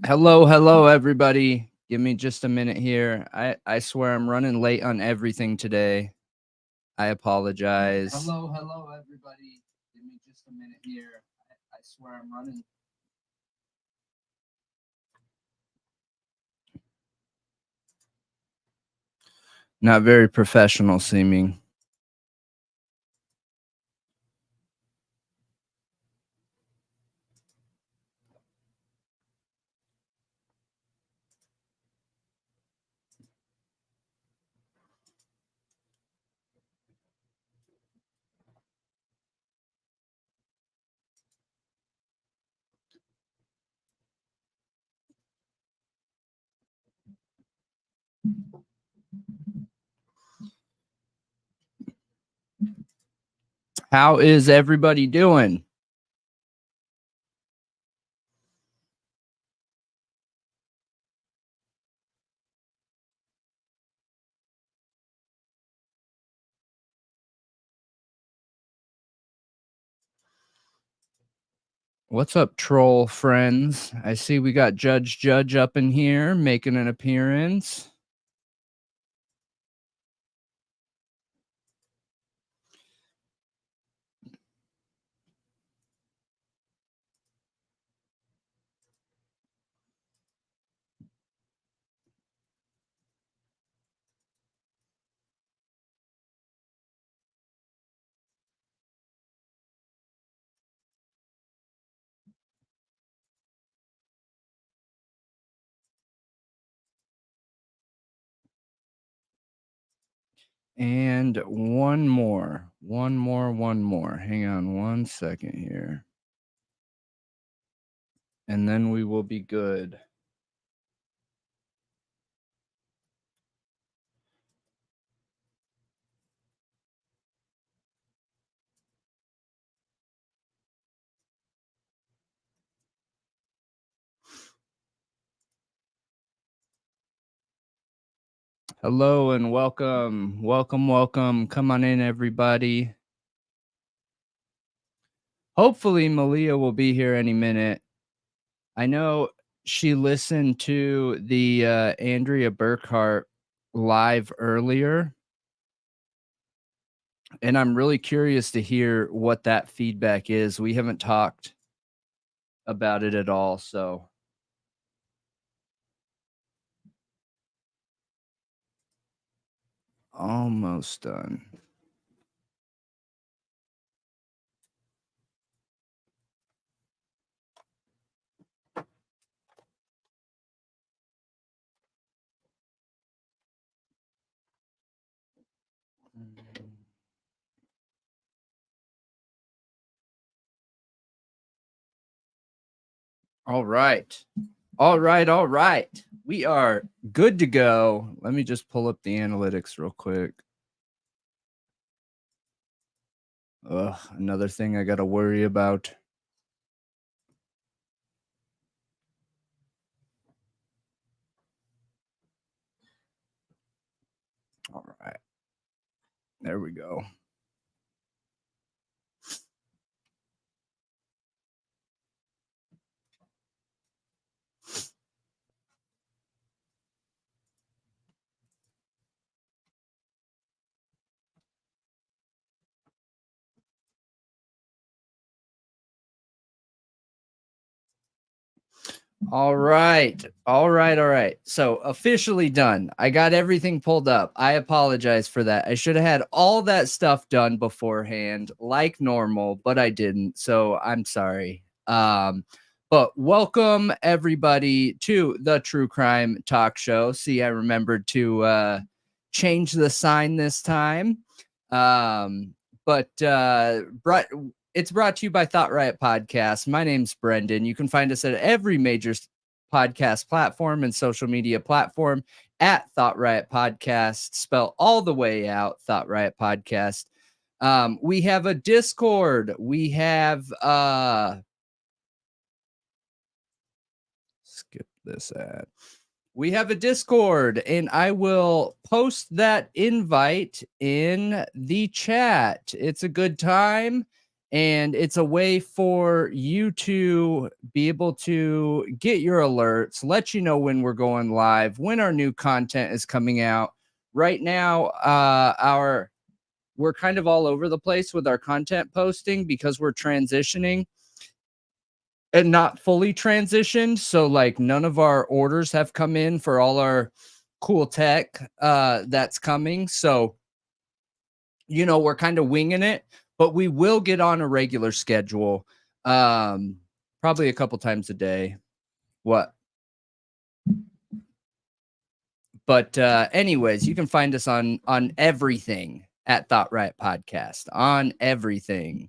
Hello, everybody. Give me just a minute here. I swear I'm running late on everything today. I apologize. Hello, everybody. Give me just a minute here. I swear I'm running. Not very professional seeming. How is everybody doing? What's up, troll friends? I see we got Judge up in here making an appearance. And one more. Hang on one second here. And then we will be good. Hello and welcome. Welcome. Come on in, everybody. Hopefully, Malia will be here any minute. I know she listened to the Andrea Burkhart live earlier, and I'm really curious to hear what that feedback is. We haven't talked about it at all, so. Almost done. All right. We are good to go. Let me just pull up the analytics real quick. Ugh, another thing I got to worry about. All right. There we go. All right. So officially done. I got everything pulled up. I apologize for that. I should have had all that stuff done beforehand like normal, but I didn't. So I'm sorry. But welcome everybody to the True Crime Talk Show. See, I remembered to change the sign this time. It's brought to you by Thought Riot Podcast. My name's Brendan. You can find us at every major podcast platform and social media platform at Thought Riot Podcast. Spell all the way out, Thought Riot Podcast. We have a Discord. We have skip this ad. We have a Discord, and I will post that invite in the chat. It's a good time. And it's a way for you to be able to get your alerts, let you know when we're going live, when our new content is coming out. Right now, we're kind of all over the place with our content posting because we're transitioning and not fully transitioned. So like none of our orders have come in for all our cool tech that's coming. So, we're kind of winging it, but we will get on a regular schedule. Probably a couple times a day. What? But anyways, you can find us on everything at Thought Riot Podcast, on everything.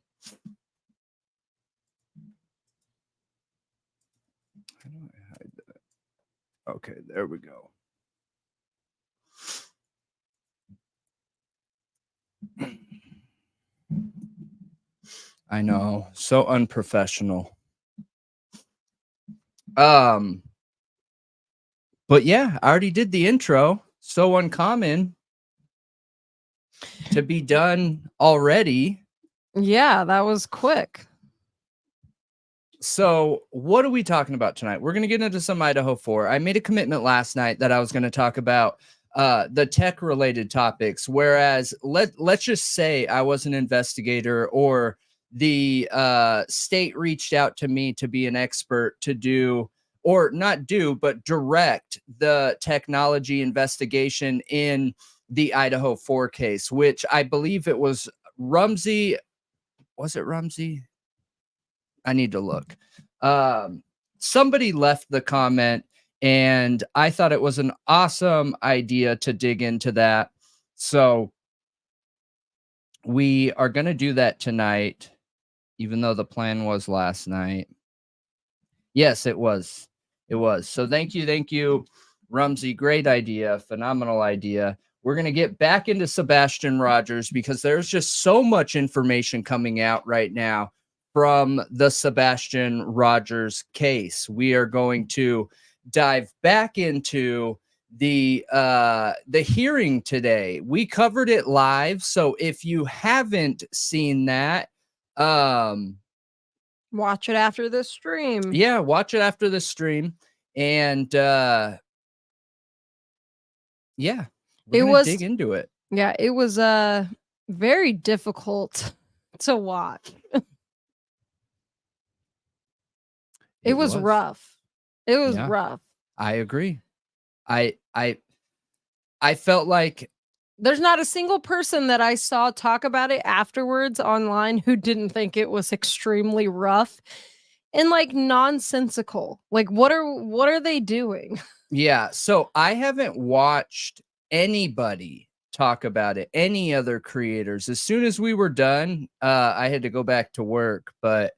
How do I hide that? Okay, there we go. I know, so unprofessional. But yeah, I already did the intro. So uncommon to be done already. Yeah, that was quick. So what are we talking about tonight? We're going to get into some Idaho 4. I made a commitment last night that I was going to talk about the tech related topics. Whereas let's just say I was an investigator or the state reached out to me to be an expert to do, or not do, but direct the technology investigation in the Idaho 4 case, which I believe it was Rumsey. Was it Rumsey? I need to look. Somebody left the comment, and I thought it was an awesome idea to dig into that. So we are going to do that tonight, even though the plan was last night. Yes, it was. It was. So thank you, Rumsey. Great idea. Phenomenal idea. We're going to get back into Sebastian Rogers because there's just so much information coming out right now from the Sebastian Rogers case. We are going to dive back into the hearing today. We covered it live, so if you haven't seen that, watch it after the stream. Yeah, watch it after the stream. And yeah, we're gonna dig into it. Yeah, it was very difficult to watch. It was rough. It was rough. I agree. I felt like there's not a single person that I saw talk about it afterwards online who didn't think it was extremely rough and like nonsensical. Like what are they doing? Yeah, so I haven't watched anybody talk about it, any other creators. As soon as we were done, I had to go back to work, but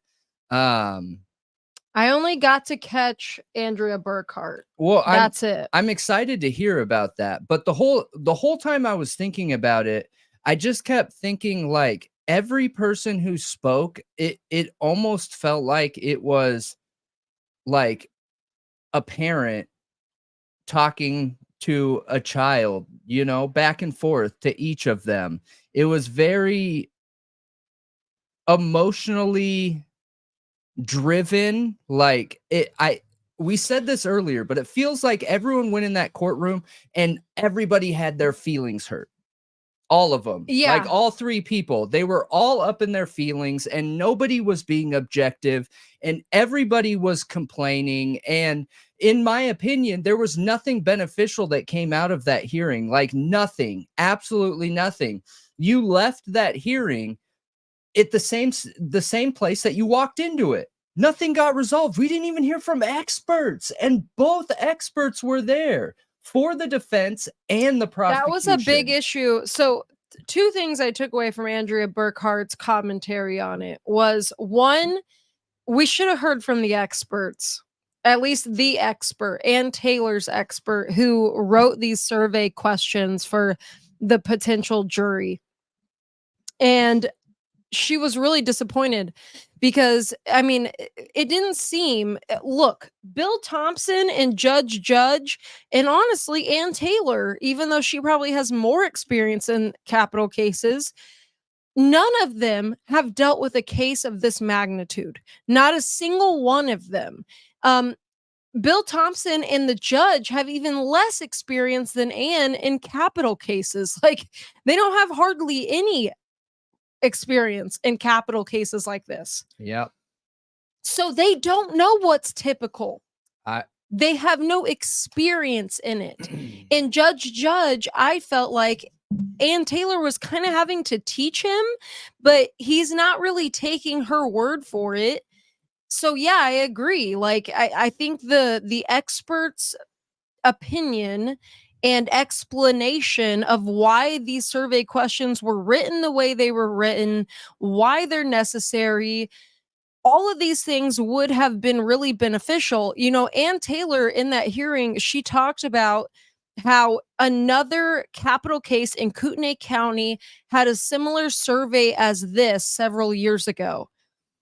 I only got to catch Andrea Burkhart. Well, that's it. I'm excited to hear about that. But the whole time I was thinking about it, I just kept thinking like every person who spoke, it almost felt like it was like a parent talking to a child, back and forth to each of them. It was very emotionally driven. Like we said this earlier, but it feels like everyone went in that courtroom and everybody had their feelings hurt. All of them. Yeah. Like all three people, they were all up in their feelings and nobody was being objective and everybody was complaining. And in my opinion, there was nothing beneficial that came out of that hearing. Like nothing, absolutely nothing. You left that hearing at the same place that you walked into it. Nothing got resolved. We didn't even hear from experts, and both experts were there for the defense and the prosecution. That was a big issue. So two things I took away from Andrea Burkhart's commentary on it was, one, we should have heard from the experts, at least the expert and Taylor's expert who wrote these survey questions for the potential jury. And she was really disappointed because, I mean, it didn't seem, look, Bill Thompson and Judge, and honestly, Ann Taylor, even though she probably has more experience in capital cases, None of them have dealt with a case of this magnitude. Not a single one of them. Bill Thompson and the judge have even less experience than Anne in capital cases. Like, they don't have hardly any experience in capital cases like this. Yep. So they don't know what's typical. I They have no experience in it. And Judge, I felt like Ann Taylor was kind of having to teach him, but he's not really taking her word for it. So yeah, I agree. Like, I think the experts' opinion and explanation of why these survey questions were written the way they were written, why they're necessary, all of these things would have been really beneficial. You know, Ann Taylor in that hearing, she talked about how another capital case in Kootenai County had a similar survey as this several years ago.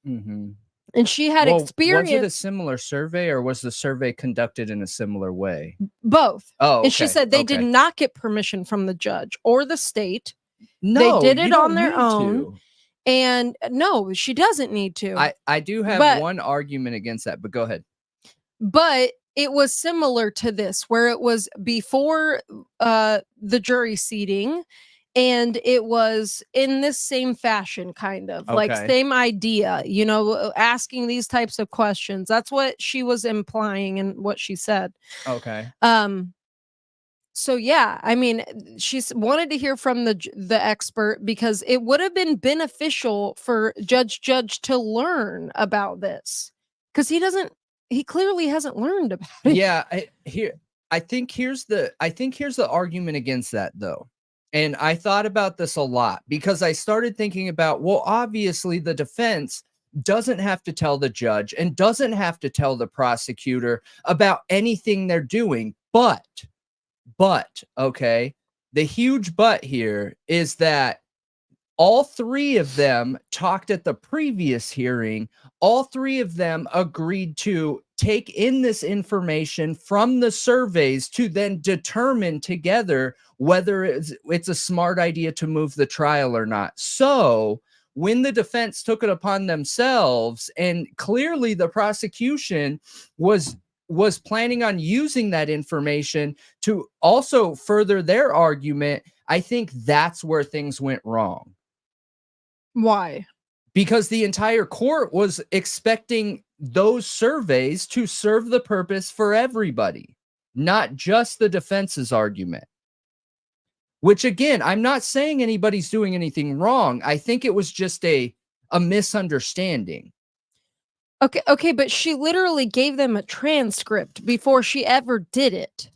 Mm-hmm. And she had experience. Was it a similar survey, or was the survey conducted in a similar way? Both. Oh, okay. And she said they did not get permission from the judge or the state. No, they did it on their own. To. And no, she doesn't need to. I do have one argument against that, but go ahead. But it was similar to this, where it was before the jury seating, and it was in this same fashion, kind of like same idea, you know, asking these types of questions. That's what she was implying and what she said. Okay. So yeah, I mean, she's wanted to hear from the expert because it would have been beneficial for Judge to learn about this, because he clearly hasn't learned about it. Yeah, I think here's the argument against that, though. And I thought about this a lot because I started thinking about, well, obviously the defense doesn't have to tell the judge and doesn't have to tell the prosecutor about anything they're doing, but okay, the huge but here is that all three of them talked at the previous hearing. All three of them agreed to take in this information from the surveys to then determine together whether it's a smart idea to move the trial or not. So when the defense took it upon themselves, and clearly the prosecution was planning on using that information to also further their argument, I think that's where things went wrong. Why? Because the entire court was expecting those surveys to serve the purpose for everybody, not just the defense's argument. Which, again, I'm not saying anybody's doing anything wrong. I think it was just a misunderstanding. Okay, but she literally gave them a transcript before she ever did it.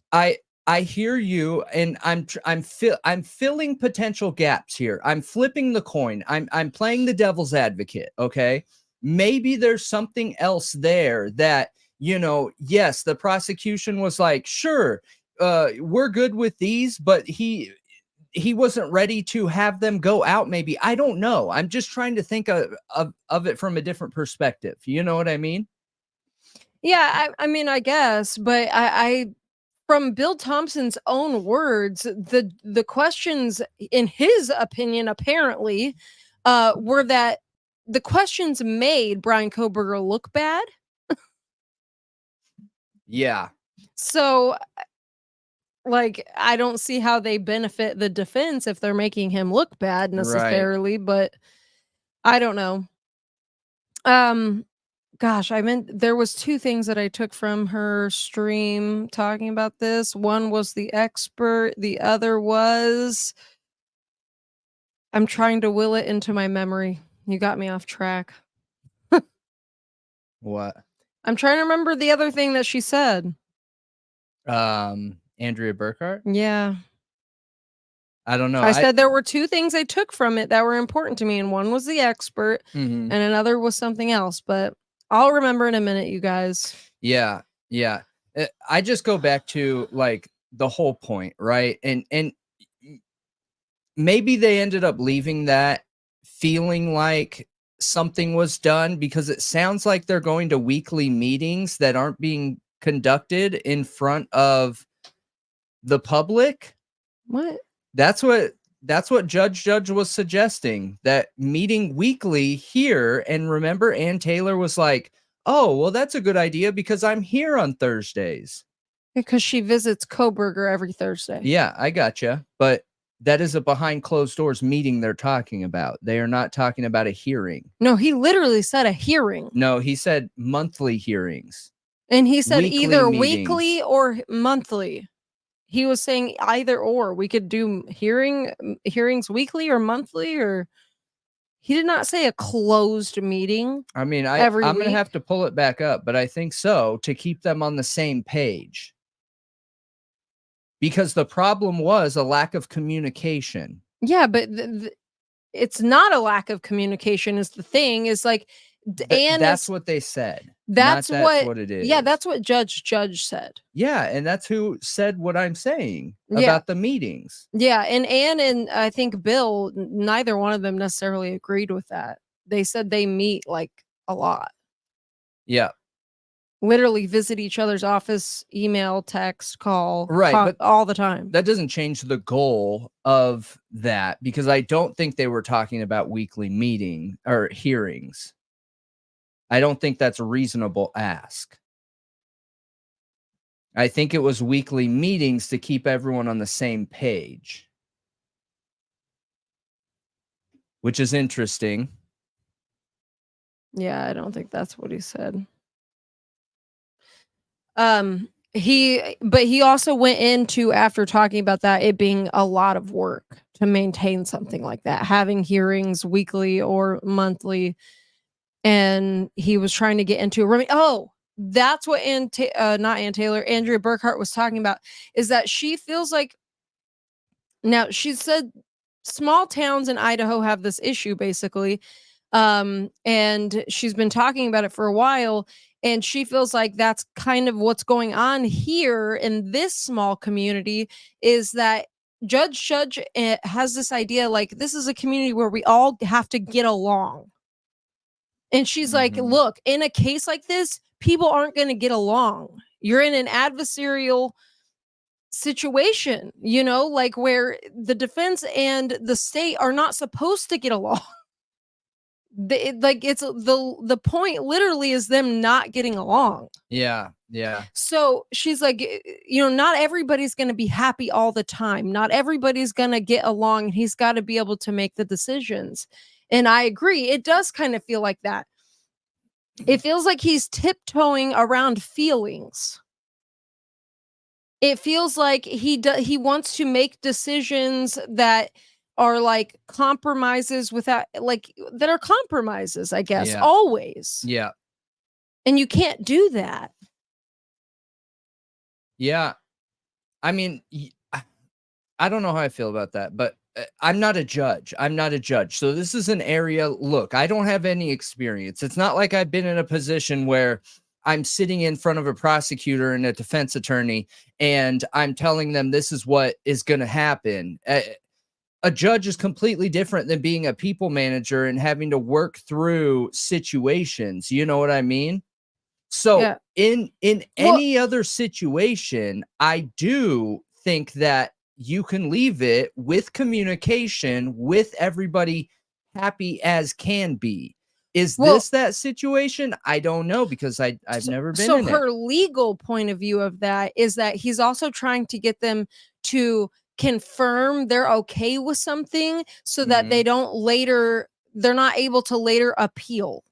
I hear you, and I'm filling potential gaps here. I'm flipping the coin. I'm playing the devil's advocate, okay? Maybe there's something else there that, you know, yes, the prosecution was like, sure, we're good with these, but he wasn't ready to have them go out, maybe. I don't know. I'm just trying to think of it from a different perspective. You know what I mean? Yeah, I mean, I guess, but I from Bill Thompson's own words, the questions, in his opinion, apparently, were that the questions made Bryan Kohberger look bad. Yeah. So, like, I don't see how they benefit the defense if they're making him look bad necessarily, right. But I don't know. Gosh, there was two things that I took from her stream talking about this. One was the expert. The other was, I'm trying to will it into my memory. You got me off track. What? I'm trying to remember the other thing that she said. Andrea Burkhart? Yeah. I don't know. I said there were two things I took from it that were important to me, and one was the expert, and another was something else, but I'll remember in a minute, you guys. Yeah. I just go back to, like, the whole point, right? And maybe they ended up leaving that feeling like something was done, because it sounds like they're going to weekly meetings that aren't being conducted in front of the public. What? That's what that's what Judge was suggesting, that meeting weekly here. And remember, Ann Taylor was like, oh, well, that's a good idea because I'm here on Thursdays. Because she visits Kohberger every Thursday. Yeah, I gotcha. But that is a behind closed doors meeting they're talking about. They are not talking about a hearing. No, he literally said a hearing. No, he said monthly hearings. And he said Weekly either meetings. weekly or monthly. He was saying either or. We could do hearings weekly or monthly, or he did not say a closed meeting. I mean, I'm going to have to pull it back up, but I think so, to keep them on the same page. Because the problem was a lack of communication. Yeah, but it's not a lack of communication is the thing. Is like, and that's what they said. That's what it is. Yeah, that's what Judge said. Yeah, and that's who said what I'm saying about the meetings. Yeah, and Ann and I think Bill, neither one of them necessarily agreed with that. They said they meet like a lot. Yeah. Literally visit each other's office, email, text, call, but all the time. That doesn't change the goal of that, because I don't think they were talking about weekly meeting or hearings. I don't think that's a reasonable ask. I think it was weekly meetings to keep everyone on the same page, which is interesting. Yeah, I don't think that's what he said. He also went into, after talking about that, it being a lot of work to maintain something like that, having hearings weekly or monthly. And he was trying to get into that's what not Ann Taylor, Andrea Burkhart was talking about, is that she feels like, now she said small towns in Idaho have this issue basically. And she's been talking about it for a while, and she feels like that's kind of what's going on here in this small community, is that Judge has this idea like this is a community where we all have to get along. And she's like, look, in a case like this, people aren't going to get along. You're in an adversarial situation, like where the defense and the state are not supposed to get along. The point literally is them not getting along. Yeah. So she's like, not everybody's going to be happy all the time. Not everybody's going to get along. He's got to be able to make the decisions. And I agree. It does kind of feel like that. It feels like he's tiptoeing around feelings. It feels like he wants to make decisions that are like compromises that are compromises, I guess, always. Yeah. And you can't do that. Yeah. I mean, I don't know how I feel about that, but I'm not a judge. So this is an area, look, I don't have any experience. It's not like I've been in a position where I'm sitting in front of a prosecutor and a defense attorney and I'm telling them this is what is going to happen. A judge is completely different than being a people manager and having to work through situations. You know what I mean? So in any other situation, I do think that you can leave it with communication with everybody happy as can be. Is this that situation? I don't know, because I've never been in it. So her legal point of view of that is that he's also trying to get them to confirm they're okay with something so that they're not able to later appeal.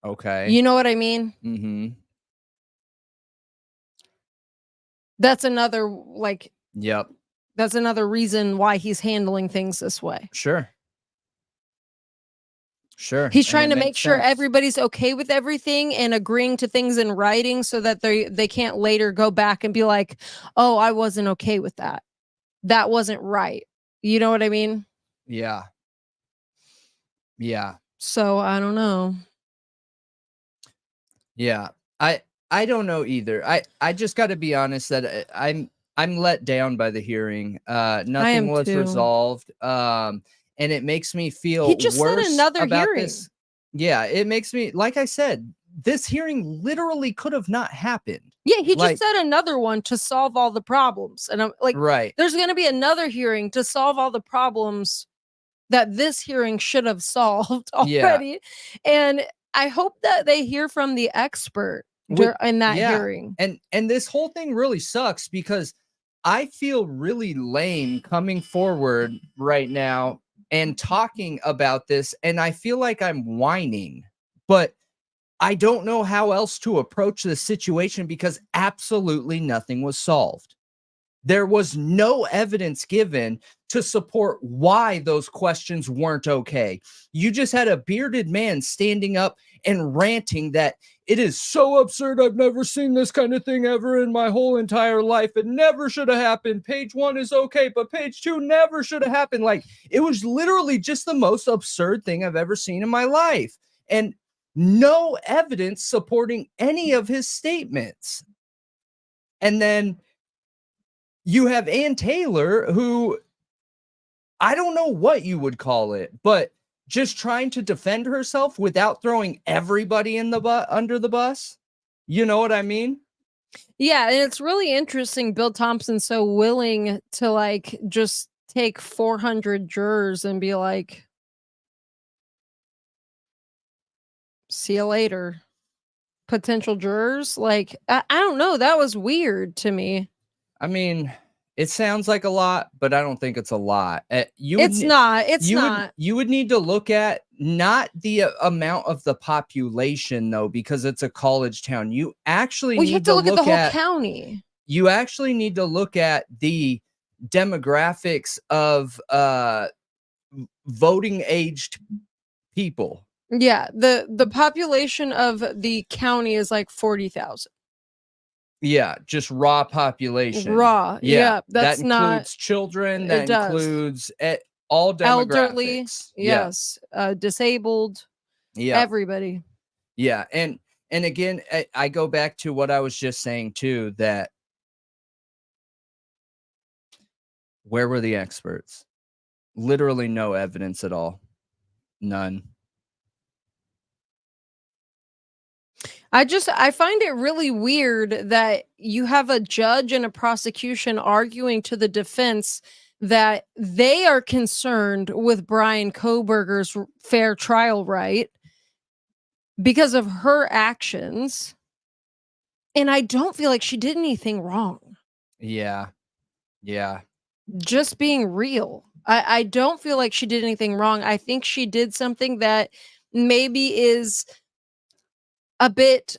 Okay. You know what I mean? Mm-hmm. That's another Yep. That's another reason why he's handling things this way. Sure. He's trying to make sure everybody's okay with everything and agreeing to things in writing so that they can't later go back and be like, oh, I wasn't okay with that. That wasn't right. You know what I mean? Yeah. So I don't know. Yeah. I don't know either. I just got to be honest that I'm let down by the hearing. Nothing was resolved. And it makes me feel he just worse said another about hearing. this. Yeah, it makes me, like I said, this hearing literally could have not happened. Yeah, he Like- just said another one to solve all the problems. And I'm like, Right. there's going to be another hearing to solve all the problems that this hearing should have solved Yeah. already. And I hope that they hear from the expert in that hearing. And this whole thing really sucks because I feel really lame coming forward right now and talking about this, and I feel like I'm whining, but I don't know how else to approach this situation because absolutely nothing was solved. There was no evidence given to support why those questions weren't okay. You just had a bearded man standing up and ranting that it is so absurd. I've never seen this kind of thing ever in my whole entire life. It never should have happened. Page 1 is okay, but page 2 never should have happened. Like, it was literally just the most absurd thing I've ever seen in my life. And no evidence supporting any of his statements. And then you have Ann Taylor, who I don't know what you would call it, but just trying to defend herself without throwing everybody in the under the bus. You know what I mean? Yeah, and it's really interesting. Bill Thompson's so willing to like just take 400 jurors and be like, see you later. Potential jurors. Like, I don't know. That was weird to me. I mean, it sounds like a lot, but I don't think it's a lot. It's not. You would need to look at not the amount of the population, though, because it's a college town. You actually you need have to look at the whole county. You actually need to look at the demographics of voting aged people. Yeah, the population of the county is like 40,000. Yeah, just raw population. Raw. Yeah, that includes children. That includes all demographics. Elderly. Yes. Disabled. Yeah. Everybody. Yeah, and again, I go back to what I was just saying too, that where were the experts? Literally no evidence at all. None. I find it really weird that you have a judge and a prosecution arguing to the defense that they are concerned with Bryan Kohberger's fair trial right because of her actions. And I don't feel like she did anything wrong. Yeah. Yeah. Just being real. I don't feel like she did anything wrong. I think she did something that maybe is a bit.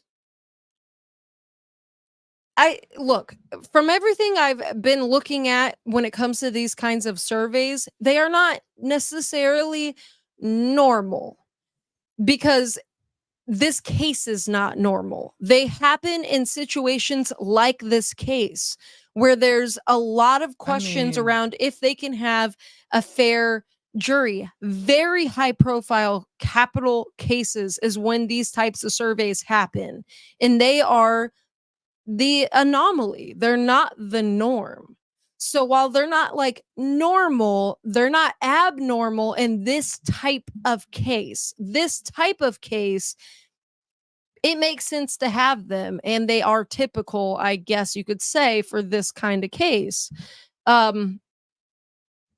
Look, from everything I've been looking at when it comes to these kinds of surveys, they are not necessarily normal because this case is not normal. They happen in situations like this case where there's a lot of questions around if they can have a fair jury. Very high profile capital cases is when these types of surveys happen, and they are the anomaly. They're not the norm. So while they're not like normal, they're not abnormal in this type of case. This type of case, it makes sense to have them, and they are typical, I guess you could say, for this kind of case. I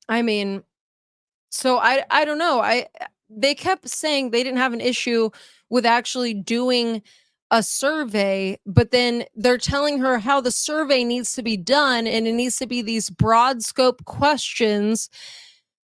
mean, so I don't know. They kept saying they didn't have an issue with actually doing a survey, but then they're telling her how the survey needs to be done, and it needs to be these broad scope questions.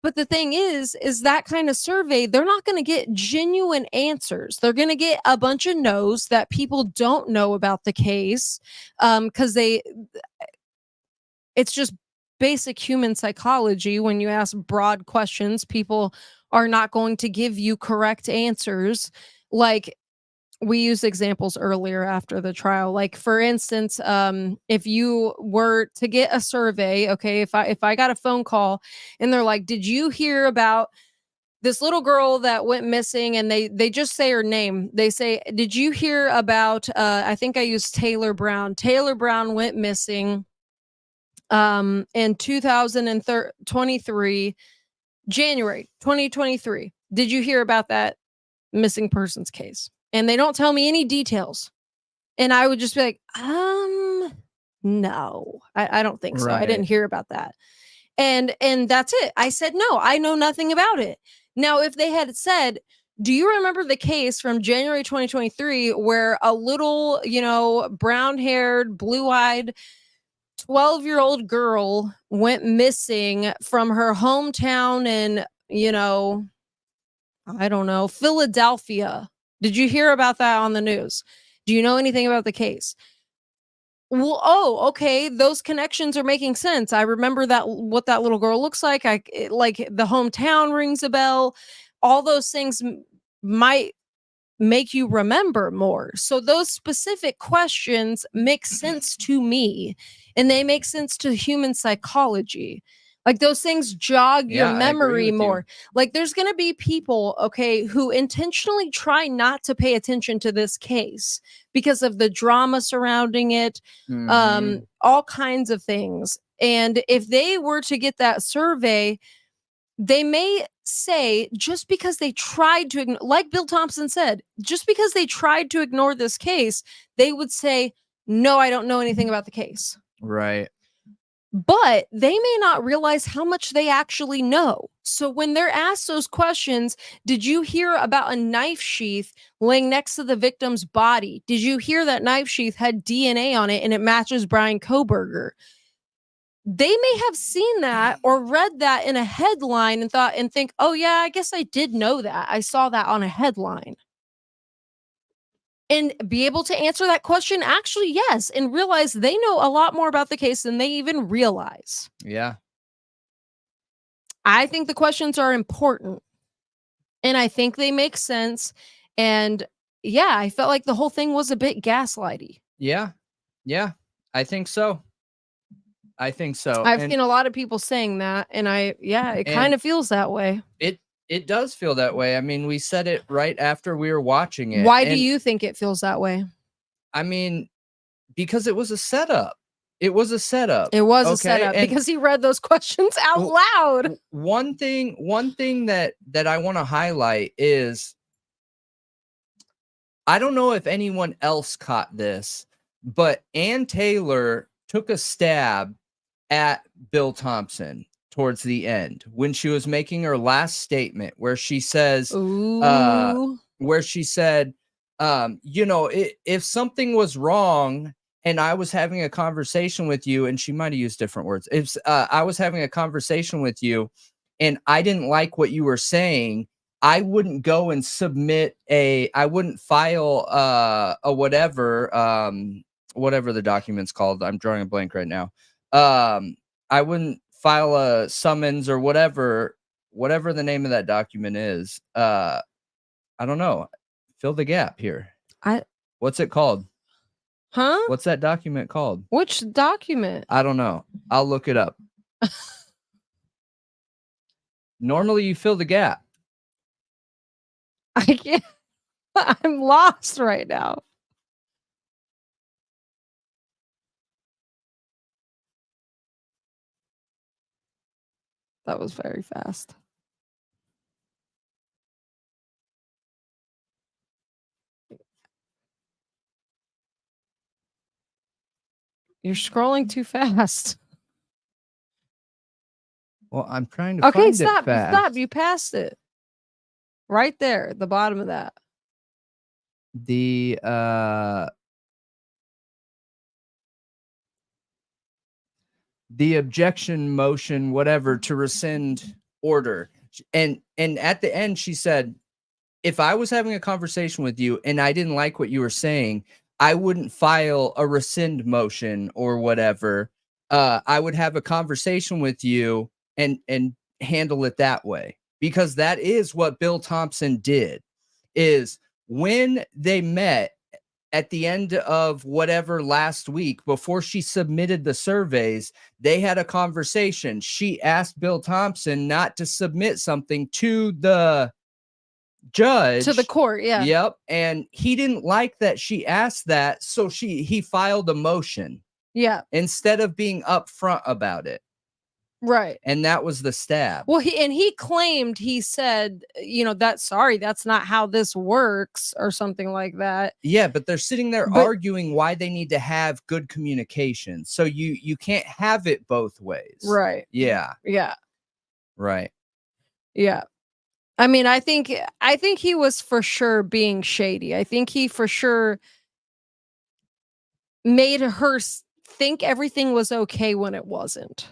But the thing is that kind of survey, they're not going to get genuine answers. They're going to get a bunch of no's that people don't know about the case, because it's just basic human psychology. When you ask broad questions, people are not going to give you correct answers. Like, we used examples earlier after the trial. Like, for instance, if you were to get a survey, okay, if I got a phone call and they're like, did you hear about this little girl that went missing? And they just say her name. They say, did you hear about, I think I used Taylor Brown. Taylor Brown went missing in 2023, January 2023. Did you hear about that missing persons case? and they don't tell me any details. And I would just be like, no, I don't think so. I didn't hear about that. And that's it. I said, no, I know nothing about it. Now, if they had said, do you remember the case from January 2023 where a little, brown-haired, blue-eyed 12-year-old girl went missing from her hometown in, I don't know, Philadelphia? Did you hear about that on the news? Do you know anything about the case? Well, oh, okay. Those connections are making sense. I remember what that little girl looks like. Like the hometown rings a bell. All those things might make you remember more. So those specific questions make sense to me, and they make sense to human psychology. Like those things jog your memory more. Like there's going to be people, okay, who intentionally try not to pay attention to this case because of the drama surrounding it, all kinds of things. And if they were to get that survey, they may say, just because they tried to, like Bill Thompson said, just because they tried to ignore this case, they would say, no, I don't know anything about the case. Right. But they may not realize how much they actually know. So when they're asked those questions, did you hear about a knife sheath laying next to the victim's body? Did you hear that knife sheath had DNA on it and it matches Bryan Kohberger? They may have seen that or read that in a headline and think, oh yeah, I guess I did know that. I saw that on a headline. And be able to answer that question, actually, yes, and realize they know a lot more about the case than they even realize. Yeah. I think the questions are important, and I think they make sense. And yeah, I felt like the whole thing was a bit gaslighty. Yeah. Yeah, I think so. I've seen a lot of people saying that, and it kind of feels that way. It does feel that way. I mean, we said it right after we were watching it. Why do you think it feels that way? I mean, because it was a setup. It was a setup. It was a setup because he read those questions out loud. One thing that I want to highlight is, I don't know if anyone else caught this, but Ann Taylor took a stab at Bill Thompson towards the end when she was making her last statement, where she says, if something was wrong and I was having a conversation with you, and she might have used different words. If I was having a conversation with you and I didn't like what you were saying, I wouldn't go and I wouldn't file a whatever the document's called. I'm drawing a blank right now. I wouldn't file a summons or whatever the name of that document is. I don't know. Fill the gap here. What's it called? Huh? What's that document called? Which document? I don't know. I'll look it up. Normally you fill the gap. I can't. I'm lost right now. That was very fast. You're scrolling too fast. Well, I'm trying to find it fast. Stop. You passed it. Right there, the bottom of that. The objection motion, whatever, to rescind order. And at the end, she said, if I was having a conversation with you and I didn't like what you were saying, I wouldn't file a rescind motion or whatever. I would have a conversation with you and handle it that way. Because that is what Bill Thompson did, is when they met at the end of whatever last week, before she submitted the surveys, they had a conversation. She asked Bill Thompson not to submit something to the judge, to the court. Yeah. Yep. And he didn't like that she asked that. So he filed a motion. Yeah. Instead of being upfront about it. Right. And that was the stab. Well, he claimed, he said, that's not how this works or something like that. Yeah, but they're sitting there But- arguing why they need to have good communication. So you can't have it both ways. Right. Yeah. Yeah. Right. Yeah. I mean, I think he was for sure being shady. I think he for sure made her think everything was okay when it wasn't.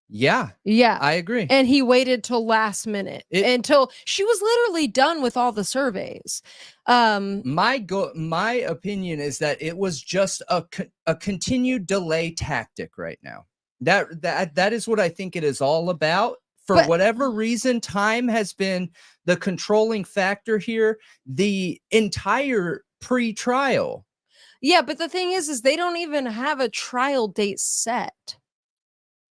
Yeah. Yeah. I agree. And he waited till last minute until she was literally done with all the surveys. My opinion is that it was just a continued delay tactic right now. That is what I think it is all about. For whatever reason, time has been the controlling factor here the entire pre-trial. Yeah, but the thing is they don't even have a trial date set.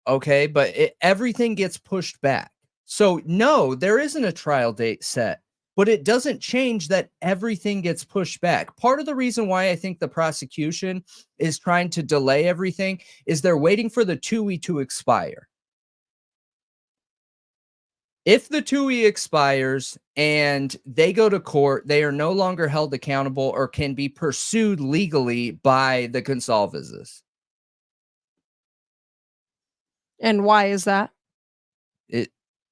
Okay, but everything gets pushed back. So no, there isn't a trial date set, but it doesn't change that everything gets pushed back. Part of the reason why I think the prosecution is trying to delay everything is they're waiting for the TUI to expire. If the TUI expires and they go to court, they are no longer held accountable or can be pursued legally by the Gonsalveses. And why is that?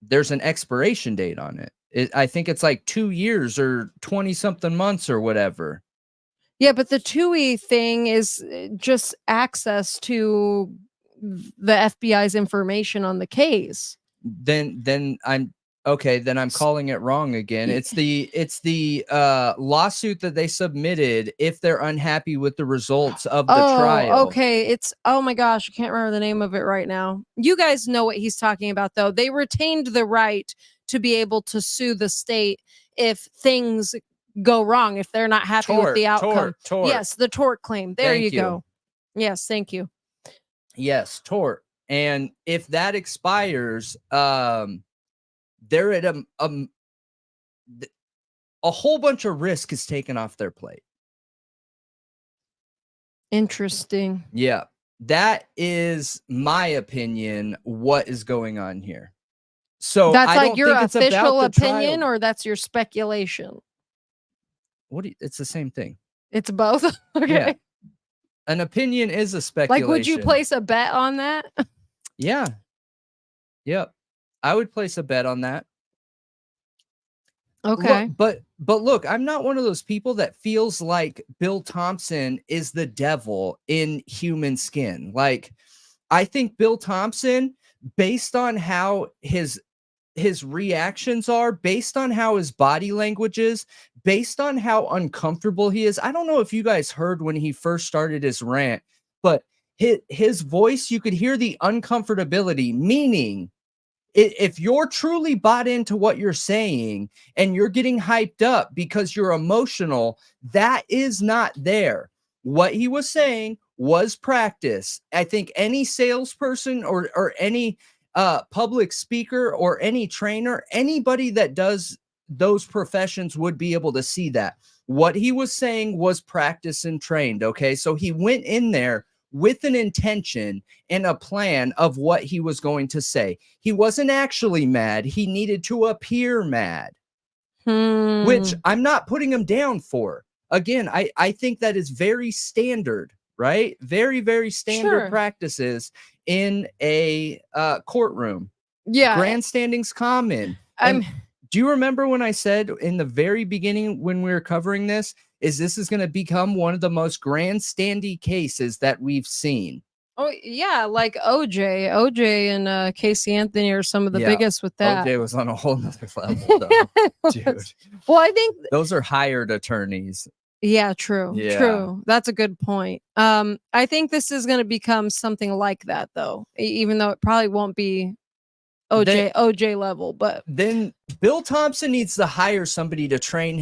There's an expiration date on it. I think it's like 2 years or 20 something months or whatever. Yeah, but the TUI thing is just access to the FBI's information on the case. Then I'm okay. Then I'm calling it wrong again. It's the lawsuit that they submitted if they're unhappy with the results of the trial. Okay. Oh my gosh, I can't remember the name of it right now. You guys know what he's talking about, though. They retained the right to be able to sue the state if things go wrong, if they're not happy with the outcome. Tort. Yes, the tort claim. There Thank you you. go. Yes, thank you. Yes, tort. And if that expires, they're at a whole bunch of risk is taken off their plate. Interesting. Yeah, that is my opinion. What is going on here? So that's I like don't your think it's official about the opinion, trial. or that's your speculation. It's the same thing. It's both. Okay. Yeah. An opinion is a speculation. Like, would you place a bet on that? Yeah. Yep. I would place a bet on that. Okay. But look, I'm not one of those people that feels like Bill Thompson is the devil in human skin. Like, I think Bill Thompson, based on how his reactions are, based on how his body language is, based on how uncomfortable he is. I don't know if you guys heard when he first started his rant, but his voice, you could hear the uncomfortability, meaning if you're truly bought into what you're saying and you're getting hyped up because you're emotional, that is not there. What he was saying was practice. I think any salesperson or any public speaker or any trainer, anybody that does those professions would be able to see that. What he was saying was practice and trained. Okay. So he went in there with an intention and a plan of what he was going to say. He wasn't actually mad. He needed to appear mad, which I'm not putting him down for. Again, I think that is very standard, right? Very, very standard practices in a courtroom. Yeah. Grandstanding's common. Do you remember when I said in the very beginning when we were covering this, this is going to become one of the most grandstandy cases that we've seen? Oh, yeah, like OJ and Casey Anthony are some of the biggest with that. OJ was on a whole nother level, though. Dude. Well, I think those are hired attorneys. Yeah, true. Yeah. True. That's a good point. I think this is going to become something like that, though, even though it probably won't be OJ level. But then Bill Thompson needs to hire somebody to train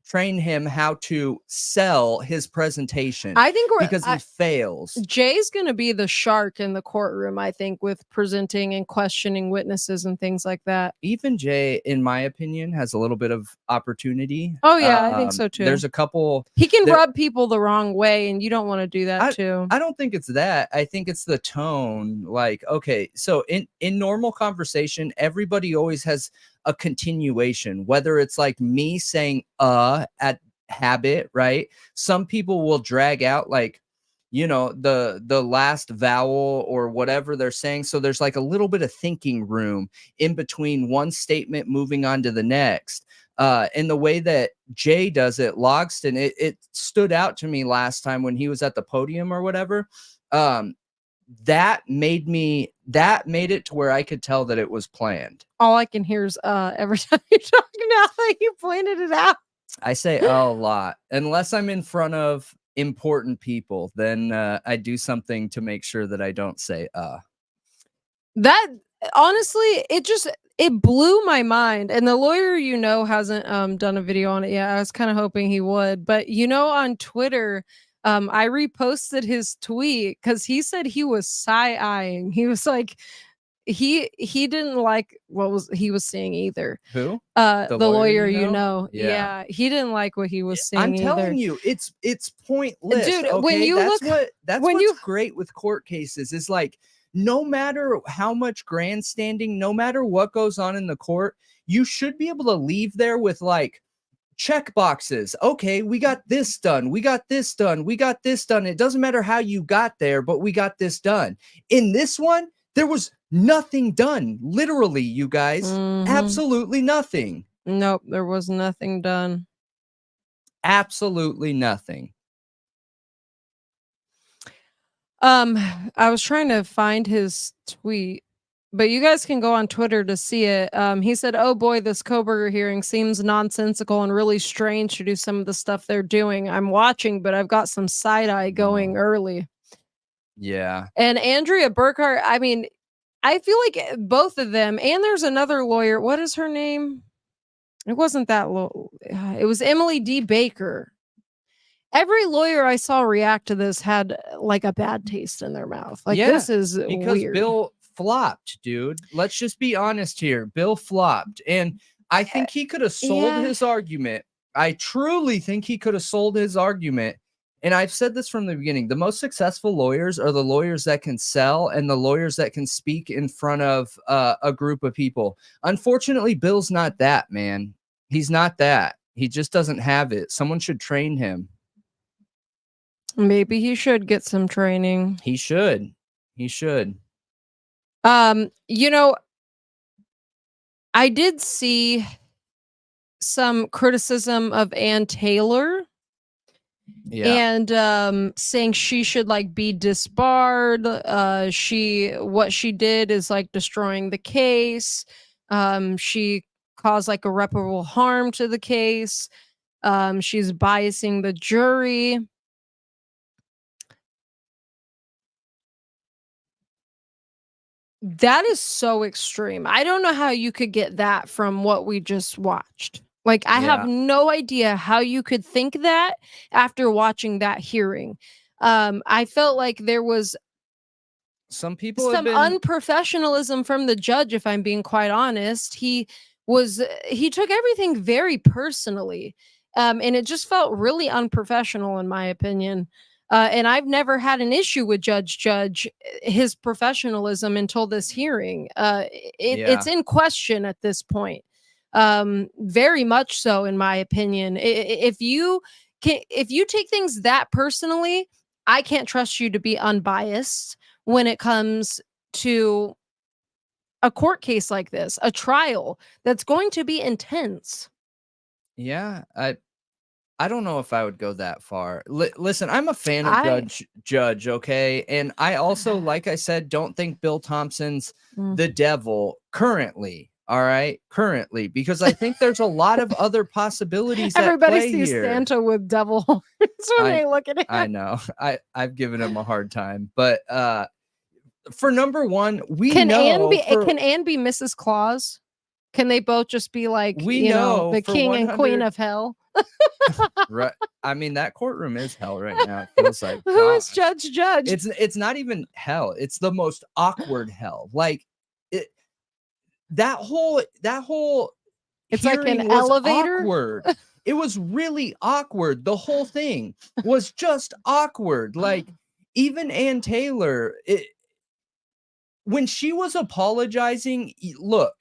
train him how to sell his presentation. I think because he fails. Jay's going to be the shark in the courtroom, I think, with presenting and questioning witnesses and things like that. Even Jay, in my opinion, has a little bit of opportunity. Oh, yeah, I think so, too. There's a couple... He can rub people the wrong way, and you don't want to do that, too. I don't think it's that. I think it's the tone. Like, okay, so in normal conversation, everybody always has a continuation, whether it's like me saying at habit, right? Some people will drag out like, you know, the last vowel or whatever they're saying. So there's like a little bit of thinking room in between one statement moving on to the next. And the way that Jay does it, Logston, it stood out to me last time when he was at the podium or whatever. That made it to where I could tell that it was planned. All I can hear is every time you're talking now that you pointed it out. I say a lot. Unless I'm in front of important people, then I do something to make sure that I don't say That honestly, it blew my mind. And the lawyer, you know, hasn't done a video on it yet. I was kind of hoping he would, but you know, on Twitter, I reposted his tweet because he said he was side-eyeing. He was like, he didn't like what he was seeing either. Who? The lawyer, you know? Yeah, he didn't like what he was seeing. I'm telling you, it's pointless, dude. Okay? When you what's great with court cases is like, no matter how much grandstanding, no matter what goes on in the court, you should be able to leave there with like check boxes. Okay, we got this done. We got this done. We got this done. It doesn't matter how you got there, but we got this done. In this one, there was nothing done. Literally, you guys, absolutely nothing. Nope, there was nothing done. Absolutely nothing. I was trying to find his tweet, but you guys can go on Twitter to see it. He said, "Oh boy, this Kohberger hearing seems nonsensical and really strange to do some of the stuff they're doing. I'm watching, but I've got some side eye going early." Yeah. And Andrea Burkhart, I mean, I feel like both of them, and there's another lawyer. What is her name? It wasn't that low. It was Emily D. Baker. Every lawyer I saw react to this had like a bad taste in their mouth. Like, this is because weird. Bill flopped, dude. Let's just be honest here. Bill flopped. And I think he could have sold his argument. I truly think he could have sold his argument. And I've said this from the beginning. The most successful lawyers are the lawyers that can sell and the lawyers that can speak in front of a group of people. Unfortunately, Bill's not that, man. He's not that. He just doesn't have it. Someone should train him. Maybe he should get some training. He should. He should. You know, I did see some criticism of Ann Taylor. Yeah. And saying she should like be disbarred. What she did is like destroying the case. She caused like irreparable harm to the case. She's biasing the jury. That is so extreme. I don't know how you could get that from what we just watched. Like, I have no idea how you could think that after watching that hearing. I felt like there was some unprofessionalism from the judge, if I'm being quite honest. He took everything very personally. And it just felt really unprofessional, in my opinion. And I've never had an issue with Judge his professionalism until this hearing. It's in question at this point. Very much so, in my opinion. If you take things that personally, I can't trust you to be unbiased when it comes to a court case like this, a trial that's going to be intense. Yeah, I don't know if I would go that far. Listen, I'm a fan of Judge, okay? And I also, like I said, don't think Bill Thompson's the devil currently. All right, currently, because I think there's a lot of other possibilities. Everybody sees Santa with devil horns when they look at it. I know. I've given him a hard time, but for number one, can Anne be Mrs. Claus? Can they both just be like the king and queen of hell? Right. I mean, that courtroom is hell right now. It feels like, Who is gosh. Judge? It's not even hell. It's the most awkward hell. Like it that whole It's like an hearing was elevator. awkward. It was really awkward. The whole thing was just awkward. Like even Ann Taylor, when she was apologizing, look,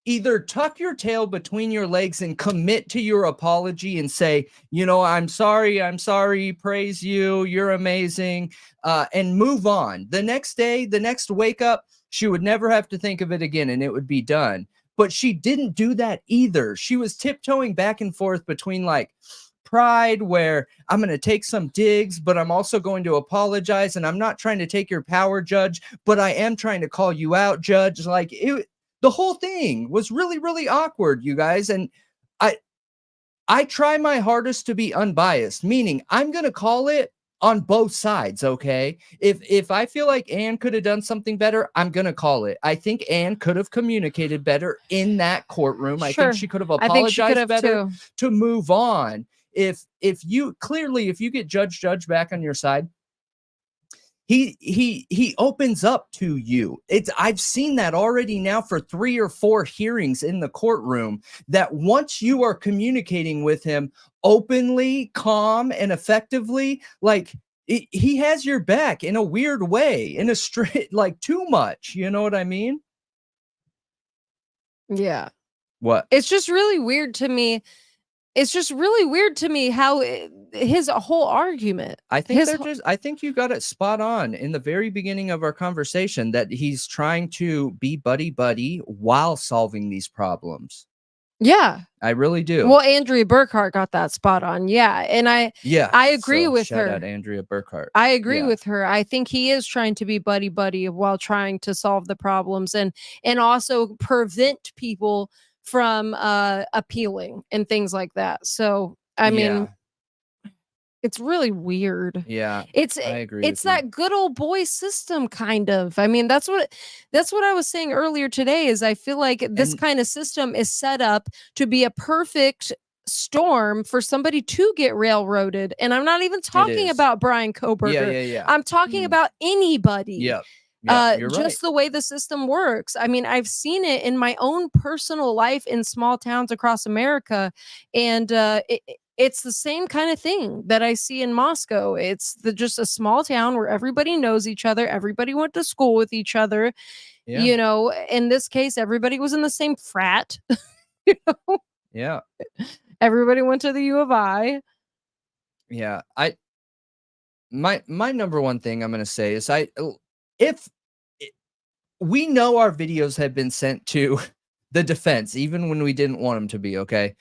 either tuck your tail between your legs and commit to your apology and say, you know, I'm sorry, praise you, you're amazing, and move on. The next day, the next wake up, she would never have to think of it again and it would be done. But she didn't do that either. She was tiptoeing back and forth between like pride, where I'm going to take some digs, but I'm also going to apologize. And I'm not trying to take your power, Judge, but I am trying to call you out, Judge. Like the whole thing was really, really awkward, you guys. And I try my hardest to be unbiased, meaning I'm going to call it on both sides. Okay. If I feel like Anne could have done something better, I'm going to call it. I think Anne could have communicated better in that courtroom. Sure. I think she could have I think she could apologized have better too. to move on. If you get Judge back on your side, he opens up to you. I've seen that already now for 3 or 4 hearings in the courtroom, that once you are communicating with him openly, calm, and effectively, like he has your back in a weird way, in a straight, like too much. You know what I mean? Yeah. What? It's just really weird to me. It's just really weird to me how his whole argument. I think you got it spot on in the very beginning of our conversation, that he's trying to be buddy while solving these problems. Yeah. I really do. Well, Andrea Burkhart got that spot on. Yeah. And I agree with shout her. out Andrea Burkhart. I agree Yeah. with her. I think he is trying to be buddy while trying to solve the problems and also prevent people from appealing and things like that. So, I mean, it's really weird. Yeah. It's I agree it's with you. that good old boy system kind of. I mean, that's what I was saying earlier today, is I feel like this kind of system is set up to be a perfect storm for somebody to get railroaded. And I'm not even talking about Bryan Kohberger. Yeah. I'm talking about anybody. Yep. You're Just right. the way the system works. I mean, I've seen it in my own personal life in small towns across America, and it's the same kind of thing that I see in Moscow. It's just a small town where everybody knows each other. Everybody went to school with each other. Yeah. You know, in this case, everybody was in the same frat. You know? Yeah. Everybody went to the U of I. Yeah. My number one thing I'm going to say is if we know our videos have been sent to the defense, even when we didn't want them to be, okay?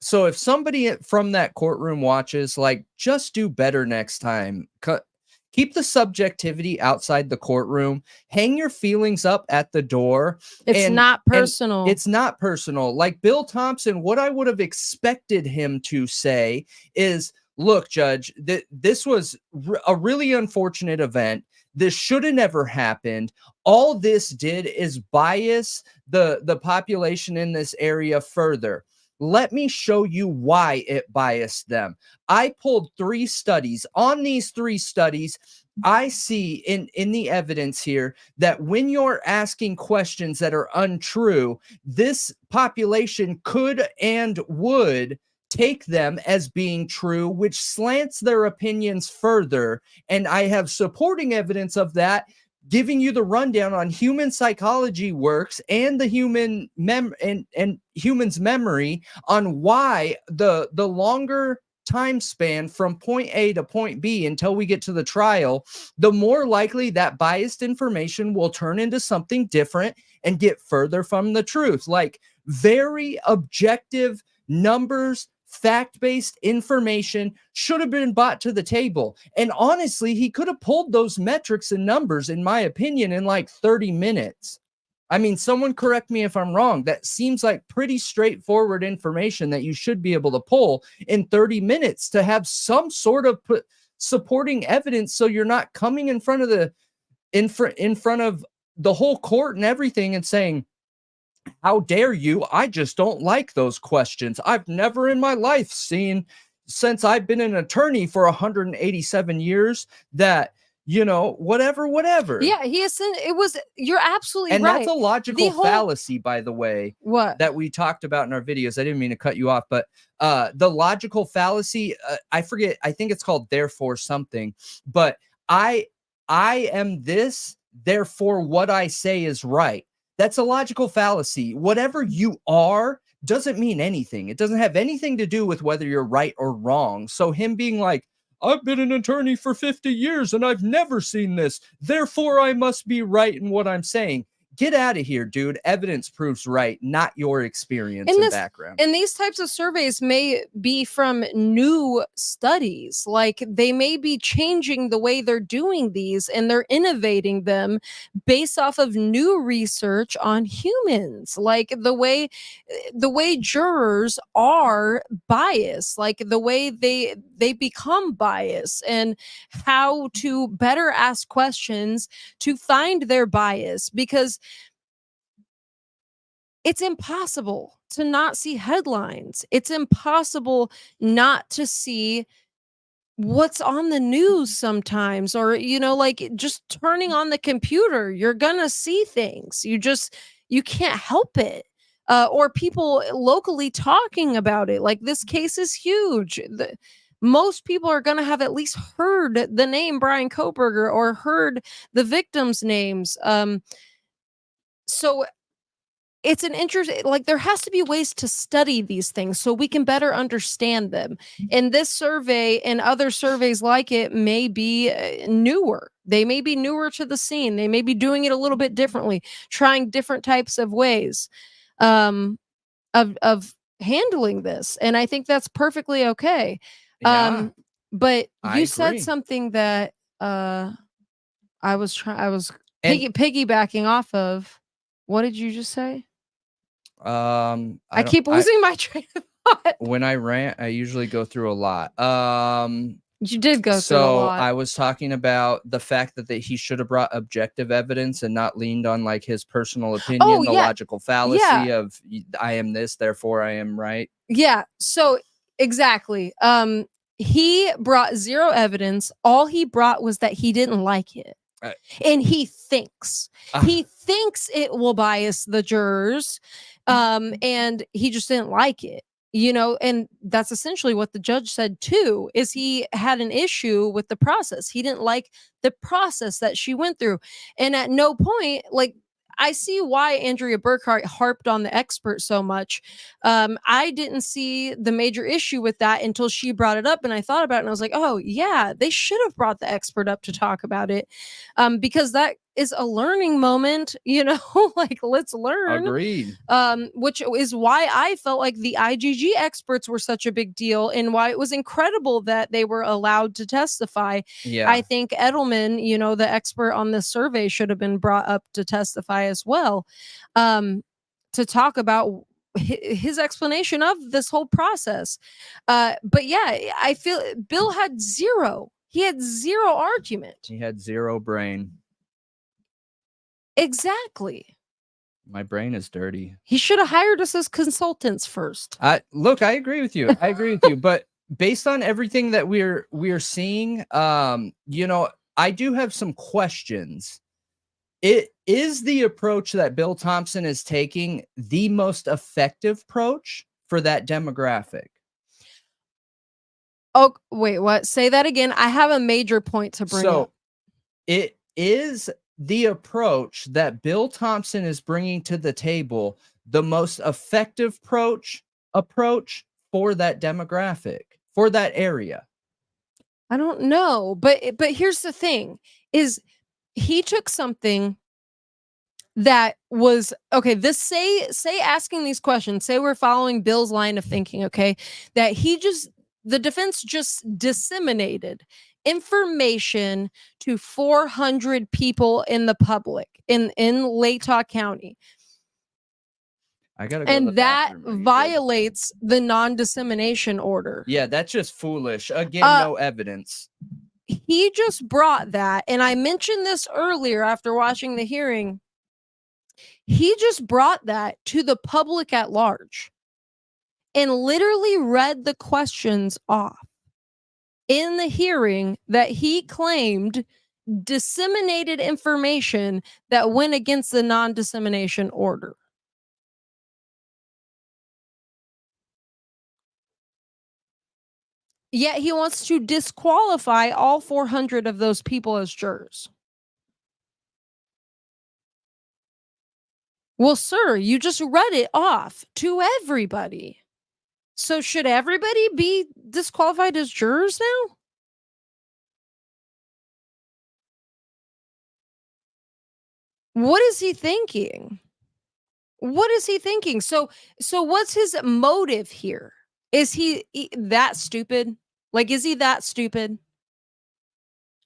So if somebody from that courtroom watches, like, just do better next time. Keep the subjectivity outside the courtroom. Hang your feelings up at the door. It's not personal. It's not personal. Like Bill Thompson, what I would have expected him to say is, look, Judge, this was a really unfortunate event. This should have never happened. All this did is bias the population in this area further. Let me show you why it biased them. I pulled 3 studies. On these 3 studies, I see in the evidence here that when you're asking questions that are untrue, this population could and would take them as being true, which slants their opinions further. And I have supporting evidence of that, giving you the rundown on human psychology works and the human and humans' memory, on why the longer time span from point A to point B until we get to the trial, the more likely that biased information will turn into something different and get further from the truth. Like, very objective numbers, fact-based information should have been brought to the table. And honestly, he could have pulled those metrics and numbers, in my opinion, in like 30 minutes. I mean, someone correct me if I'm wrong. That seems like pretty straightforward information that you should be able to pull in 30 minutes to have some sort of supporting evidence, so you're not coming in front of in front of the whole court and everything and saying, how dare you? I just don't like those questions. I've never in my life seen, since I've been an attorney for 187 years, that, you know, whatever. Yeah, he is. It was. You're absolutely And right. that's a logical fallacy, by the way, what that we talked about in our videos. I didn't mean to cut you off, but the logical fallacy, I forget, I think it's called therefore something, but I am this, therefore what I say is right. That's a logical fallacy. Whatever you are doesn't mean anything. It doesn't have anything to do with whether you're right or wrong. So him being like, I've been an attorney for 50 years and I've never seen this, therefore I must be right in what I'm saying. Get out of here, dude. Evidence proves right, not your experience and background. And these types of surveys may be from new studies. Like they may be changing the way they're doing these, and they're innovating them based off of new research on humans. Like the way jurors are biased, like the way they become biased, and how to better ask questions to find their bias, because it's impossible to not see headlines. It's impossible not to see what's on the news sometimes, or, you know, like just turning on the computer, you're gonna see things. You can't help it. Or people locally talking about it. Like this case is huge. Most people are going to have at least heard the name Bryan Kohberger or heard the victims' names. So it's an interest, like there has to be ways to study these things so we can better understand them. And this survey and other surveys like it may be newer. They may be newer to the scene. They may be doing it a little bit differently, trying different types of ways of handling this. And I think that's perfectly okay. Yeah, but you said agree. something that I was piggybacking off of. What did you just say? I keep losing my train of thought. When I rant, I usually go through a lot. You did go through a lot. I was talking about the fact that he should have brought objective evidence and not leaned on like his personal opinion, the logical fallacy of I am this, therefore I am right. Yeah. So exactly. He brought zero evidence. All he brought was that he didn't like it. And he thinks it will bias the jurors. And he just didn't like it, you know, and that's essentially what the judge said too, is he had an issue with the process. He didn't like the process that she went through. And at no point, like, I see why Andrea Burkhart harped on the expert so much. I didn't see the major issue with that until she brought it up, and I thought about it and I was like, oh yeah, they should have brought the expert up to talk about it, because that is a learning moment, you know, like let's learn. Agreed. Which is why I felt like the IGG experts were such a big deal and why it was incredible that they were allowed to testify. Yeah. I think Edelman, you know, the expert on this survey, should have been brought up to testify as well, to talk about his explanation of this whole process. But yeah, I feel Bill had zero. He had zero argument. He had zero brain. Exactly. My brain is dirty. He should have hired us as consultants first. Look, I agree with you. But based on everything that we're seeing, you know, I do have some questions. It is the approach that Bill Thompson is taking the most effective approach for that demographic. Oh, wait, what? Say that again. I have a major point to bring up. It is the approach that Bill Thompson is bringing to the table, the most effective approach for that demographic, for that area. I don't know, but here's the thing, is he took something that was okay. This say asking these questions, say we're following Bill's line of thinking, okay, that the defense just disseminated information to 400 people in the public in Latah County. I gotta go, and that violates the non-dissemination order. Yeah, that's just foolish. Again, no evidence. He just brought that, and I mentioned this earlier after watching the hearing. He just brought that to the public at large and literally read the questions off in the hearing that he claimed disseminated information that went against the non-dissemination order. Yet he wants to disqualify all 400 of those people as jurors. Well, sir, you just read it off to everybody. So should everybody be disqualified as jurors now? What is he thinking? What is he thinking? So what's his motive here? Is he that stupid? Like, is he that stupid?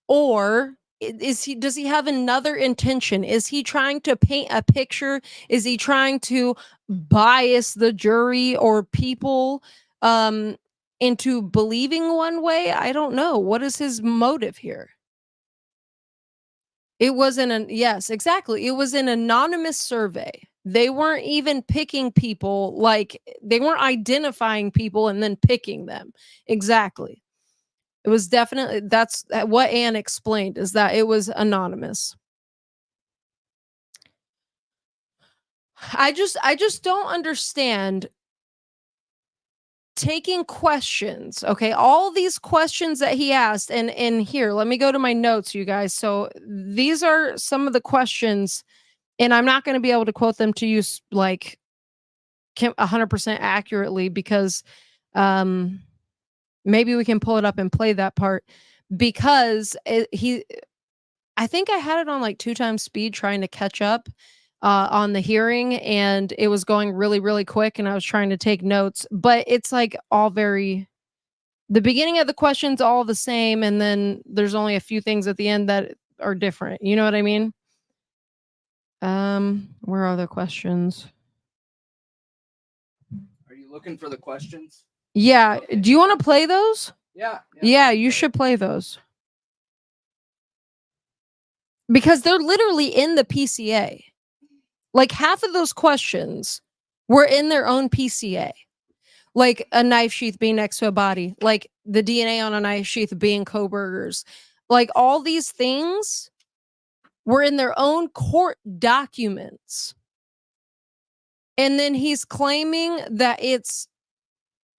Or does he have another intention? Is he trying to paint a picture? Is he trying to bias the jury or people into believing one way? I don't know. What is his motive here? It was yes, exactly. It was an anonymous survey. They weren't even picking people, like they weren't identifying people and then picking them. Exactly. It was definitely, that's what Anne explained, is that it was anonymous. I just don't understand taking questions, okay? All these questions that he asked, and here, let me go to my notes, you guys. So these are some of the questions, and I'm not going to be able to quote them to you like 100% accurately because maybe we can pull it up and play that part because I think I had it on like 2 times speed trying to catch up on the hearing, and it was going really, really quick, and I was trying to take notes, but it's like all very, the beginning of the question's all the same, and then there's only a few things at the end that are different. You know what I mean? Where are the questions? Are you looking for the questions? Yeah. Okay. Do you want to play those? Yeah. Yeah, you should play those. Because they're literally in the PCA. Like half of those questions were in their own PCA. Like a knife sheath being next to a body, like the DNA on a knife sheath being Kohberger's. Like all these things were in their own court documents. And then he's claiming that it's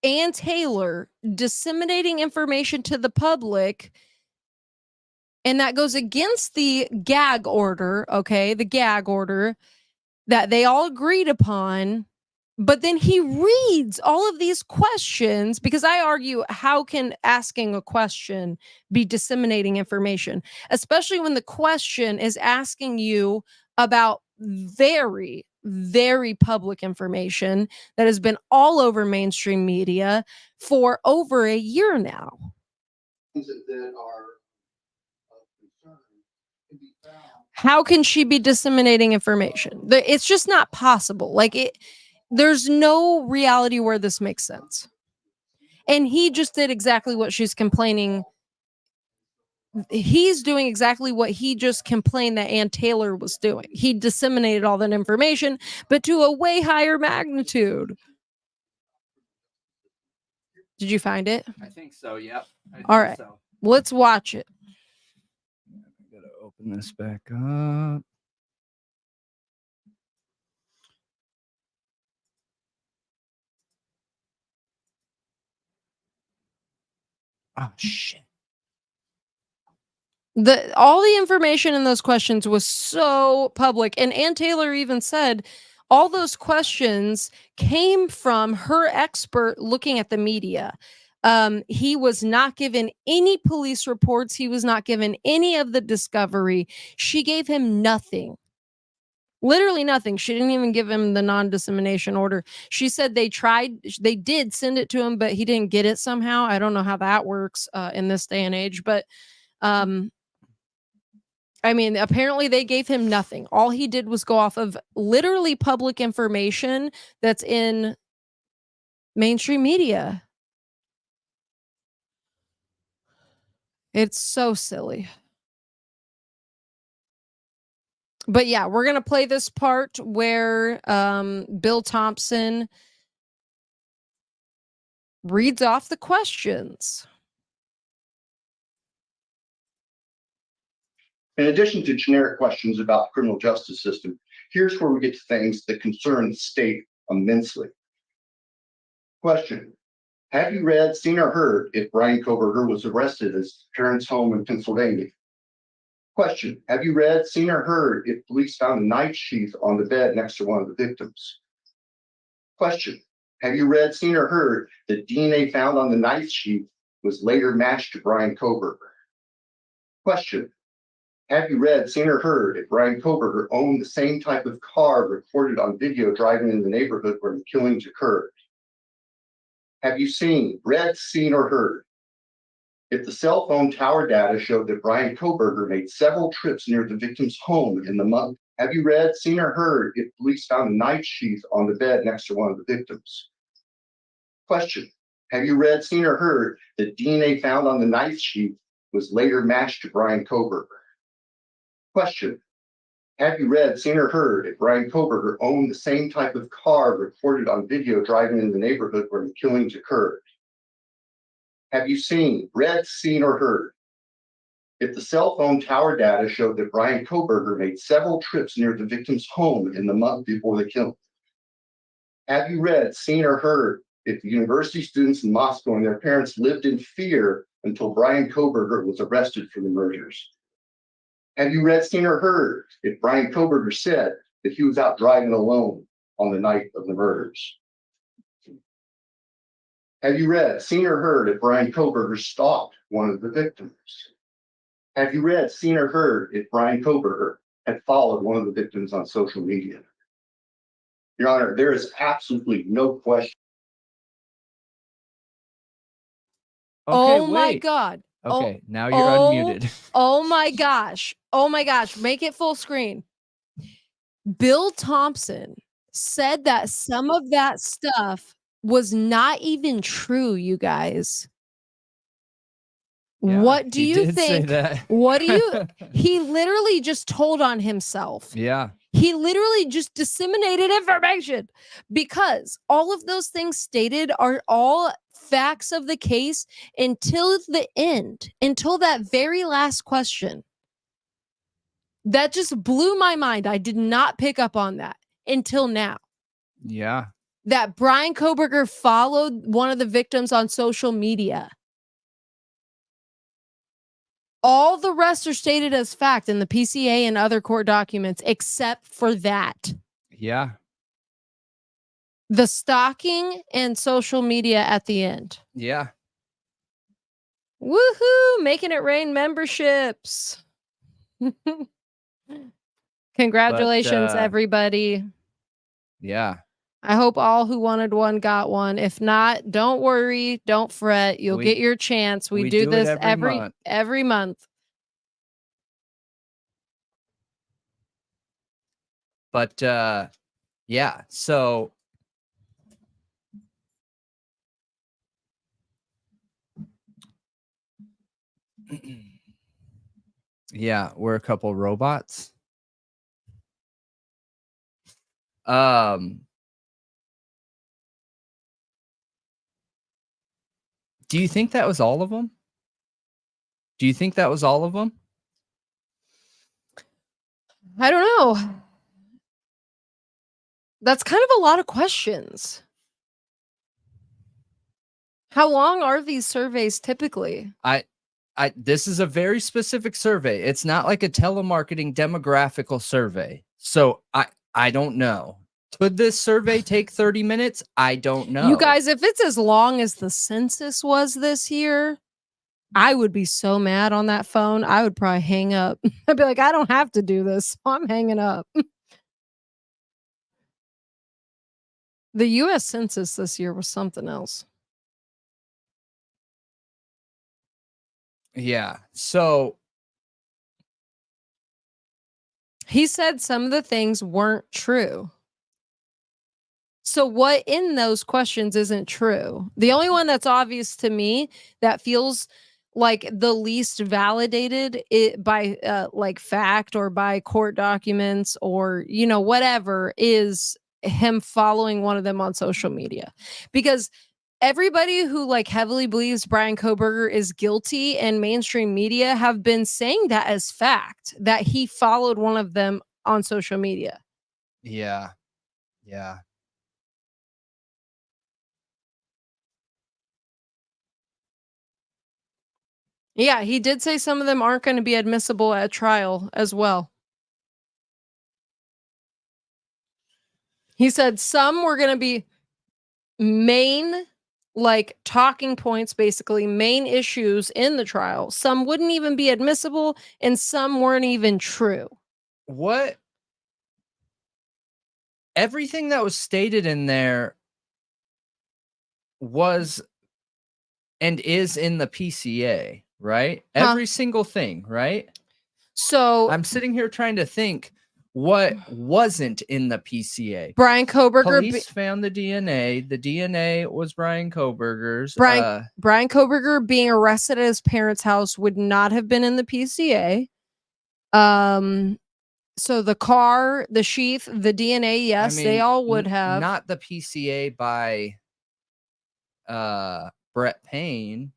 Ann Taylor disseminating information to the public, and that goes against the gag order, okay? The gag order that they all agreed upon. But then he reads all of these questions, because I argue, how can asking a question be disseminating information, especially when the question is asking you about very, very public information that has been all over mainstream media for over a year now. How can she be disseminating information? It's just not possible. Like there's no reality where this makes sense. And he just did exactly what she's complaining. He's doing exactly what he just complained that Ann Taylor was doing. He disseminated all that information, but to a way higher magnitude. Did you find it? I think so. Yep. All right. So. Let's watch it. I gotta open this back up. Oh shit. All the information in those questions was so public, and Ann Taylor even said all those questions came from her expert looking at the media. He was not given any police reports. He was not given any of the discovery. She gave him nothing. Literally nothing. She didn't even give him the non-dissemination order. She said they did send it to him, but he didn't get it somehow. I don't know how that works in this day and age, but I mean, apparently they gave him nothing. All he did was go off of literally public information that's in mainstream media. It's so silly. But yeah, we're gonna play this part where Bill Thompson reads off the questions. In addition to generic questions about the criminal justice system, here's where we get to things that concern the state immensely. Question: have you read, seen, or heard if Bryan Kohberger was arrested at his parents' home in Pennsylvania? Question: have you read, seen, or heard if police found a knife sheath on the bed next to one of the victims? Question: have you read, seen, or heard that DNA found on the knife sheath was later matched to Bryan Kohberger? Question: have you read, seen, or heard if Bryan Kohberger owned the same type of car recorded on video driving in the neighborhood where the killings occurred? Have you seen, read, seen, or heard if the cell phone tower data showed that Bryan Kohberger made several trips near the victim's home in the month? Have you read, seen, or heard if police found a knife sheath on the bed next to one of the victims? Question: have you read, seen, or heard that DNA found on the knife sheath was later matched to Bryan Kohberger? Question: have you read, seen, or heard if Bryan Kohberger owned the same type of car recorded on video driving in the neighborhood where the killings occurred? Have you seen, read, seen, or heard if the cell phone tower data showed that Bryan Kohberger made several trips near the victim's home in the month before the killing? Have you read, seen, or heard if the university students in Moscow and their parents lived in fear until Bryan Kohberger was arrested for the murders? Have you read, seen, or heard if Bryan Kohberger said that he was out driving alone on the night of the murders? Have you read, seen, or heard if Bryan Kohberger stalked one of the victims? Have you read, seen, or heard if Bryan Kohberger had followed one of the victims on social media? Your Honor, there is absolutely no question. Okay, Oh my wait. God. Okay, now you're oh, unmuted. Oh my gosh. Oh my gosh. Make it full screen. Bill Thompson said that some of that stuff was not even true, you guys. Yeah, What do he you did say think? that. What do you? He literally just told on himself. Yeah. He literally just disseminated information because all of those things stated are all facts of the case until the end, until that very last question. That just blew my mind. I did not pick up on that until now. Yeah. That Bryan Kohberger followed one of the victims on social media. All the rest are stated as fact in the PCA and other court documents, except for that. Yeah. The stalking and social media at the end. Yeah. Woohoo! Making it rain memberships. Congratulations, everybody. Yeah. I hope all who wanted one got one. If not, don't worry, don't fret. You'll get your chance. We do this every month. But yeah, so yeah, we're a couple robots. Do you think that was all of them? Do you think that was all of them? I don't know. That's kind of a lot of questions. How long are these surveys typically? This is a very specific survey. It's not like a telemarketing demographical survey. So I don't know. Could this survey take 30 minutes? I don't know. You guys, if it's as long as the census was this year, I would be so mad on that phone. I would probably hang up. I'd be like, I don't have to do this. So I'm hanging up. The U.S. Census this year was something else. Yeah. So he said some of the things weren't true. So what in those questions isn't true? The only one that's obvious to me that feels like the least validated it by like fact or by court documents or whatever is him following one of them on social media, because everybody who like heavily believes Bryan Kohberger is guilty and mainstream media have been saying that as fact, that he followed one of them on social media. Yeah. Yeah. Yeah, he did say some of them aren't going to be admissible at trial as well. He said some were going to be main, like talking points, basically main issues in the trial. Some wouldn't even be admissible and some weren't even true. What? Everything that was stated in there was and is in the PCA, right? Huh. Every single thing, right? So I'm sitting here trying to think what wasn't in the PCA. Bryan Kohberger, Police found the DNA. The DNA was Bryan Kohberger's. Bryan Kohberger being arrested at his parents' house would not have been in the PCA. So the car, the sheath, the DNA, yes, they all would have. Not the PCA by Brett Payne.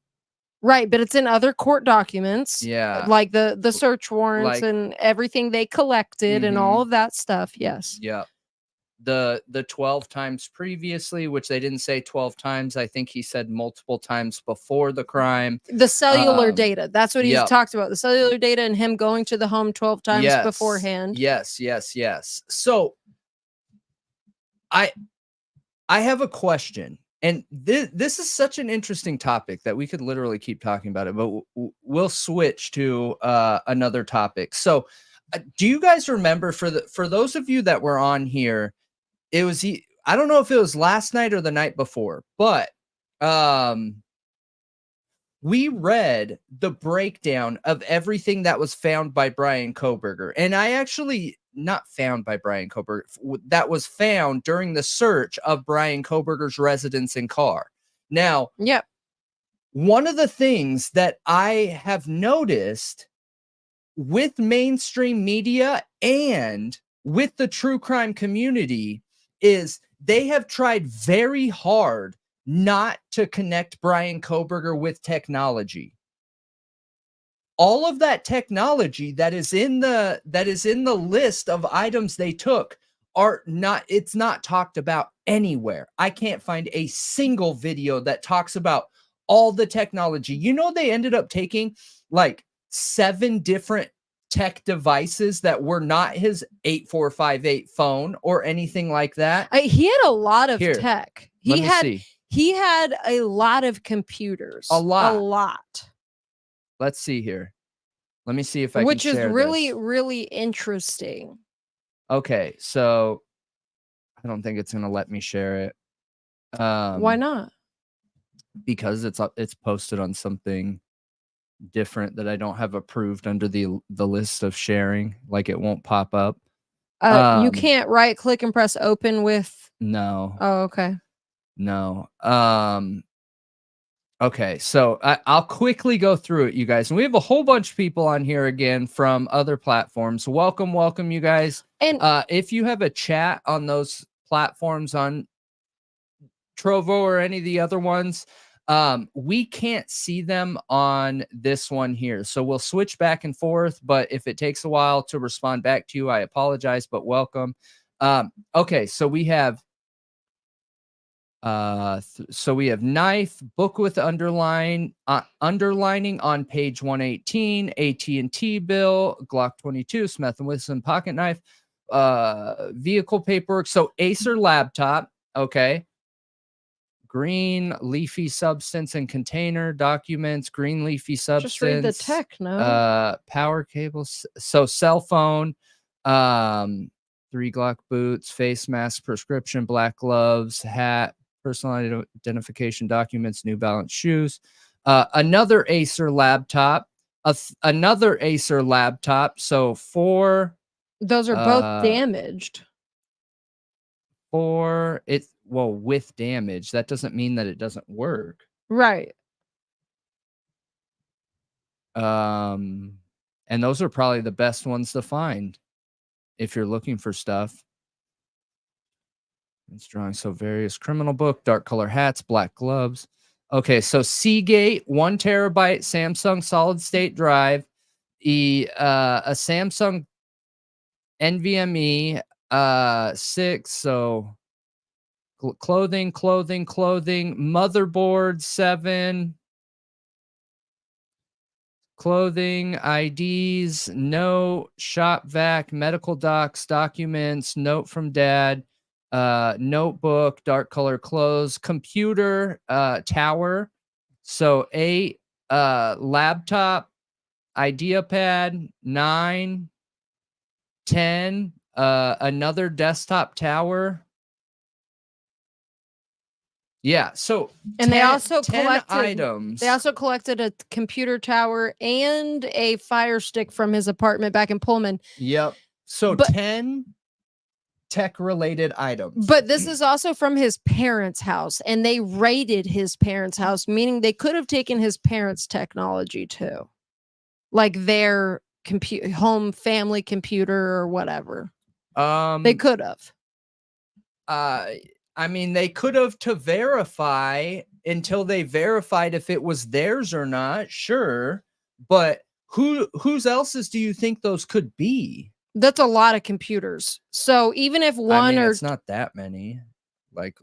Right, but it's in other court documents. Yeah. Like the search warrants Like, and everything they collected and all of that stuff. Yes. Yeah. The 12 times previously, which they didn't say 12 times. I think he said multiple times before the crime. The cellular data. That's what he talked about. The cellular data and him going to the home 12 times beforehand. Yes. So I have a question. And this is such an interesting topic that we could literally keep talking about it, but we'll switch to another topic. So do you guys remember, for those of you that were on here, it was, I don't know if it was last night or the night before, but we read the breakdown of everything that was found by Bryan Kohberger. And I actually, not found by Bryan Kohberger, that was found during the search of Bryan Kohberger's residence and car. Now, yep. One of the things that I have noticed with mainstream media and with the true crime community is they have tried very hard not to connect Bryan Kohberger with technology. All of that technology that is in the list of items they took it's not talked about anywhere. I can't find a single video that talks about all the technology. They ended up taking like 7 different tech devices that were not his 8458 phone or anything like that. He had a lot of tech. He had a lot of computers. A lot. Let's see here. Let me see if I Which can share is really, this. really interesting. Okay, so I don't think it's going to let me share it. Why not? Because it's posted on something different that I don't have approved under the list of sharing. Like, it won't pop up. You can't right click and press open with. No. Oh, okay. No. Okay, so I'll quickly go through it, you guys. And we have a whole bunch of people on here again from other platforms. Welcome, you guys. And if you have a chat on those platforms, on Trovo or any of the other ones, we can't see them on this one here. So we'll switch back and forth. But if it takes a while to respond back to you, I apologize, but welcome. Okay, so we have knife, book with underlining on page 118, AT&T bill, Glock 22, Smith & Wesson pocket knife, vehicle paperwork. So Acer laptop. Okay. Green leafy substance and container documents, green leafy substance. Just read the tech, no? Power cables. So cell phone, 3 Glock boots, face mask, prescription, black gloves, hat, personal identification documents, New Balance shoes, another Acer laptop, another Acer laptop. So 4. Those are both damaged. 4. With damage, that doesn't mean that it doesn't work. Right. And those are probably the best ones to find if you're looking for stuff. It's drawing. So various criminal book, dark color hats, black gloves. Okay, so Seagate, 1 terabyte Samsung solid state drive, a Samsung NVMe 6. So clothing, motherboard 7. Clothing, IDs, note, shop vac, medical docs, documents, note from dad, notebook, dark color clothes, computer, tower. So 8, laptop, idea pad, 9, 10, another desktop tower. Yeah, so And 10, they also 10 collected items. They also collected a computer tower and a fire stick from his apartment back in Pullman. Yep. So But- 10 tech-related items. But this is also from his parents' house, and they raided his parents' house, meaning they could have taken his parents' technology too, like their home family computer or whatever. They could have. I mean, they could have to verify until they verified if it was theirs or not. Sure, but whose else's do you think those could be? That's a lot of computers. So even if one or it's not that many. Like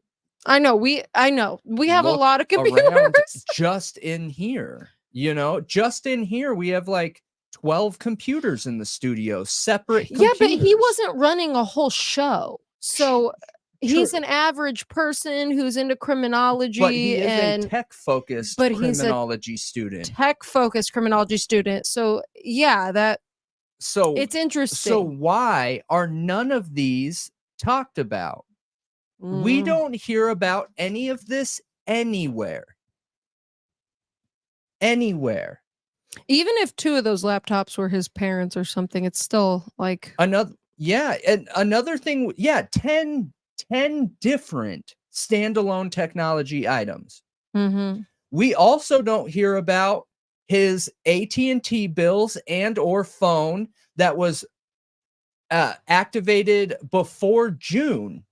I know we have a look lot of around computers. just in here. You know, just in here we have like 12 computers in the studio, separate computers. Yeah, but he wasn't running a whole show. So he's True. an average person who's into criminology, But he is and a tech-focused but he's a criminology student. tech-focused criminology student. So yeah, So it's interesting. So why are none of these talked about? We don't hear about any of this anywhere. Anywhere. Even if 2 of those laptops were his parents or something, it's still like And another thing, 10 different standalone technology items. mm-hmm. We also don't hear about his AT&T bills and or phone that was activated before June.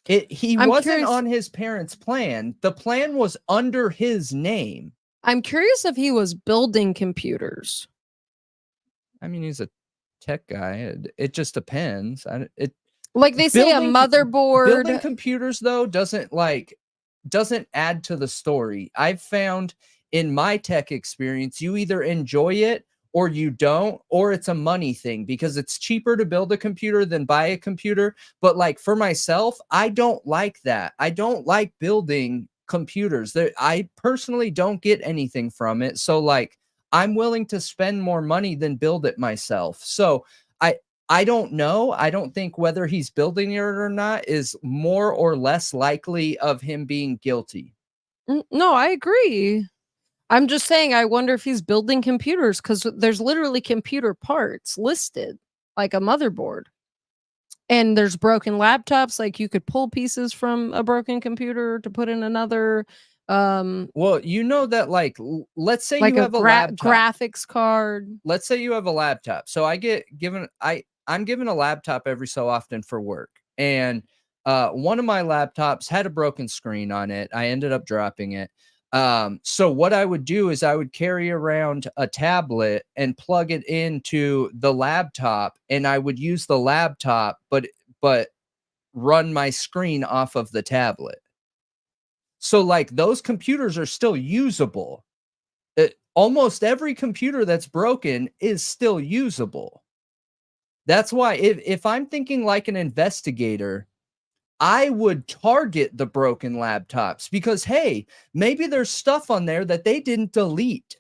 He wasn't curious, on his parents' plan. The plan was under his name. I'm curious if he was building computers. I mean, he's a tech guy. It just depends. Like they say, a motherboard. Building computers though doesn't add to the story. I've found in my tech experience, you either enjoy it or you don't, or it's a money thing because it's cheaper to build a computer than buy a computer. But like for myself, I don't like that. I don't like building computers. I personally don't get anything from it. So like I'm willing to spend more money than build it myself. So I don't know. I don't think whether he's building it or not is more or less likely of him being guilty. No, I agree. I'm just saying, I wonder if he's building computers because there's literally computer parts listed, like a motherboard. And there's broken laptops, like you could pull pieces from a broken computer to put in another. Well, you know that like, let's say like you have a laptop. Graphics card. Let's say you have a laptop. So I'm given a laptop every so often for work. And one of my laptops had a broken screen on it. I ended up dropping it. So what I would do is I would carry around a tablet and plug it into the laptop, and I would use the laptop, but run my screen off of the tablet. So like those computers are still usable. Almost every computer that's broken is still usable. That's why if I'm thinking like an investigator, I would target the broken laptops because, hey, maybe there's stuff on there that they didn't delete.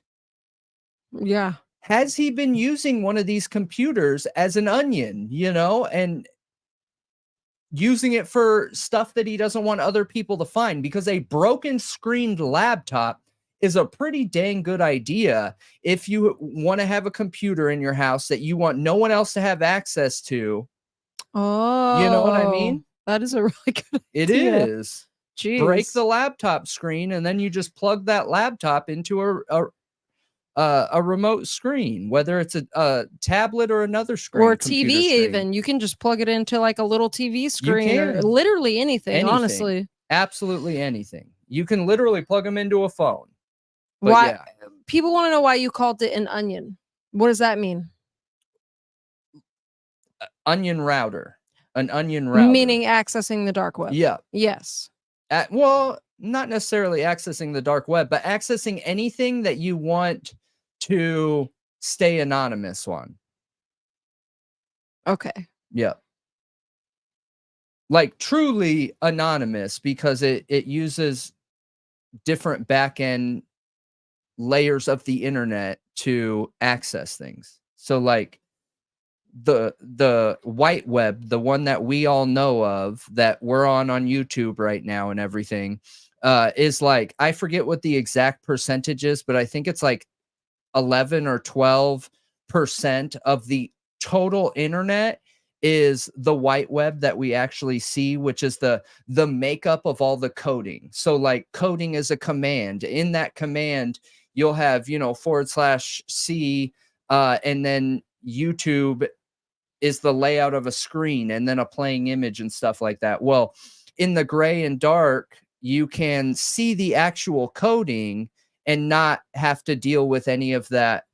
Yeah. Has he been using one of these computers as an onion, and using it for stuff that he doesn't want other people to find? Because a broken screened laptop is a pretty dang good idea if you want to have a computer in your house that you want no one else to have access to. Oh, you know what I mean? That is a really good It idea. is. Jeez. Break the laptop screen, and then you just plug that laptop into a remote screen, whether it's a tablet or another screen, or computer TV. screen. Even you can just plug it into like a little TV screen or can. literally anything. Anything. Honestly, Absolutely anything. You can literally plug them into a phone. But why yeah, people want to know why you called it an onion? What does that mean? onion router, an onion router. Meaning accessing the dark web. Yeah. Yes. Well, not necessarily accessing the dark web, but accessing anything that you want to stay anonymous on. Okay. Yeah. Like truly anonymous, because it uses different back-end layers of the internet to access things. So like the white web, the one that we all know of, that we're on YouTube right now and everything, is like, I forget what the exact percentage is, but I think it's like 11 or 12% of the total internet is the white web that we actually see, which is the makeup of all the coding. So like coding is a command. In that command, you'll have, /C, and then YouTube is the layout of a screen and then a playing image and stuff like that. Well, in the gray and dark, you can see the actual coding and not have to deal with any of that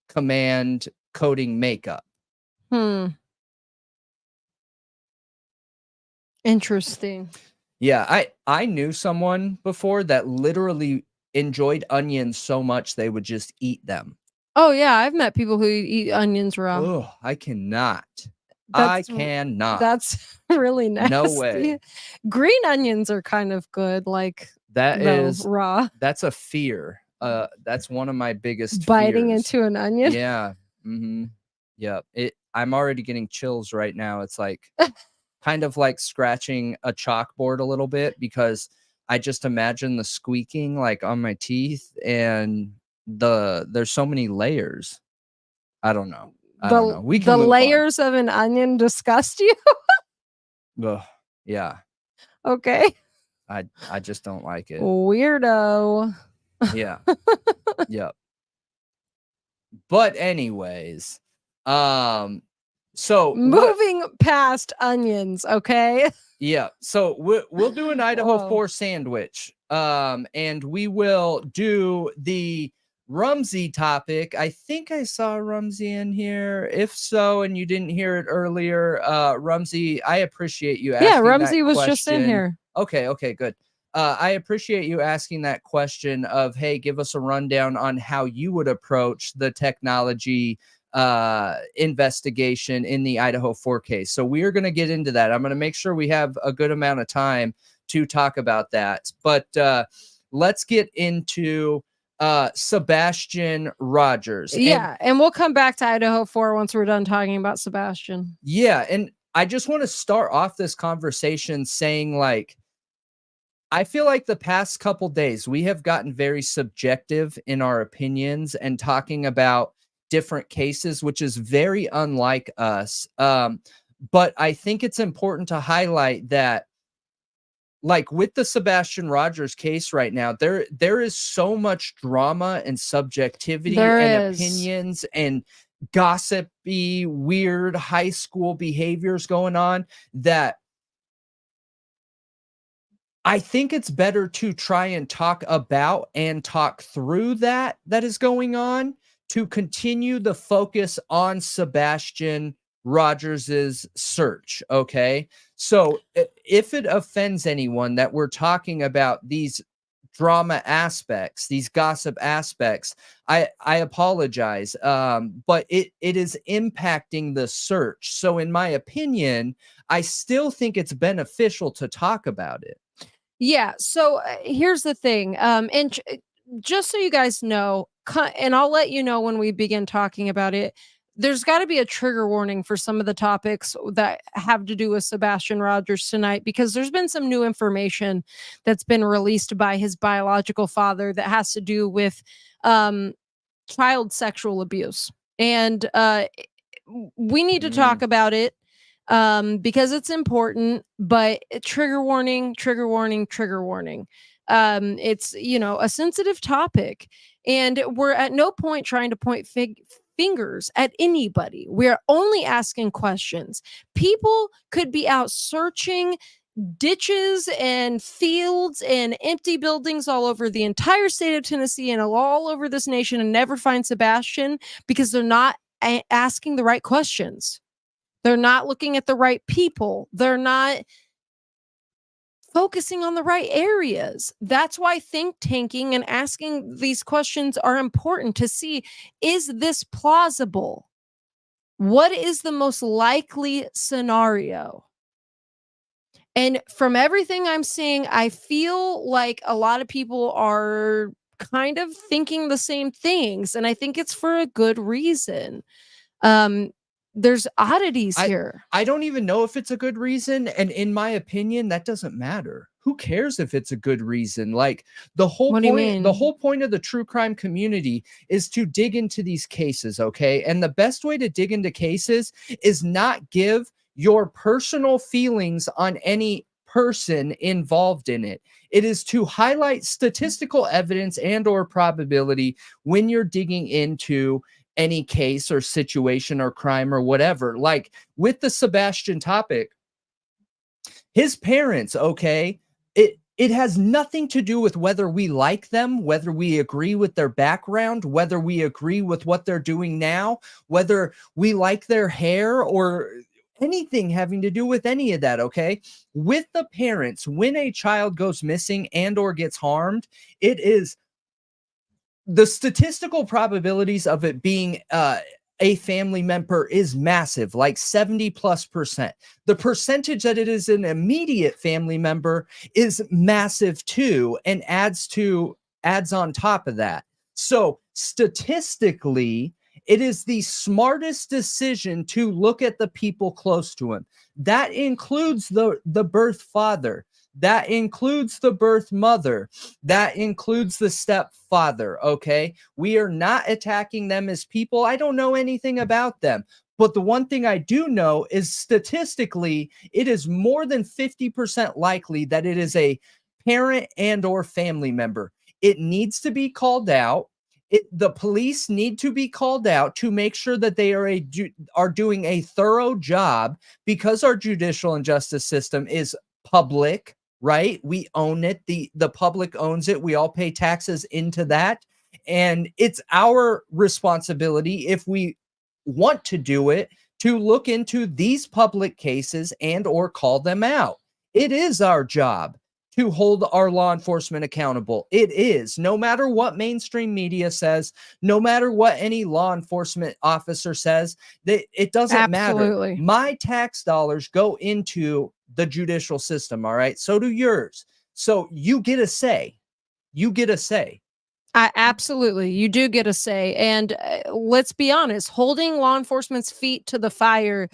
command coding makeup. Interesting. Yeah, I knew someone before that literally enjoyed onions so much they would just eat them. Oh yeah, I've met people who eat onions raw. Oh, I cannot. I cannot. That's really nasty. No way. Green onions are kind of good, like That is raw. That's a fear. That's one of my biggest biting fears. into an onion. Yeah. Mm-hmm. Yeah. I'm already getting chills right now. It's like kind of like scratching a chalkboard a little bit, because I just imagine the squeaking like on my teeth, and there's so many layers. I don't know. I don't know. We can the move layers of an onion disgust you? on. Ugh, yeah. Okay. I just don't like it. Weirdo. Yeah. Yep. But anyways, so moving past onions, okay? Yeah. So we'll do an Idaho Whoa. 4 sandwich. And we will do the Rumsey topic. I think I saw Rumsey in here. If so, and you didn't hear it earlier, Rumsey, I appreciate you asking. Yeah, Rumsey was just in here. Okay, good. I appreciate you asking that question of, hey, give us a rundown on how you would approach the technology investigation in the Idaho 4 case. So we are going to get into that. I'm going to make sure we have a good amount of time to talk about that. But let's get into Sebastian Rogers. Yeah, and we'll come back to Idaho 4 once we're done talking about Sebastian. Yeah, and I just want to start off this conversation saying, like, I feel like the past couple days we have gotten very subjective in our opinions and talking about different cases, which is very unlike us. But I think it's important to highlight that, like with the Sebastian Rogers case right now, there is so much drama and subjectivity opinions and gossipy, weird high school behaviors going on, that I think it's better to try and talk about and talk through that is going on, to continue the focus on Sebastian Rogers's search. Okay. So if it offends anyone that we're talking about these drama aspects, these gossip aspects, I apologize. But it is impacting the search. So in my opinion, I still think it's beneficial to talk about it. Yeah. So here's the thing. And just so you guys know, and I'll let you know when we begin talking about it, there's got to be a trigger warning for some of the topics that have to do with Sebastian Rogers tonight, because there's been some new information that's been released by his biological father that has to do with child sexual abuse. And we need to talk about it because it's important, but trigger warning, trigger warning, trigger warning. It's, a sensitive topic, and we're at no point trying to point fingers at anybody. We're only asking questions. People could be out searching ditches and fields and empty buildings all over the entire state of Tennessee and all over this nation and never find Sebastian because they're not asking the right questions. They're not looking at the right people. They're not focusing on the right areas. That's why think tanking and asking these questions are important to see, is this plausible? What is the most likely scenario? And from everything I'm seeing, I feel like a lot of people are kind of thinking the same things, and I think it's for a good reason. There's oddities here. I don't even know if it's a good reason, and in my opinion, that doesn't matter. Who cares if it's a good reason? Like the whole What do you point, mean? the whole point of the true crime community is to dig into these cases, okay? And the best way to dig into cases is not give your personal feelings on any person involved in it. It is to highlight statistical evidence and or probability when you're digging into any case or situation or crime or whatever. Like with the Sebastian topic, his parents, okay, it has nothing to do with whether we like them, whether we agree with their background, whether we agree with what they're doing now, whether we like their hair or anything having to do with any of that, okay? With the parents, when a child goes missing and or gets harmed, it is the statistical probabilities of it being a family member is massive, like 70+%. The percentage that it is an immediate family member is massive too, and adds on top of that. So statistically, it is the smartest decision to look at the people close to him. That includes the birth father. That includes the birth mother. That includes the stepfather, okay? We are not attacking them as people. I don't know anything about them. But the one thing I do know is statistically, it is more than 50% likely that it is a parent and or family member. It needs to be called out. The police need to be called out to make sure that they are doing a thorough job, because our judicial and justice system is public, right? We own it. The public owns it. We all pay taxes into that. And it's our responsibility, if we want to do it, to look into these public cases and or call them out. It is our job to hold our law enforcement accountable. It is, no matter what mainstream media says, no matter what any law enforcement officer says, that it doesn't Absolutely. matter. My tax dollars go into the judicial system, all right? So do yours. So you get a say. You get a say. Absolutely, you do get a say. And let's be honest, holding law enforcement's feet to the fire,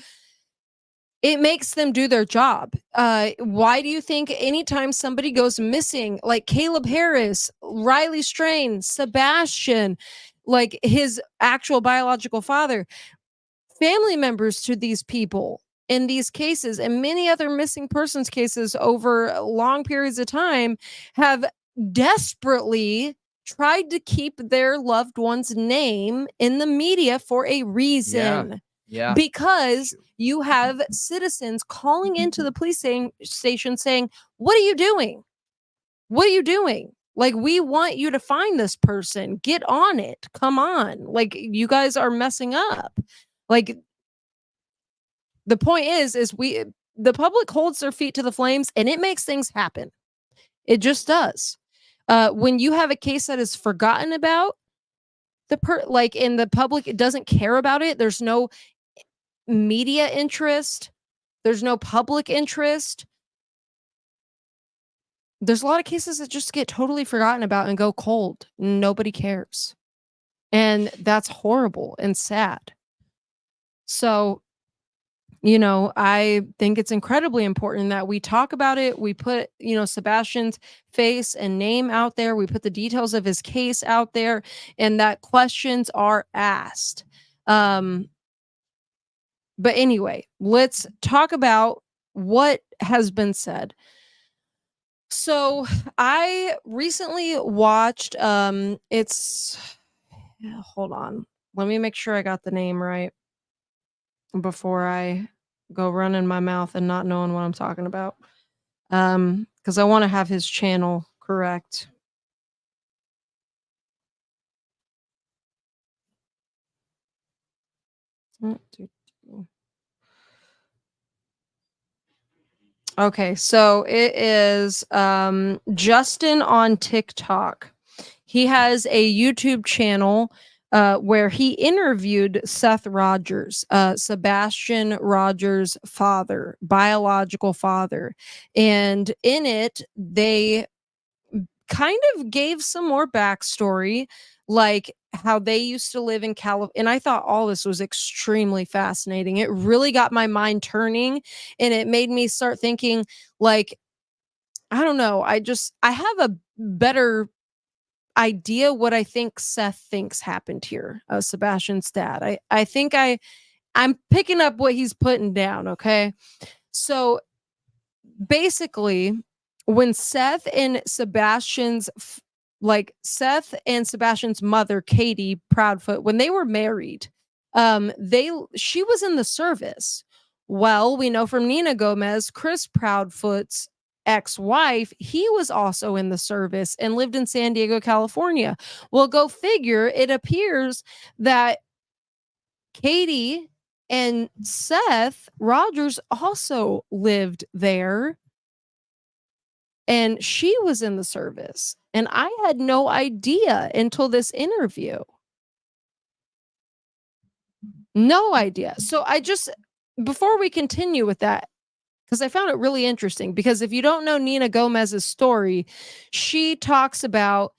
it makes them do their job. Why do you think anytime somebody goes missing, like Caleb Harris, Riley Strain, Sebastian, like his actual biological father, family members to these people in these cases and many other missing persons cases over long periods of time have desperately tried to keep their loved one's name in the media for a reason. Yeah. Because you have citizens calling into the police station saying, "What are you doing? What are you doing? Like, we want you to find this person. Get on it. Come on. Like, you guys are messing up." Like, the point is the public holds their feet to the flames, and it makes things happen. It just does. When you have a case that is forgotten about, in the public, it doesn't care about it. There's no media interest. There's no public interest. There's a lot of cases that just get totally forgotten about and go cold. Nobody cares. And that's horrible and sad. So, I think it's incredibly important that we talk about it. We put, Sebastian's face and name out there. We put the details of his case out there, and that questions are asked. But anyway, let's talk about what has been said. So I recently watched hold on. Let me make sure I got the name right before I go running my mouth and not knowing what I'm talking about. Because I want to have his channel correct. Okay, so it is Justin on TikTok. He has a YouTube channel where he interviewed Seth Rogers, Sebastian Rogers' father, biological father. And in it, they kind of gave some more backstory, like how they used to live in California. And I thought all this was extremely fascinating. It really got my mind turning, and it made me start thinking, like, I don't know. I have a better idea what I think Seth thinks happened here. Sebastian's dad. I think I'm picking up what he's putting down. Okay. So basically, when Seth and Sebastian's mother, Katie Proudfoot, when they were married, she was in the service. Well, we know from Nina Gomez, Chris Proudfoot's ex-wife, he was also in the service and lived in San Diego, California. Well, go figure. It appears that Katie and Seth Rogers also lived there, and she was in the service. And I had no idea until this interview. No idea. So before we continue with that, because I found it really interesting, because if you don't know Nina Gomez's story, she talks about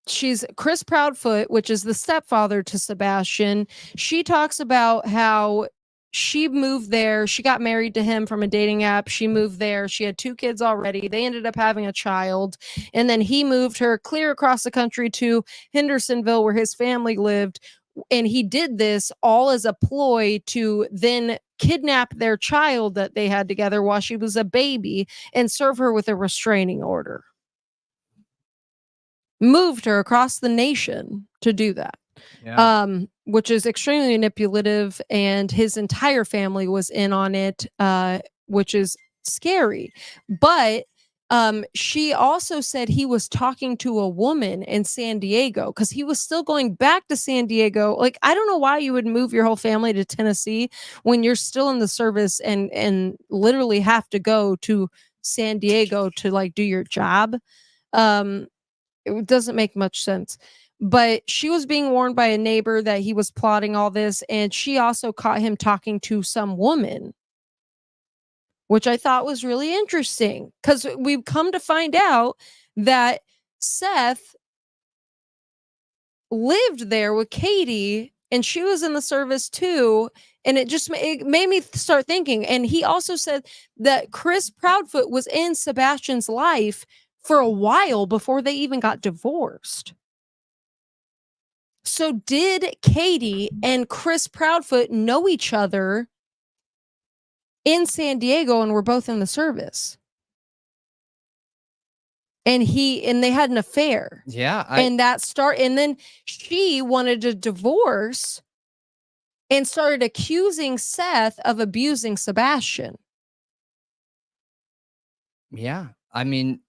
she's Chris Proudfoot, which is the stepfather to Sebastian. She talks about how she moved there. She got married to him from a dating app. She moved there. She had 2 kids already. They ended up having a child. And then he moved her clear across the country to Hendersonville, where his family lived. And he did this all as a ploy to then kidnap their child that they had together while she was a baby and serve her with a restraining order. Moved her across the nation to do that. Yeah. Which is extremely manipulative, and his entire family was in on it, which is scary. But she also said he was talking to a woman in San Diego, because he was still going back to San Diego. Like, I don't know why you would move your whole family to Tennessee when you're still in the service and literally have to go to San Diego to like do your job. It doesn't make much sense. But she was being warned by a neighbor that he was plotting all this, and she also caught him talking to some woman, which I thought was really interesting, because we've come to find out that Seth lived there with Katie, and she was in the service too. And it made me start thinking. And he also said that Chris Proudfoot was in Sebastian's life for a while before they even got divorced. So did Katie and Chris Proudfoot know each other in San Diego and were both in the service? And they had an affair. Yeah. And then she wanted a divorce and started accusing Seth of abusing Sebastian. Yeah. I mean,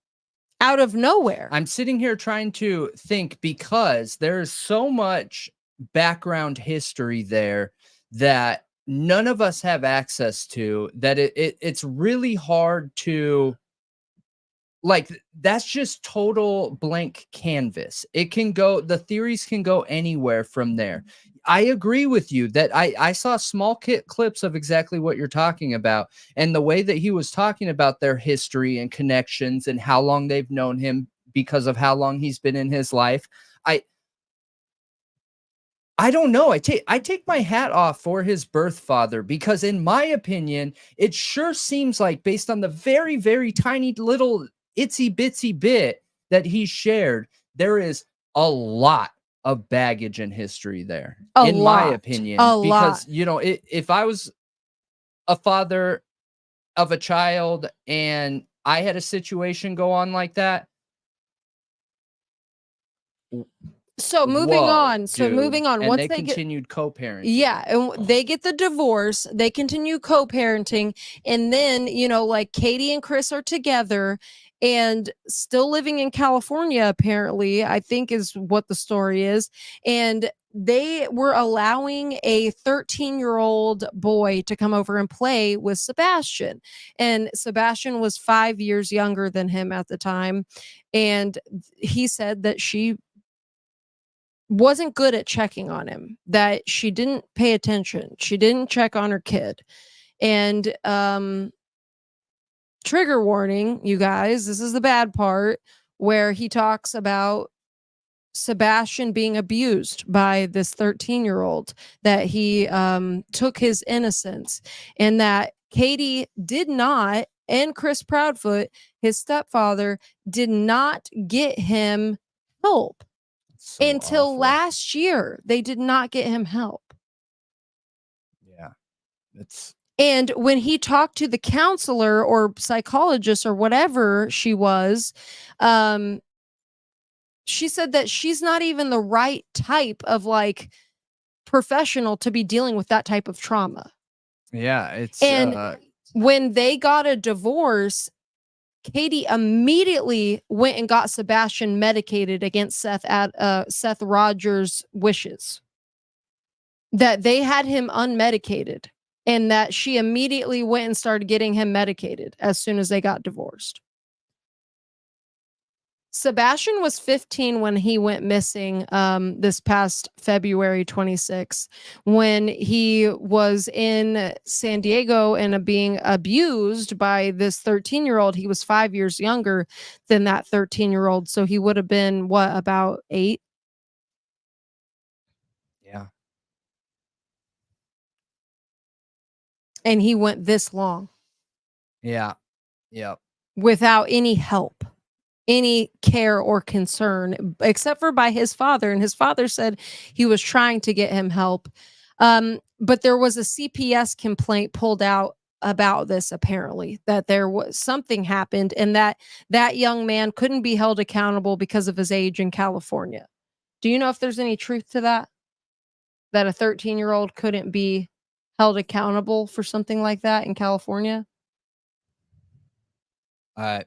out of nowhere. I'm sitting here trying to think, because there is so much background history there that none of us have access to, that it's really hard to, like, that's just total blank canvas. The theories can go anywhere from there. I agree with you that I saw small clips of exactly what you're talking about, and the way that he was talking about their history and connections and how long they've known him because of how long he's been in his life. I don't know. I take my hat off for his birth father, because in my opinion, it sure seems like, based on the very, very tiny little itsy bitsy bit that he shared, there is a lot of baggage and history there, in my opinion. Because, you know, if I was a father of a child and I had a situation go on like that. So moving Whoa, on. So dude. moving on. And Once they they get, continued co-parenting. yeah, and they get the divorce, they continue co-parenting, and then, you know, like Katie and Chris are together and still living in California, apparently, I think is what the story is. And they were allowing a 13-year-old boy to come over and play with Sebastian. And Sebastian was 5 years younger than him at the time. And he said that she wasn't good at checking on him, that she didn't pay attention. She didn't check on her kid. And trigger warning, you guys, this is the bad part where he talks about Sebastian being abused by this 13-year-old, that he took his innocence, and that Katie did not, and Chris Proudfoot, his stepfather, did not get him help. So Until awful. last year, they did not get him help. Yeah. It's And when he talked to the counselor or psychologist or whatever she was, she said that she's not even the right type of like professional to be dealing with that type of trauma. yeah, it's And when they got a divorce, Katie immediately went and got Sebastian medicated against Seth Rogers' wishes. That they had him unmedicated, and that she immediately went and started getting him medicated as soon as they got divorced. Sebastian was 15 when he went missing this past February 26th, when he was in San Diego and being abused by this 13-year-old. He was 5 years younger than that 13-year-old. So he would have been, what, about 8? yeah. And he went this long Yeah. Yep. without any help, any care or concern, except for by his father. And his father said he was trying to get him help. But there was a CPS complaint pulled out about this, apparently, that there was something happened and that that young man couldn't be held accountable because of his age in California. Do you know if there's any truth to that? That a 13-year-old couldn't be held accountable for something like that in California? I've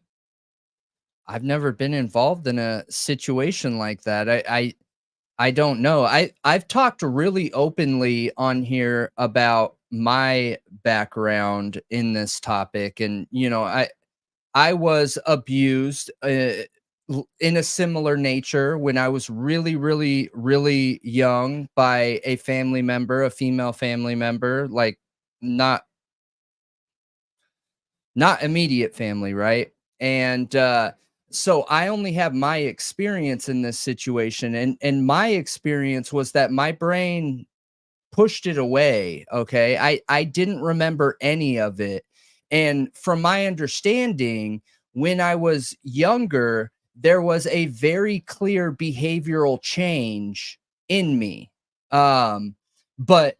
never been involved in a situation like that. I don't know. I've talked really openly on here about my background in this topic, and you know, I was abused in a similar nature when I was really, really, really young by a family member, a female family member, like not immediate family, right? And so I only have my experience in this situation, and my experience was that my brain pushed it away. Okay, I didn't remember any of it, and from my understanding, when I was younger, there was a very clear behavioral change in me. But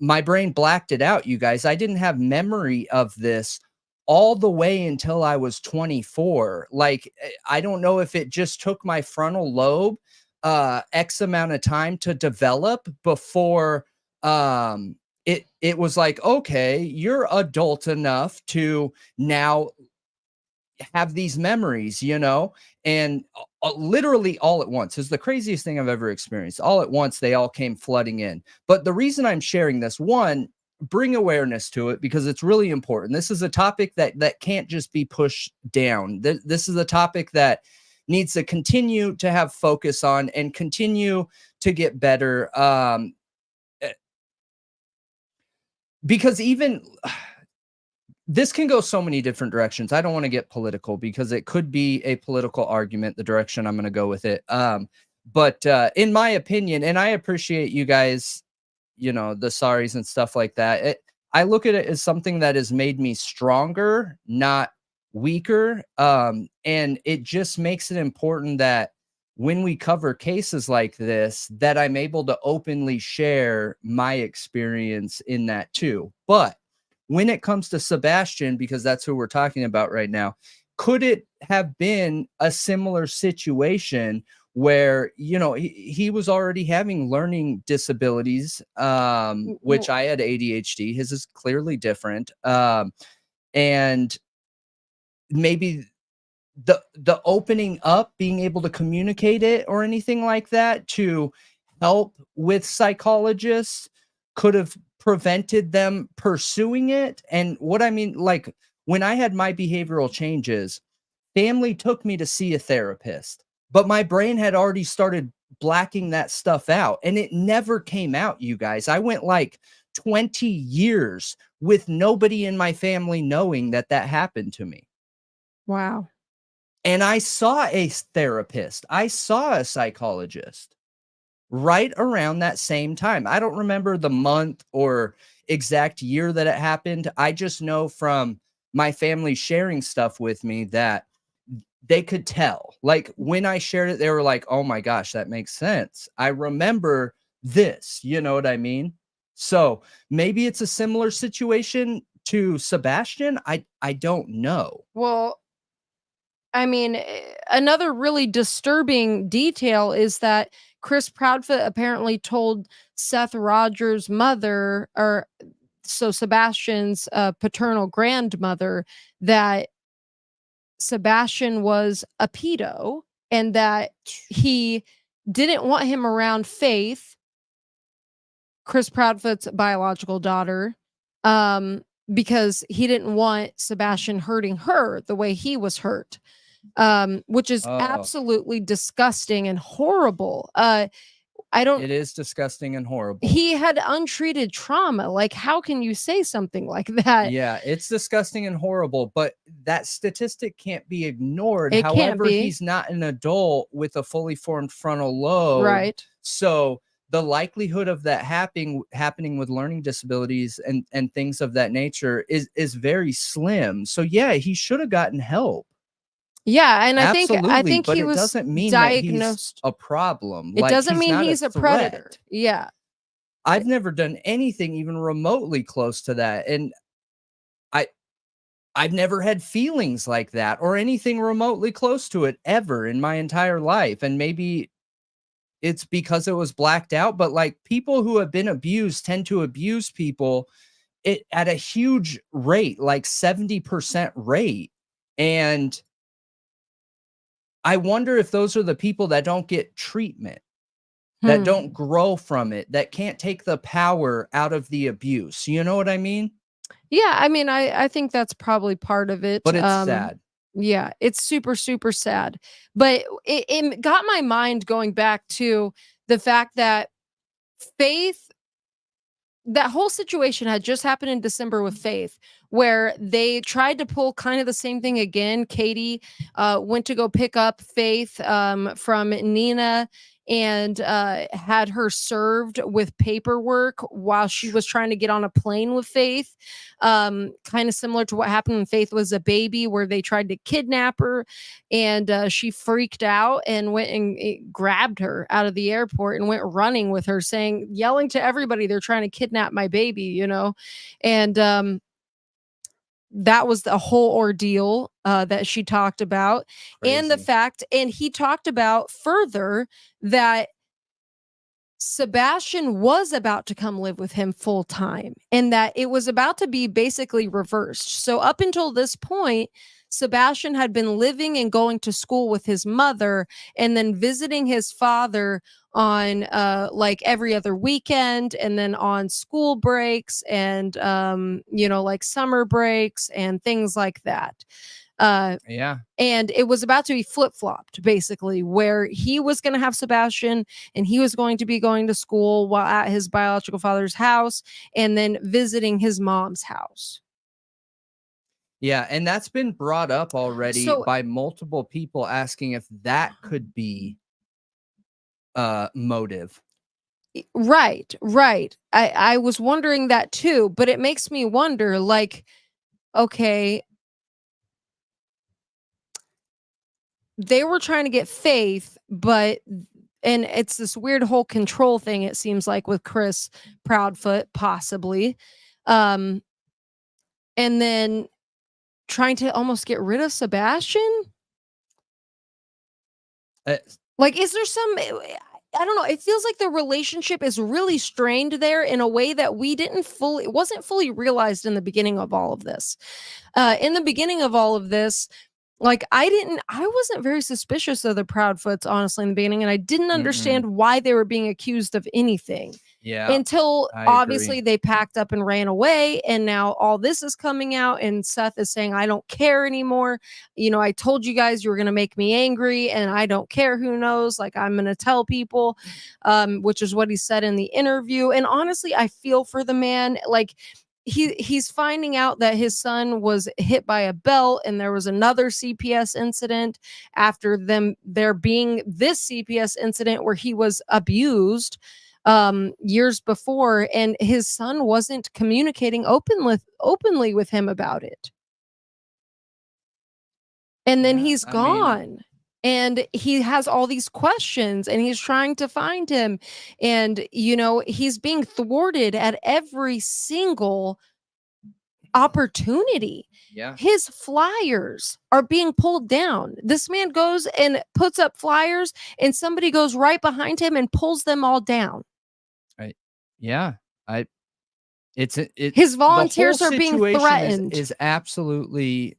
my brain blacked it out, you guys. I didn't have memory of this all the way until I was 24. Like, I don't know if it just took my frontal lobe X amount of time to develop before it was like, okay, you're adult enough to now have these memories, you know, and literally all at once is the craziest thing I've ever experienced. All at once, they all came flooding in. But the reason I'm sharing this, one, bring awareness to it because it's really important. This is a topic that can't just be pushed down. This is a topic that needs to continue to have focus on and continue to get better. Because even this can go so many different directions. I don't want to get political because it could be a political argument, the direction I'm going to go with it. But in my opinion, and I appreciate you guys, you know, the sorries and stuff like that. I look at it as something that has made me stronger, not weaker. And it just makes it important that when we cover cases like this, that I'm able to openly share my experience in that too. But when it comes to Sebastian, because that's who we're talking about right now, could it have been a similar situation where, you know, he was already having learning disabilities, which I had ADHD. His is clearly different. And maybe the opening up, being able to communicate it or anything like that to help with psychologists could have prevented them pursuing it. And what I mean, like when I had my behavioral changes, family took me to see a therapist, but my brain had already started blacking that stuff out and it never came out, you guys. I went like 20 years with nobody in my family knowing that that happened to me. Wow. And I saw a therapist. I saw a psychologist right around that same time. I don't remember the month or exact year that it happened. I just know from my family sharing stuff with me that they could tell. Like when I shared it, they were like, "Oh my gosh, that makes sense. I remember this." You know what I mean? So maybe it's a similar situation to Sebastian. I don't know. Well, I mean, another really disturbing detail is that Chris Proudfoot apparently told Seth Rogers' mother, or so Sebastian's paternal grandmother, that Sebastian was a pedo and that he didn't want him around Faith, Chris Proudfoot's biological daughter, because he didn't want Sebastian hurting her the way he was hurt, which is absolutely disgusting and horrible. It is disgusting and horrible. He had untreated trauma. Like, how can you say something like that? Yeah, it's disgusting and horrible, but that statistic can't be ignored. It can't However, be. he's not an adult with a fully formed frontal lobe. Right. So the likelihood of that happening with learning disabilities and things of that nature is very slim. So yeah, he should have gotten help. Yeah, and I Absolutely, think but he it was doesn't mean diagnosed. that he's a problem. It Like, doesn't mean not he's a threat. predator. Yeah. I've never done anything even remotely close to that, and I've never had feelings like that or anything remotely close to it ever in my entire life. And maybe it's because it was blacked out, but like people who have been abused tend to abuse people at a huge rate, like 70% rate. And I wonder if those are the people that don't get treatment, that don't grow from it, that can't take the power out of the abuse. You know what I mean? Yeah, I mean, I think that's probably part of it. But it's sad. Yeah, it's super, super sad. But it got my mind going back to the fact that Faith, that whole situation had just happened in December with Faith, where they tried to pull kind of the same thing again. Katie went to go pick up Faith from Nina and had her served with paperwork while she was trying to get on a plane with Faith. Kind of similar to what happened when Faith was a baby, where they tried to kidnap her and she freaked out and went and grabbed her out of the airport and went running with her, yelling to everybody, they're trying to kidnap my baby, you know? And that was the whole ordeal that she talked about. And the Crazy. fact, and he talked about further that Sebastian was about to come live with him full time and that it was about to be basically reversed. So up until this point, Sebastian had been living and going to school with his mother and then visiting his father on like every other weekend and then on school breaks and you know, like summer breaks and things like that. Yeah. And it was about to be flip-flopped, basically, where he was going to have Sebastian and he was going to be going to school while at his biological father's house and then visiting his mom's house. Yeah, and that's been brought up already So- by multiple people asking if that could be motive. Right. I was wondering that too, but it makes me wonder, like, okay, they were trying to get Faith, but and it's this weird whole control thing, it seems like, with Chris Proudfoot, possibly. And then trying to almost get rid of Sebastian. Like, is there some, I don't know. It feels like the relationship is really strained there in a way that it wasn't fully realized in the beginning of all of this. In the beginning of all of this, like, I wasn't very suspicious of the Proudfoots, honestly, in the beginning, and I didn't understand why they were being accused of anything. Yeah. Until I obviously agree. they packed up and ran away, and now all this is coming out, and Seth is saying, I don't care anymore. You know, I told you guys you were gonna make me angry, and I don't care who knows. Like, I'm gonna tell people, which is what he said in the interview. And honestly, I feel for the man. Like, he's finding out that his son was hit by a belt, and there was another CPS incident after there being this CPS incident where he was abused years before, and his son wasn't communicating openly with him about it. And then he's gone. And he has all these questions, and he's trying to find him. And, you know, he's being thwarted at every single opportunity. Yeah. His flyers are being pulled down. This man goes and puts up flyers, and somebody goes right behind him and pulls them all down. Yeah. His volunteers the whole are being situation threatened. is absolutely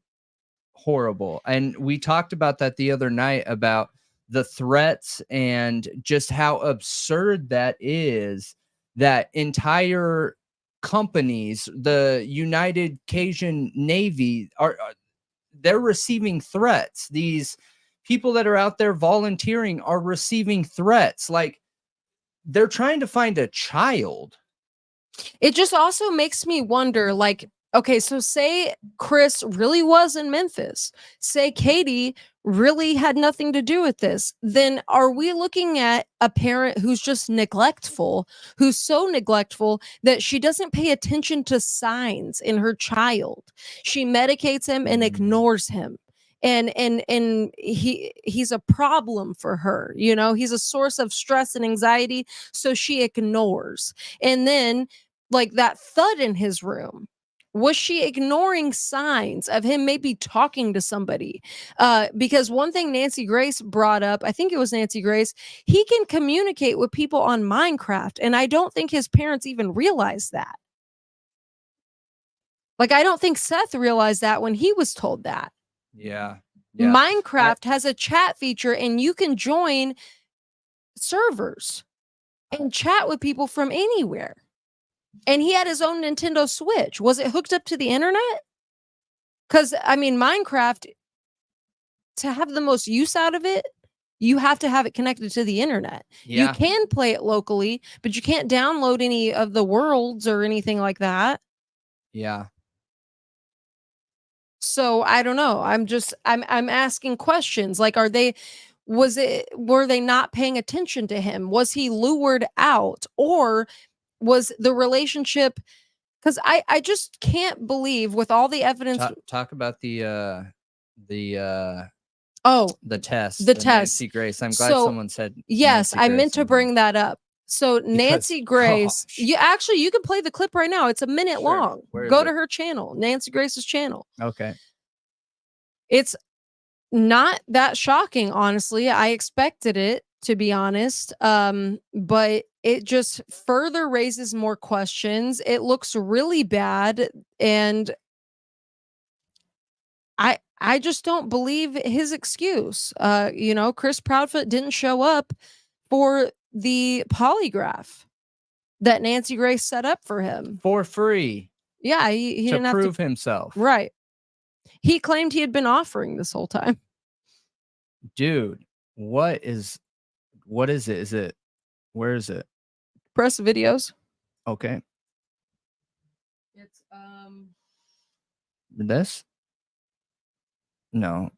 horrible. And we talked about that the other night, about the threats and just how absurd that is, that entire companies, the United Cajun Navy, they're receiving threats. These people that are out there volunteering are receiving threats. Like, they're trying to find a child. It just also makes me wonder, like, okay, so say Chris really was in Memphis, say Katie really had nothing to do with this, then are we looking at a parent who's just neglectful, who's so neglectful that she doesn't pay attention to signs in her child? She medicates him and ignores him. And he's a problem for her, you know, he's a source of stress and anxiety, so she ignores. And then, like, that thud in his room, was she ignoring signs of him maybe talking to somebody? Because one thing Nancy Grace brought up, I think it was Nancy Grace, he can communicate with people on Minecraft, and I don't think his parents even realized that. Like, I don't think Seth realized that when he was told that. Yeah. Minecraft has a chat feature, and you can join servers and chat with people from anywhere. And he had his own Nintendo Switch. Was it hooked up to the internet? Because, I mean, Minecraft, to have the most use out of it, you have to have it connected to the internet. Yeah. You can play it locally, but you can't download any of the worlds or anything like that. Yeah. So I don't know. I'm asking questions. Like, were they not paying attention to him? Was he lured out, or was the relationship? Because I just can't believe, with all the evidence. Talk about the test. The test. Nancy Grace. I'm glad someone said. Yes, Nancy I Grace meant to bring that up. So Nancy Grace, gosh. you can play the clip right now. It's a minute long. Go to her channel, Nancy Grace's channel. Okay. It's not that shocking, honestly. I expected it, to be honest. But it just further raises more questions. It looks really bad, and I just don't believe his excuse. You know, Chris Proudfoot didn't show up for the polygraph that Nancy Grace set up for him for free. Yeah, he to didn't prove have himself. Right. He claimed he had been offering this whole time. Dude, what is it? Where is it? Press videos. Okay. It's This? No.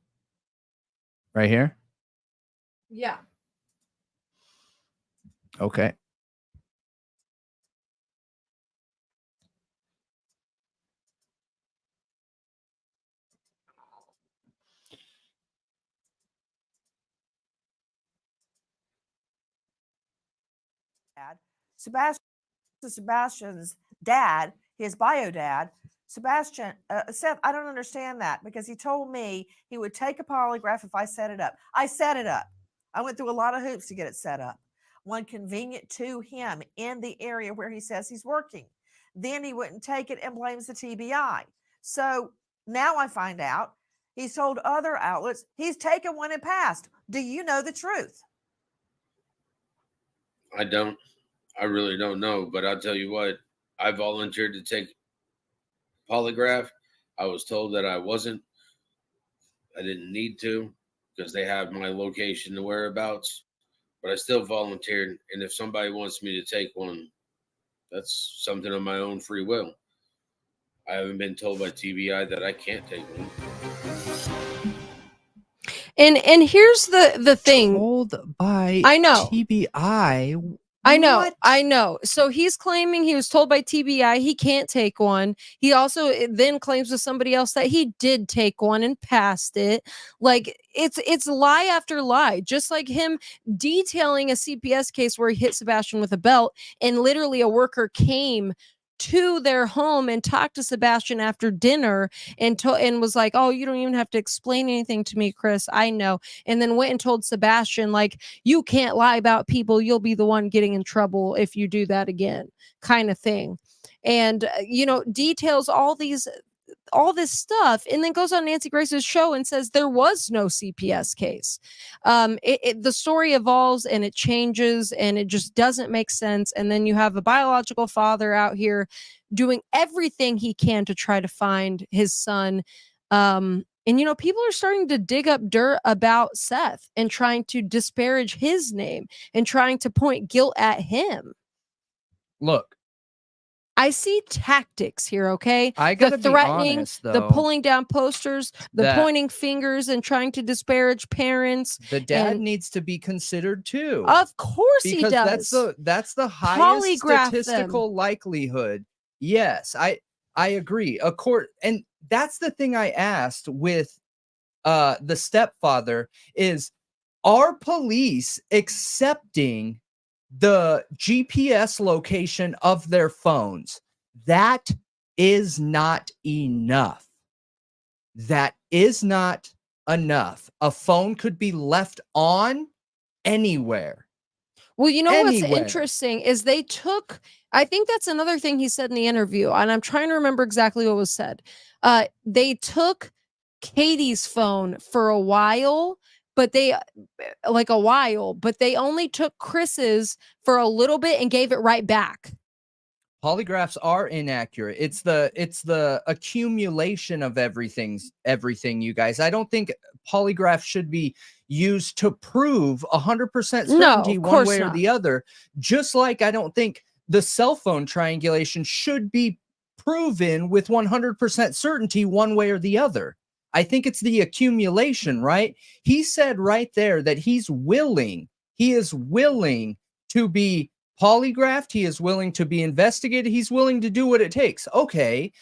Right here? Yeah. Okay. Sebastian's dad, his bio dad, Sebastian, Seth, I don't understand that because he told me he would take a polygraph if I set it up. I set it up. I went through a lot of hoops to get it set up. One convenient to him in the area where he says he's working. Then he wouldn't take it and blames the TBI. So now I find out he's told other outlets he's taken one and passed. Do you know the truth? I don't. I really don't know, but I'll tell you what. I volunteered to take polygraph. I was told that I wasn't. I didn't need to because they have my location and whereabouts, but I still volunteered. And if somebody wants me to take one, that's something of my own free will. I haven't been told by TBI that I can't take one. And here's the thing. Told by I know. TBI. I know. What? I know. So he's claiming he was told by TBI he can't take one. He also then claims with somebody else that he did take one and passed it. Like it's lie after lie. Just like him detailing a CPS case where he hit Sebastian with a belt and literally a worker came to their home and talked to Sebastian after dinner and was like, "Oh, you don't even have to explain anything to me, Chris. I know." And then went and told Sebastian, like, "You can't lie about people. You'll be the one getting in trouble if you do that again," kind of thing. And details all this stuff, and then goes on Nancy Grace's show and says there was no CPS case. The story evolves and it changes and it just doesn't make sense. And then you have a biological father out here doing everything he can to try to find his son. And people are starting to dig up dirt about Seth and trying to disparage his name and trying to point guilt at him. Look, I see tactics here, okay? I gotta the threatening, be honest, the though, pulling down posters, the pointing fingers and trying to disparage parents. the dad needs to be considered too. Of course he because does. that's the highest Polygraph statistical likelihood. Yes, I agree. And that's the thing I asked with the stepfather is, are police accepting the GPS location of their phones? That is not enough. That is not enough. A phone could be left on anywhere. Well, you know what's interesting is I think that's another thing he said in the interview, and I'm trying to remember exactly what was said. They took Katie's phone for a while, but they only took Chris's for a little bit and gave it right back. Polygraphs are inaccurate. It's the accumulation of everything, you guys. I don't think polygraphs should be used to prove 100% certainty one way or the other. Just like I don't think the cell phone triangulation should be proven with 100% certainty one way or the other. I think it's the accumulation, right? He said right there that he is willing to be polygraphed. He is willing to be investigated. He's willing to do what it takes. Okay.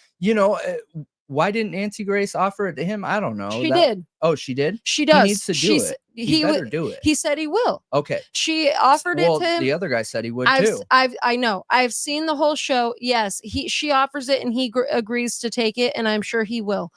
Why didn't Nancy Grace offer it to him? I don't know. She did. Oh, she did? She does. He needs to do it. He better do it. He said he will. Okay. She offered it to him. The other guy said he would too. I know. I've seen the whole show. Yes, she offers it and he agrees to take it, and I'm sure he will.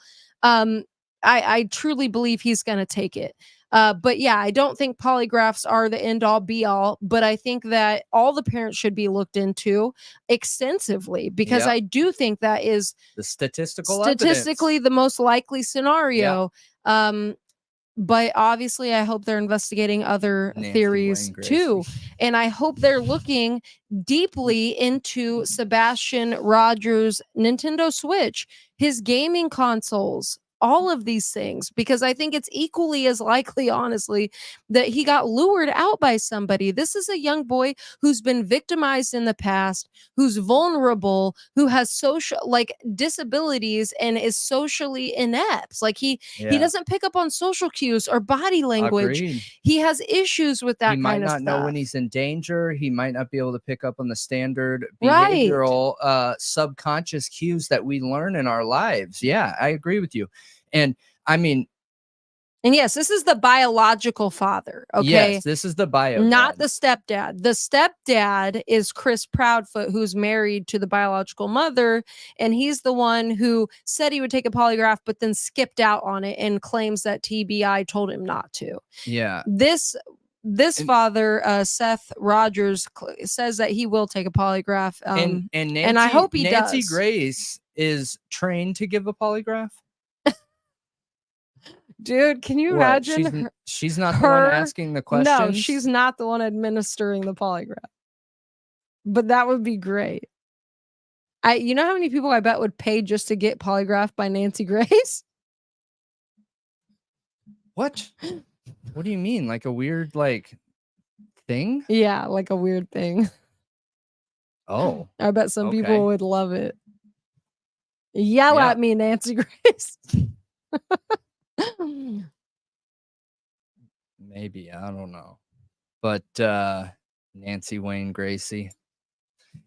I truly believe he's going to take it. But yeah, I don't think polygraphs are the end all be all, but I think that all the parents should be looked into extensively because I do think that is the statistically the most likely scenario. But obviously I hope they're investigating other theories too. And I hope they're looking deeply into Sebastian Rogers' Nintendo Switch, his gaming consoles, all of these things, because I think it's equally as likely, honestly, that he got lured out by somebody. This is a young boy who's been victimized in the past, who's vulnerable, who has social disabilities and is socially inept. Like he doesn't pick up on social cues or body language. Agreed. He has issues with that kind of stuff. He might not know when he's in danger. He might not be able to pick up on the standard Right. behavioral subconscious cues that we learn in our lives. Yeah, I agree with you. And I mean, And yes, this is the biological father. Okay. Yes, this is the bio. Not dad. the stepdad. The stepdad is Chris Proudfoot, who's married to the biological mother, and he's the one who said he would take a polygraph, but then skipped out on it and claims that TBI told him not to. Yeah. This And- father, Seth Rogers, says that he will take a polygraph. And Nancy, and I hope he Nancy does. Grace is trained to give a polygraph. Dude, can you What? imagine? She's not the one her- asking the questions. No, she's not the one administering the polygraph. But that would be great. You know how many people I bet would pay just to get polygraphed by Nancy Grace? What? What do you mean? Like a weird thing? Yeah, like a weird thing. Oh, I bet some Okay. people would love it. Yell Yeah. at me, Nancy Grace. maybe. I don't know. But Nancy Wayne Gracie.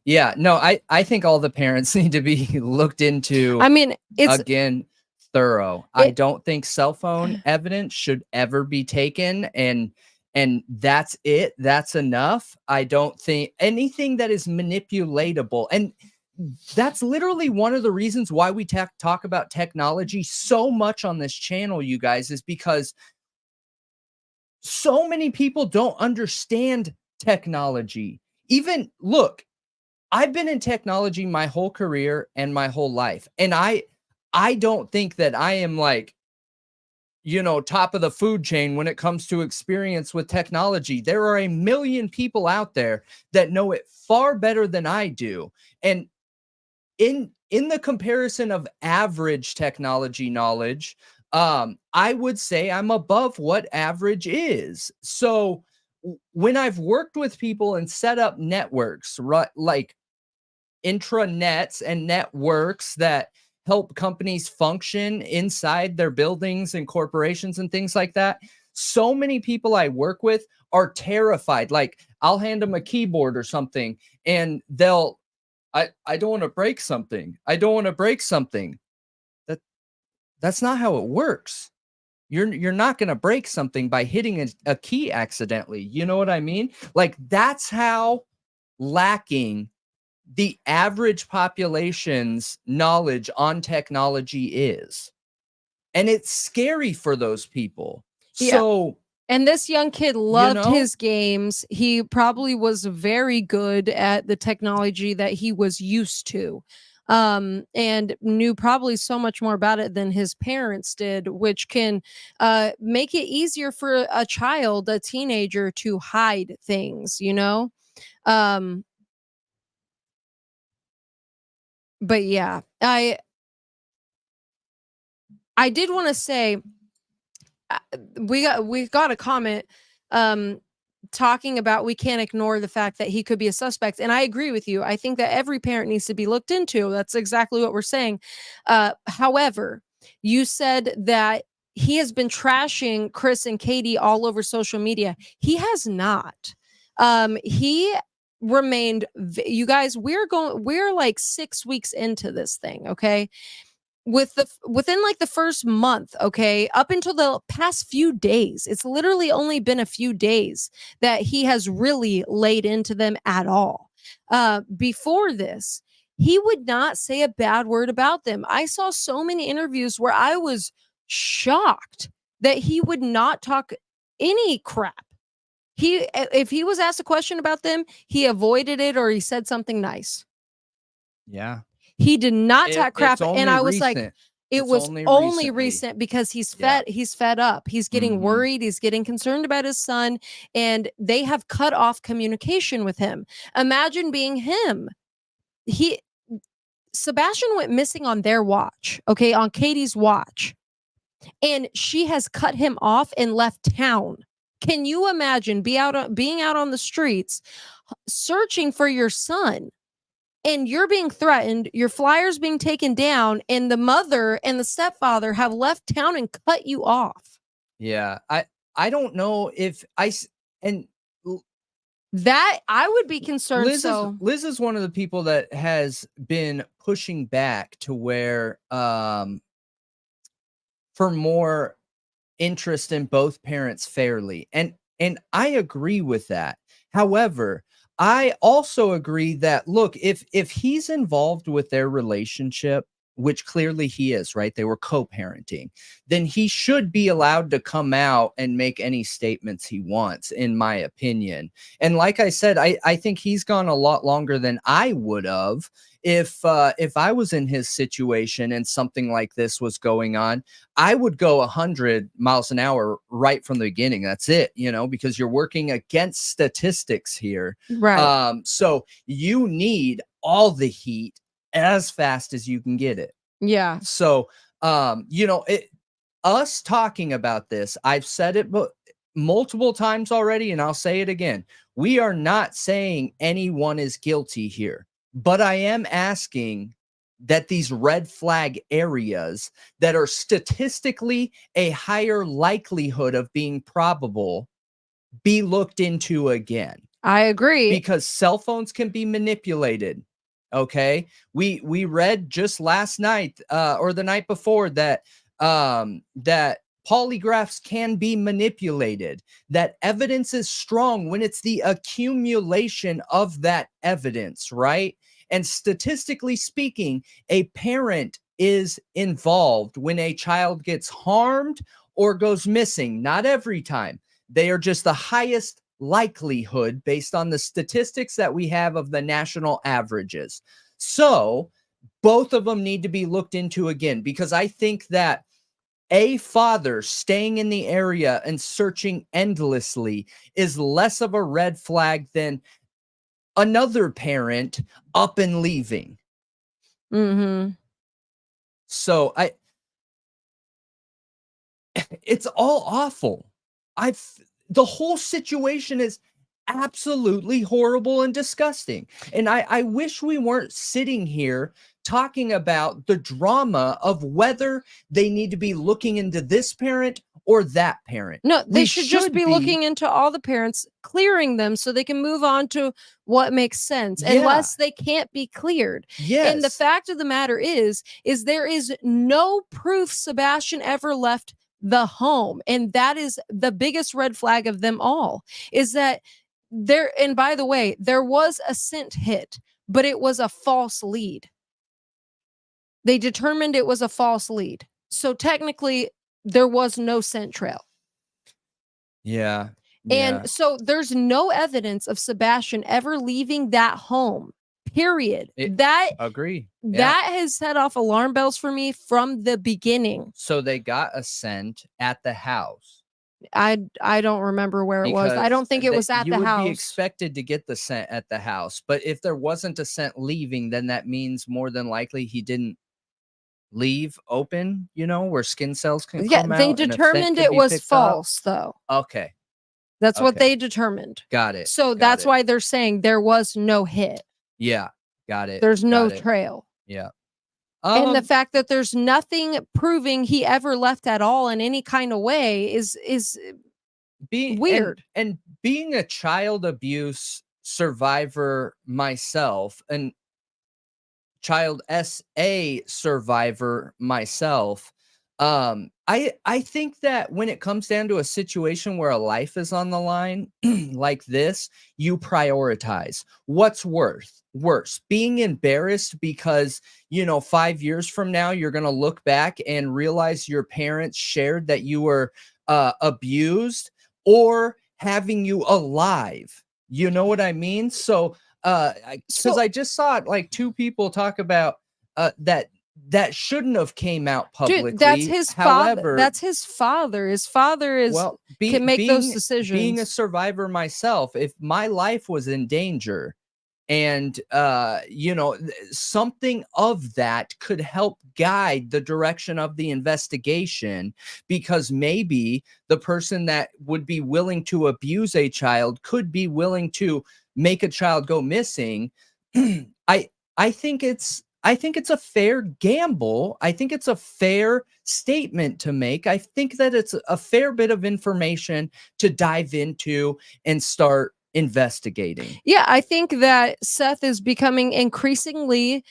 Yeah, no, I think all the parents need to be looked into. I mean, it's again, thorough. I It- don't think cell phone evidence should ever be taken, and that's it. That's enough. I don't think anything that is manipulatable, and that's literally one of the reasons why we talk about technology so much on this channel, you guys, is because so many people don't understand technology. Even look, I've been in technology my whole career and my whole life, and I don't think that I am top of the food chain when it comes to experience with technology. There are a million people out there that know it far better than I do. And in the comparison of average technology knowledge, I would say I'm above what average is. So when I've worked with people and set up networks, right, like intranets and networks that help companies function inside their buildings and corporations and things like that, so many people I work with are terrified. Like I'll hand them a keyboard or something and I don't want to break something. I don't want to break something. That's not how it works. You're not going to break something by hitting a key accidentally. You know what I mean? Like that's how lacking the average population's knowledge on technology is. And it's scary for those people. Yeah. So, and this young kid loved know? his games. He probably was very good at the technology that he was used to. And knew probably so much more about it than his parents did, which can make it easier for a child, a teenager, to hide things, but yeah, I did want to say we got a comment talking about we can't ignore the fact that he could be a suspect, and I agree with you. I think that every parent needs to be looked into. That's exactly what we're saying. However, you said that he has been trashing Chris and Katie all over social media. He has not. He remained, you guys, we're like 6 weeks into this thing, okay? Within like the first month, okay, up until the past few days, it's literally only been a few days that he has really laid into them at all. Before this, he would not say a bad word about them. I saw so many interviews where I was shocked that he would not talk any crap. If he was asked a question about them, he avoided it or he said something nice. yeah. He did not talk crap, and I was like, recent. it It's was only only recently. recent because he's Yeah. fed up. He's getting Mhm. worried, he's getting concerned about his son, and they have cut off communication with him. Imagine being him. Sebastian went missing on their watch, okay, on Katie's watch, and she has cut him off and left town. Can you imagine being out on the streets searching for your son? And you're being threatened, your flyers being taken down, and the mother and the stepfather have left town and cut you off. Yeah. I don't know if That I would be concerned. Liz is one of the people that has been pushing back to where for more interest in both parents fairly. And I agree with that. However, I also agree that, look, if he's involved with their relationship, which clearly he is, right? They were co-parenting, then he should be allowed to come out and make any statements he wants, in my opinion. And like I said, I think he's gone a lot longer than I would have if I was in his situation and something like this was going on. I would go 100 miles an hour right from the beginning. That's it, because you're working against statistics here. Right. So you need all the heat as fast as you can get it. Yeah. So, us talking about this, I've said it multiple times already, and I'll say it again. We are not saying anyone is guilty here, but I am asking that these red flag areas that are statistically a higher likelihood of being probable be looked into again. I agree. Because cell phones can be manipulated. Okay. We read just last night or the night before that that polygraphs can be manipulated, that evidence is strong when it's the accumulation of that evidence, right? And statistically speaking, a parent is involved when a child gets harmed or goes missing. Not every time. They are just the highest likelihood based on the statistics that we have of the national averages. So both of them need to be looked into again, because I think that a father staying in the area and searching endlessly is less of a red flag than another parent up and leaving. Mm-hmm. So it's all awful. The whole situation is absolutely horrible and disgusting. And I wish we weren't sitting here talking about the drama of whether they need to be looking into this parent or that parent. No, they We should just be looking into all the parents, clearing them so they can move on to what makes sense, Yeah. unless they can't be cleared. Yes. And the fact of the matter is there is no proof Sebastian ever left the home. And that is the biggest red flag of them all, is that there, and by the way, there was a scent hit, but it was a false lead. They determined it was a false lead. So technically, there was no scent trail. Yeah. And so there's no evidence of Sebastian ever leaving that home. Period. Agree. That has set off alarm bells for me from the beginning. So they got a scent at the house. I don't remember where it was. I don't think it was at the house. You would be expected to get the scent at the house, but if there wasn't a scent leaving, then that means more than likely he didn't leave open, where skin cells can come out. They determined it was false, though. Okay. That's what they determined. Got it. So that's why they're saying there was no hit. Yeah. Got it. There's no trail. Yeah. And the fact that there's nothing proving he ever left at all in any kind of way is weird. And being a child abuse survivor myself, and child SA survivor myself, I think that when it comes down to a situation where a life is on the line like this, you prioritize what's worse, being embarrassed because 5 years from now you're going to look back and realize your parents shared that you were abused, or having you alive. You know what I mean? So because I just saw it, like, two people talk about that shouldn't have came out publicly. Dude, that's his father. That's his father. His father can make those decisions. Being a survivor myself, if my life was in danger, and something of that could help guide the direction of the investigation, because maybe the person that would be willing to abuse a child could be willing to make a child go missing. I think it's a fair gamble. I think it's a fair statement to make. I think that it's a fair bit of information to dive into and start investigating. Yeah, I think that Seth is becoming increasingly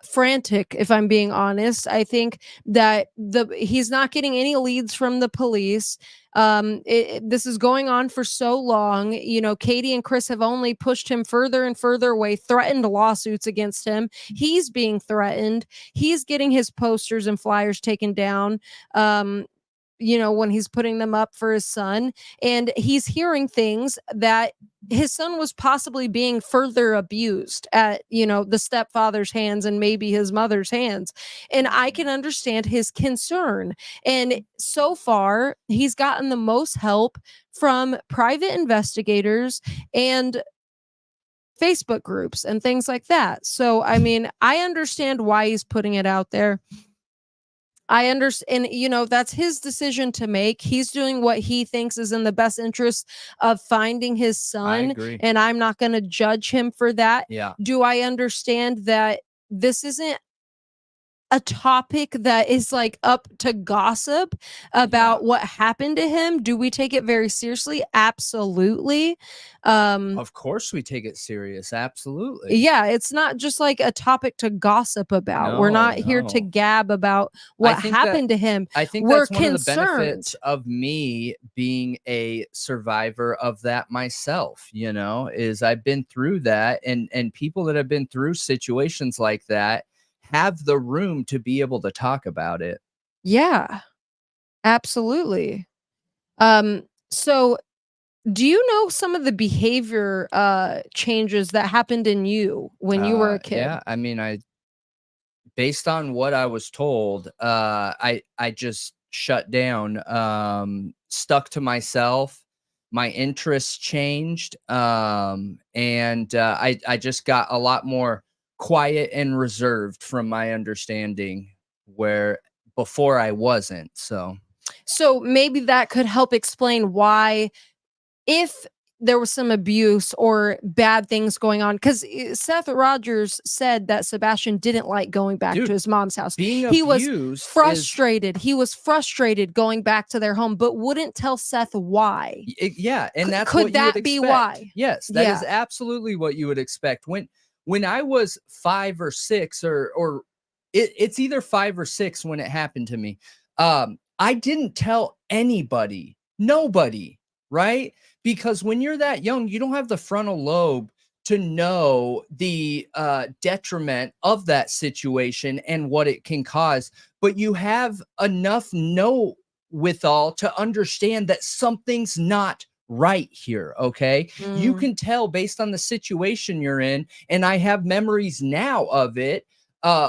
frantic, if I'm being honest. I think that he's not getting any leads from the police. This is going on for so long. You know, Katie and Chris have only pushed him further and further away, threatened lawsuits against him. He's being threatened. He's getting his posters and flyers taken down. You know, when he's putting them up for his son, and he's hearing things that his son was possibly being further abused at, you know, the stepfather's hands and maybe his mother's hands. And I can understand his concern. And so far, he's gotten the most help from private investigators and Facebook groups and things like that. So, I mean, I understand why he's putting it out there. I understand, you know, that's his decision to make. He's doing what he thinks is in the best interest of finding his son. agree. And I'm not going to judge him for that. Yeah. Do I understand that this isn't a topic that is like up to gossip about what happened to him? Do we take it very seriously? Absolutely. Of course we take it serious. Absolutely. Yeah, it's not just like a topic to gossip about. We're not here to No. gab about what think happened to him. I think We're that's one of the concerned. benefits of me being a survivor of that myself, you know, is I've been through that, and people that have been through situations like that have the room to be able to talk about it. Yeah, absolutely. So do you know some of the behavior changes that happened in you when you were a kid? Yeah, I mean, based on what I was told, I just shut down, stuck to myself. My interests changed, and I just got a lot more quiet and reserved from my understanding, where before I wasn't. So Maybe that could help explain why, if there was some abuse or bad things going on, because Seth Rogers said that Sebastian didn't like going back Dude, to his mom's house. being He was abused frustrated. He was frustrated going back to their home, but wouldn't tell Seth why. yeah, and that's Could what you would that be expect. why? Yes, that is Yeah. absolutely what you would expect. When I was 5 or 6, or it's either 5 or 6 when it happened to me. I didn't tell anybody, nobody, right? Because when you're that young, you don't have the frontal lobe to know the detriment of that situation and what it can cause. But you have enough know withal to understand that something's not right here. Okay. You can tell based on the situation you're in. And I have memories now of it,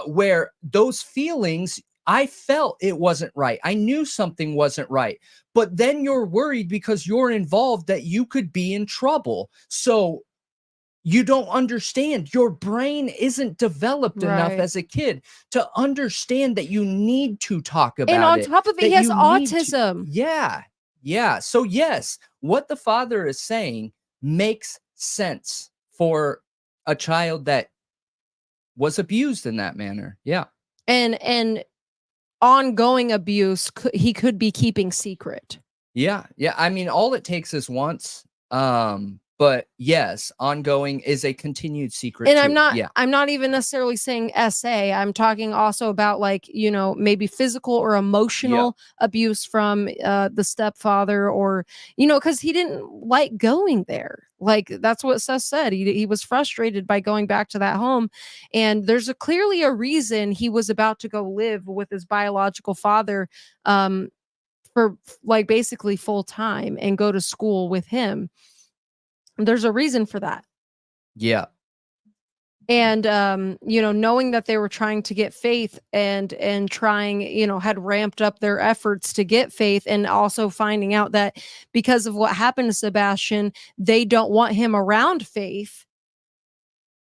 where those feelings, I felt it wasn't right. I knew something wasn't right. But then you're worried because you're involved that you could be in trouble. So you don't understand. Your brain isn't developed enough Right. as a kid to understand that you need to talk about it. And on top of it, he that has you need to- autism. Yeah. Yeah. So yes, what the father is saying makes sense for a child that was abused in that manner. Yeah. And ongoing abuse, he could be keeping secret. Yeah. Yeah. I mean, all it takes is once. But yes, ongoing is a continued secret. And too. I'm not even necessarily saying SA. I'm talking also about, like, you know, maybe physical or emotional abuse from the stepfather, or, you know, because he didn't like going there. Like, that's what Seth said. He was frustrated by going back to that home. And there's clearly a reason he was about to go live with his biological father for like basically full time and go to school with him. There's a reason for that. Yeah. And you know, knowing that they were trying to get Faith and trying, you know, had ramped up their efforts to get Faith, and also finding out that because of what happened to Sebastian, they don't want him around Faith.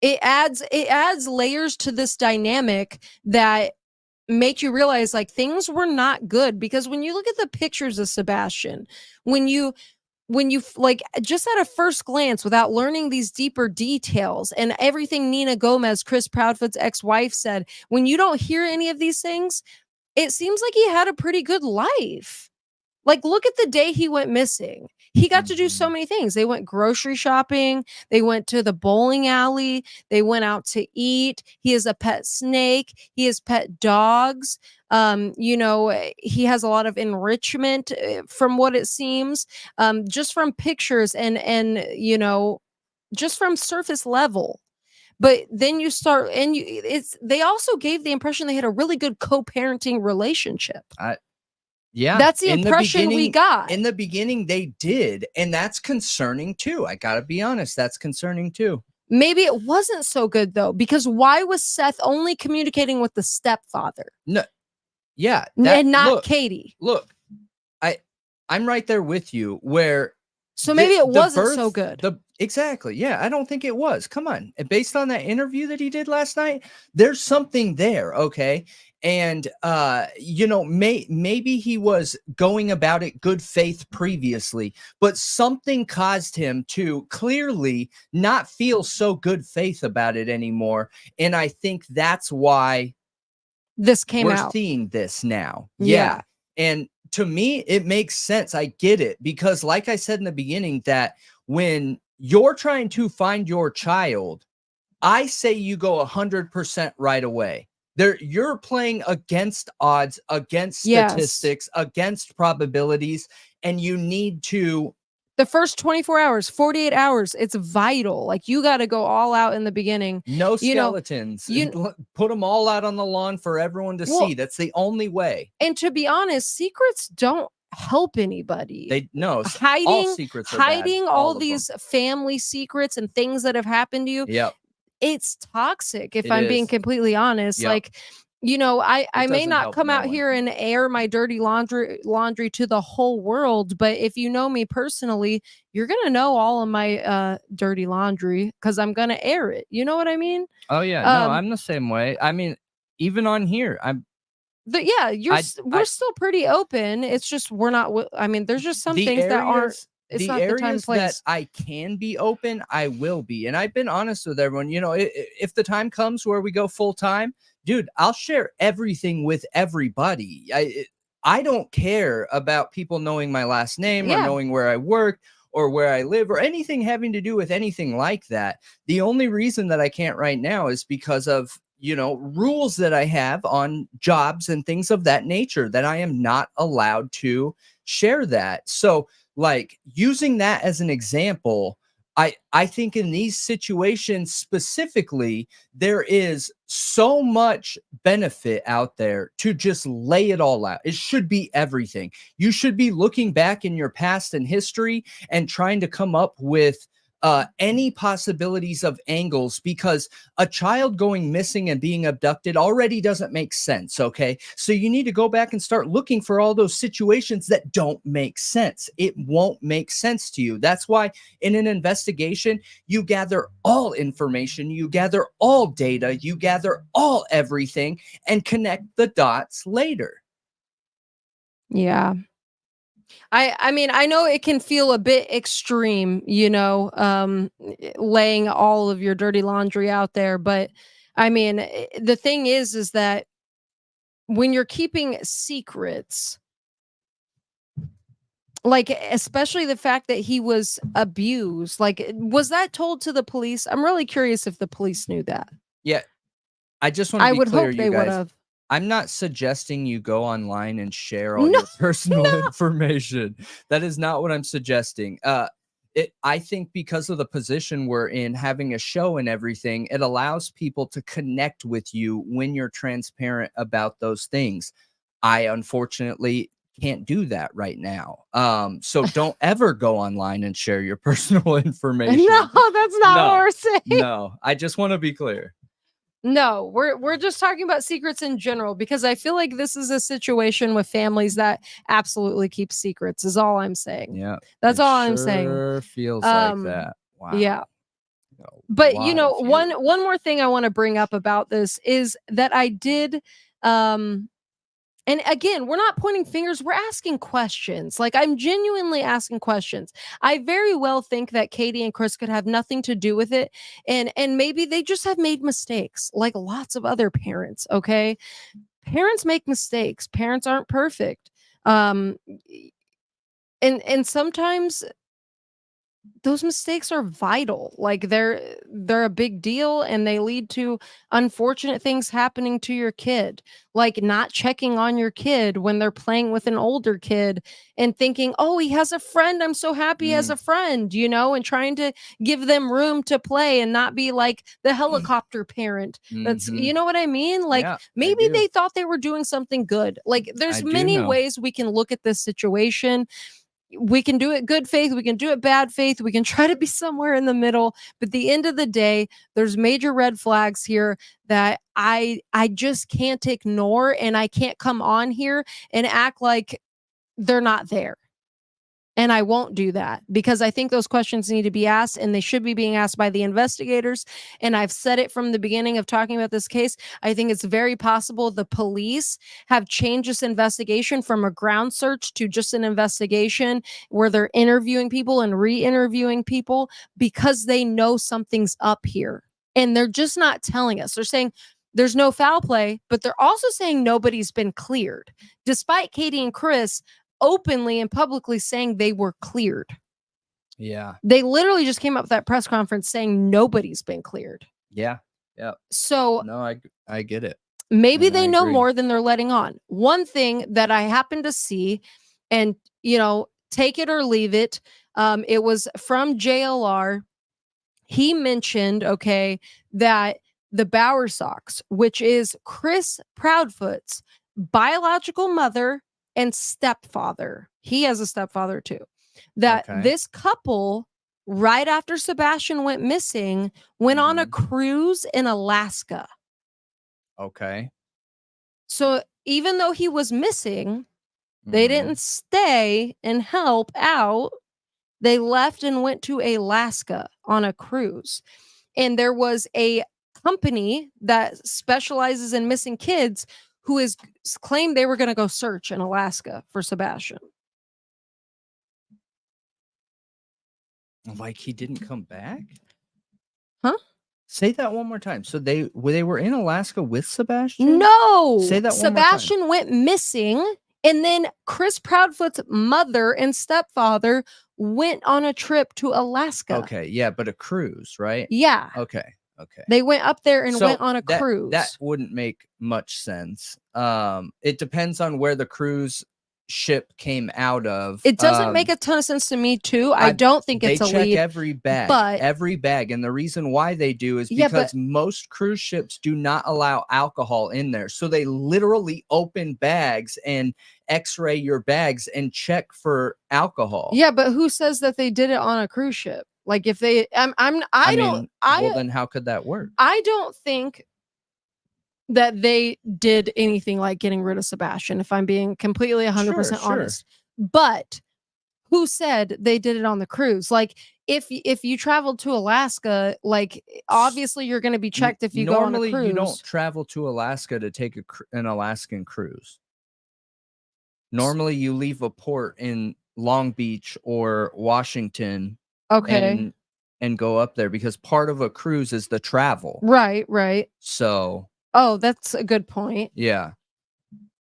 It adds layers to this dynamic that make you realize, like, things were not good. Because when you look at the pictures of Sebastian, when you like, just at a first glance, without learning these deeper details and everything Nina Gomez, Chris Proudfoot's ex-wife, said, when you don't hear any of these things, it seems like he had a pretty good life. Like, look at the day he went missing. He got to do so many things. They went grocery shopping. They went to the bowling alley. They went out to eat. He has a pet snake. He has pet dogs. He has a lot of enrichment from what it seems, just from pictures and just from surface level. But then you start, and they also gave the impression they had a really good co-parenting relationship. Yeah, That's the impression we got. In the beginning, they did, and that's concerning too. I gotta be honest, that's concerning too. Maybe it wasn't so good though, because why was Seth only communicating with the stepfather? No, yeah, And not Katie. Look, I'm right there with you. Where so maybe it wasn't so good. Exactly. Yeah, I don't think it was. Come on, based on that interview that he did last night, there's something there. Okay. And, maybe he was going about it good faith previously, but something caused him to clearly not feel so good faith about it anymore. And I think that's why this came we're out. seeing this now. Yeah. And to me, it makes sense. I get it, because like I said in the beginning, that when you're trying to find your child, I say you go 100% right away. You're playing against odds, against statistics, against probabilities, and you need to. The first 24 hours, 48 hours, it's vital. Like, you got to go all out in the beginning. No skeletons. Put them all out on the lawn for everyone to see. That's the only way. And to be honest, secrets don't help anybody. All secrets are hiding bad, all these family secrets and things that have happened to you. Yep. It's toxic, if I'm being completely honest. Yep. Like, I may not come out here and air my dirty laundry to the whole world, but if you know me personally, you're gonna know all of my dirty laundry, because I'm gonna air it. You know what I mean? Oh yeah, no, I'm the same way. I mean, even on here, we're still pretty open. It's just we're not. I mean, there's just some things that aren't. It's not the time and place. That I can be open, I will be. And I've been honest with everyone. If the time comes where we go full time, dude, I'll share everything with everybody. I don't care about people knowing my last name or knowing where I work or where I live or anything having to do with anything like that. The only reason that I can't right now is because of, rules that I have on jobs and things of that nature, that I am not allowed to share that. So, like, using that as an example, I think in these situations specifically, there is so much benefit out there to just lay it all out. It should be everything. You should be looking back in your past and history and trying to come up with any possibilities of angles, because a child going missing and being abducted already doesn't make sense. Okay. So you need to go back and start looking for all those situations that don't make sense. It won't make sense to you. That's why in an investigation, you gather all information, you gather all data, you gather all everything and connect the dots later. Yeah. I mean, I know it can feel a bit extreme, laying all of your dirty laundry out there. But I mean, the thing is that when you're keeping secrets, like, especially the fact that he was abused, like, was that told to the police? I'm really curious if the police knew that. Yeah. I just want to be clear, hope they would have. I'm not suggesting you go online and share all your personal information. That is not what I'm suggesting. I think because of the position we're in, having a show and everything, it allows people to connect with you when you're transparent about those things. I unfortunately can't do that right now. So don't ever go online and share your personal information. No, that's not what we're saying. No, I just want to be clear. No, we're just talking about secrets in general, because I feel like this is a situation with families that absolutely keep secrets, is all I'm saying. Yeah. That's all I'm saying. Sure feels like that. Wow. Yeah. But one more thing I want to bring up about this is that I did and again, we're not pointing fingers, we're asking questions. Like, I'm genuinely asking questions. I very well think that Katie and Chris could have nothing to do with it. And maybe they just have made mistakes, like lots of other parents, okay? Parents make mistakes. Parents aren't perfect. and sometimes those mistakes are vital. Like they're a big deal and they lead to unfortunate things happening to your kid. Like not checking on your kid when they're playing with an older kid and thinking, "Oh, he has a friend. I'm so happy he has a friend," and trying to give them room to play and not be like the helicopter parent. That's Mhm. what I mean? Like Yeah, I maybe do. they thought they were doing something good. Like there's I do many know. ways we can look at this situation. We can do it good faith, we can do it bad faith, we can try to be somewhere in the middle, but at the end of the day, there's major red flags here that I just can't ignore, and I can't come on here and act like they're not there. And I won't do that because I think those questions need to be asked, and they should be being asked by the investigators. And I've said it from the beginning of talking about this case. I think it's very possible the police have changed this investigation from a ground search to just an investigation where they're interviewing people and re-interviewing people because they know something's up here. And they're just not telling us. They're saying there's no foul play, but they're also saying nobody's been cleared, despite Katie and Chris openly and publicly saying they were cleared. Yeah. They literally just came up with that press conference saying nobody's been cleared. Yeah. Yeah. So No, I get it. maybe And I they know agree. more than they're letting on. One thing that I happened to see, and take it or leave it, it was from JLR. He mentioned, that the Bowersox, which is Chris Proudfoot's biological mother and stepfather. He has a stepfather too. That Okay. this couple, right after Sebastian went missing, went on a cruise in Alaska. Okay. So even though he was missing, they didn't stay and help out. They left and went to Alaska on a cruise. And there was a company that specializes in missing kids who is claimed they were going to go search in Alaska for Sebastian. Like he didn't come back? Huh? Say that one more time. So they were in Alaska with Sebastian? No. Say that one more time. Sebastian went missing, and then Chris Proudfoot's mother and stepfather went on a trip to Alaska. Okay, yeah, but a cruise, right? Yeah. Okay. They went up there and So went on a cruise. That wouldn't make much sense. It depends on where the cruise ship came out of. It doesn't make a ton of sense to me too. I don't think it's a They check lead. every bag, but- every bag, and the reason why they do is Yeah, because most cruise ships do not allow alcohol in there. So they literally open bags and x-ray your bags and check for alcohol. Yeah, but who says that they did it on a cruise ship? Like if they, well, then how could that work? I don't think that they did anything like getting rid of Sebastian, if I'm being completely 100% Sure. honest. But who said they did it on the cruise? Like if you traveled to Alaska, like obviously you're going to be checked if you go on a cruise. Normally, you don't travel to Alaska to take an Alaskan cruise. Normally, you leave a port in Long Beach or Washington. Okay. And go up there because part of a cruise is the travel. Right. So. Oh, that's a good point. Yeah.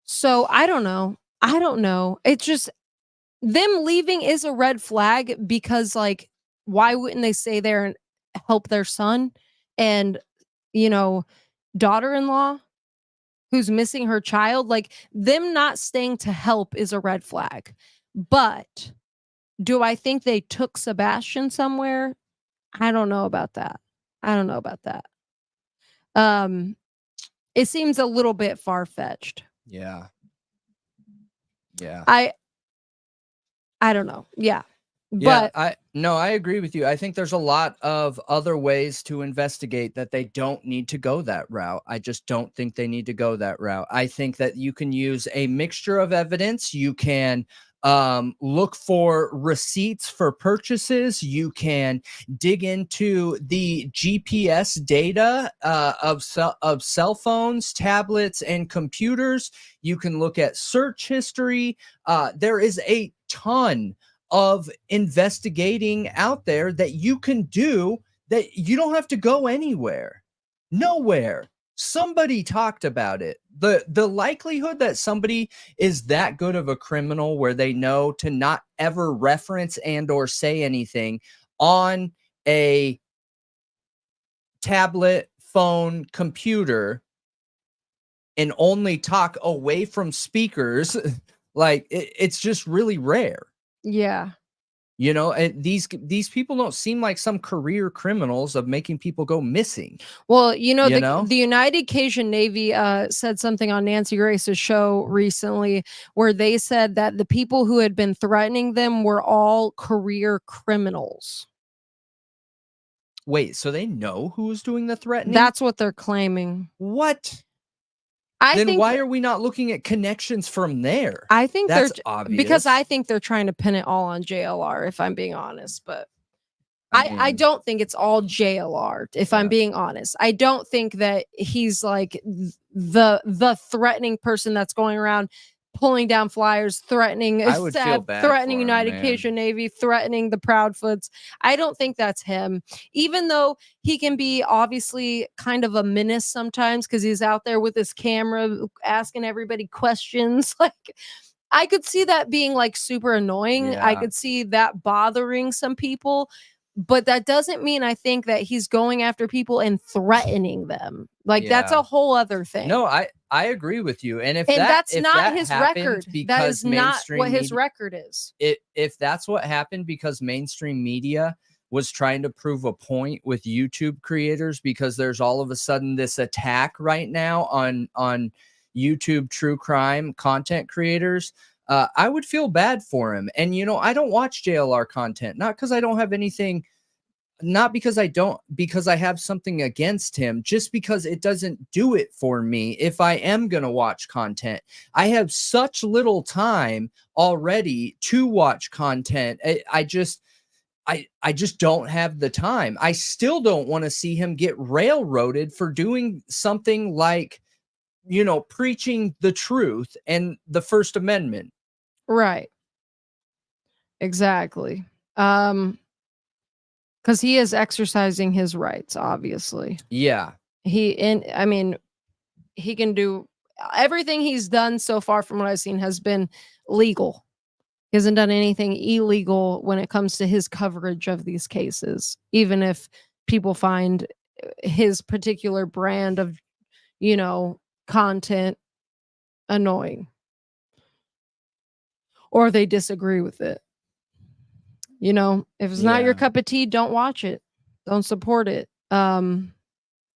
So I don't know. It's just them leaving is a red flag because like, why wouldn't they stay there and help their son and, daughter-in-law who's missing her child? Like them not staying to help is a red flag. But do I think they took Sebastian somewhere? I don't know about that. It seems a little bit far-fetched. Yeah. I don't know. Yeah. But Yeah, I agree with you. I think there's a lot of other ways to investigate that they don't need to go that route. I just don't think they need to go that route. I think that you can use a mixture of evidence. You can look for receipts for purchases. You can dig into the GPS data of cell phones, tablets, and computers. You can look at search history. There is a ton of investigating out there that you can do that you don't have to go anywhere. Nowhere. Somebody talked about it. The likelihood that somebody is that good of a criminal where they know to not ever reference and or say anything on a tablet, phone, computer, and only talk away from speakers, like it's just really rare. Yeah. You know, and these people don't seem like some career criminals of making people go missing. Well, You know? the United Cajun Navy said something on Nancy Grace's show recently where they said that the people who had been threatening them were all career criminals. Wait, so they know who was doing the threatening? That's what they're claiming. What? I Then think why are we not looking at connections from there? I think That's they're obvious. because I think they're trying to pin it all on JLR, if I'm being honest. But I mean, don't think it's all JLR, if I'm Yeah. being honest. I don't think that he's like the threatening person that's going around pulling down flyers, threatening I would feel SAB, bad threatening for him, United man. Cajun Navy, threatening the Proudfoots. I don't think that's him, even though he can be obviously kind of a menace sometimes because he's out there with his camera asking everybody questions. Like, I could see that being like super annoying. I Yeah. could see that bothering some people, but that doesn't mean I think that he's going after people and threatening them. Like, that's Yeah. a whole other thing. No, I agree with you. And if that's if not that his happened record. That because is not mainstream what his media- record is. if that's what happened because mainstream media was trying to prove a point with YouTube creators, because there's all of a sudden this attack right now on YouTube true crime content creators, I would feel bad for him. And you know, I don't watch JLR content, not because I don't have anything, not because I have something against him, just because it doesn't do it for me. If I am going to watch content, I have such little time already to watch content. I just don't have the time. I still don't want to see him get railroaded for doing something like, you know, preaching the truth and the First Amendment. Right. Exactly. Because he is exercising his rights, obviously. Yeah. I mean, he can do everything he's done so far from what I've seen has been legal. He hasn't done anything illegal when it comes to his coverage of these cases, even if people find his particular brand of, you know, content annoying or they disagree with it. You know, if it's not your Yeah. cup of tea, don't watch it. Don't support it.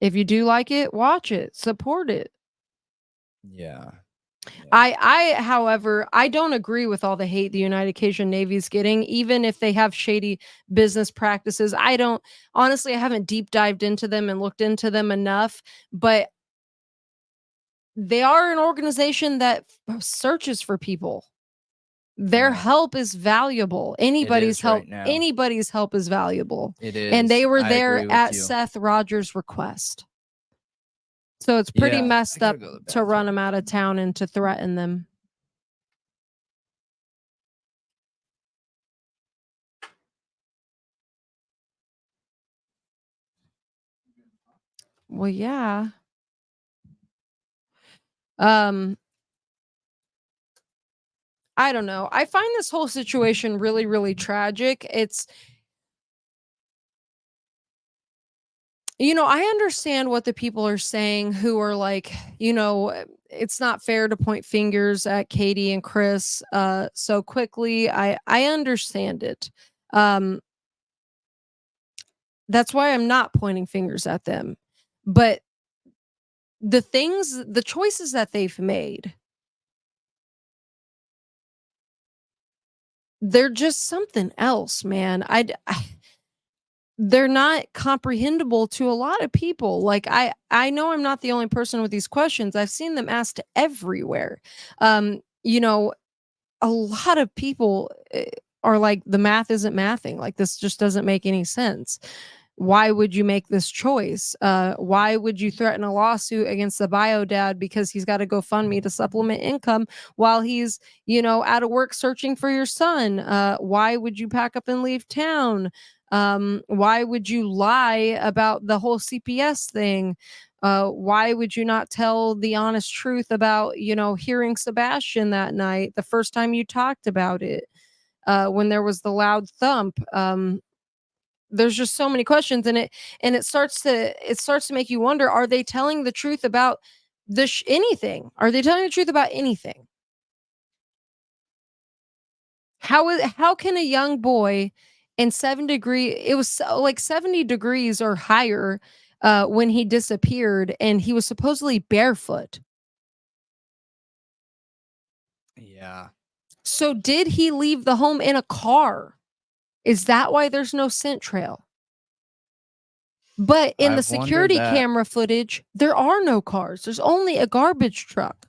If you do like it, watch it, support it. Yeah. However, I don't agree with all the hate the United Cajun Navy's getting, even if they have shady business practices. Honestly, I haven't deep dived into them and looked into them enough, but they are an organization that searches for people. Their Yeah. help is valuable. Anybody's is help, right now. anybody's help is valuable. It is. And they were I there agree with at you. Seth Rogers' request. So it's pretty Yeah, messed I up gotta go to the to run bathroom. them out of town and to threaten them. Well, yeah. I don't know. I find this whole situation really, really tragic. I understand what the people are saying who are like, it's not fair to point fingers at Katie and Chris so quickly. I understand it. That's why I'm not pointing fingers at them. But the choices that they've made, they're just something else, man. They're not comprehensible to a lot of people. Like, I know I'm not the only person with these questions. I've seen them asked everywhere. A lot of people are like, the math isn't mathing. Like, this just doesn't make any sense. Why would you make this choice? Why would you threaten a lawsuit against the bio dad because he's got to go fund me to supplement income while he's, out of work searching for your son? Why would you pack up and leave town? Why would you lie about the whole CPS thing? Why would you not tell the honest truth about, hearing Sebastian that night, the first time you talked about it, when there was the loud thump? There's just so many questions, and it starts to make you wonder: are they telling the truth about anything? Are they telling the truth about anything? How can a young boy in 7 degree? It was like 70 degrees or higher when he disappeared, and he was supposedly barefoot. Yeah. So did he leave the home in a car? Is that why there's no scent trail? But in the I've wondered security that. camera footage, there are no cars. There's only a garbage truck.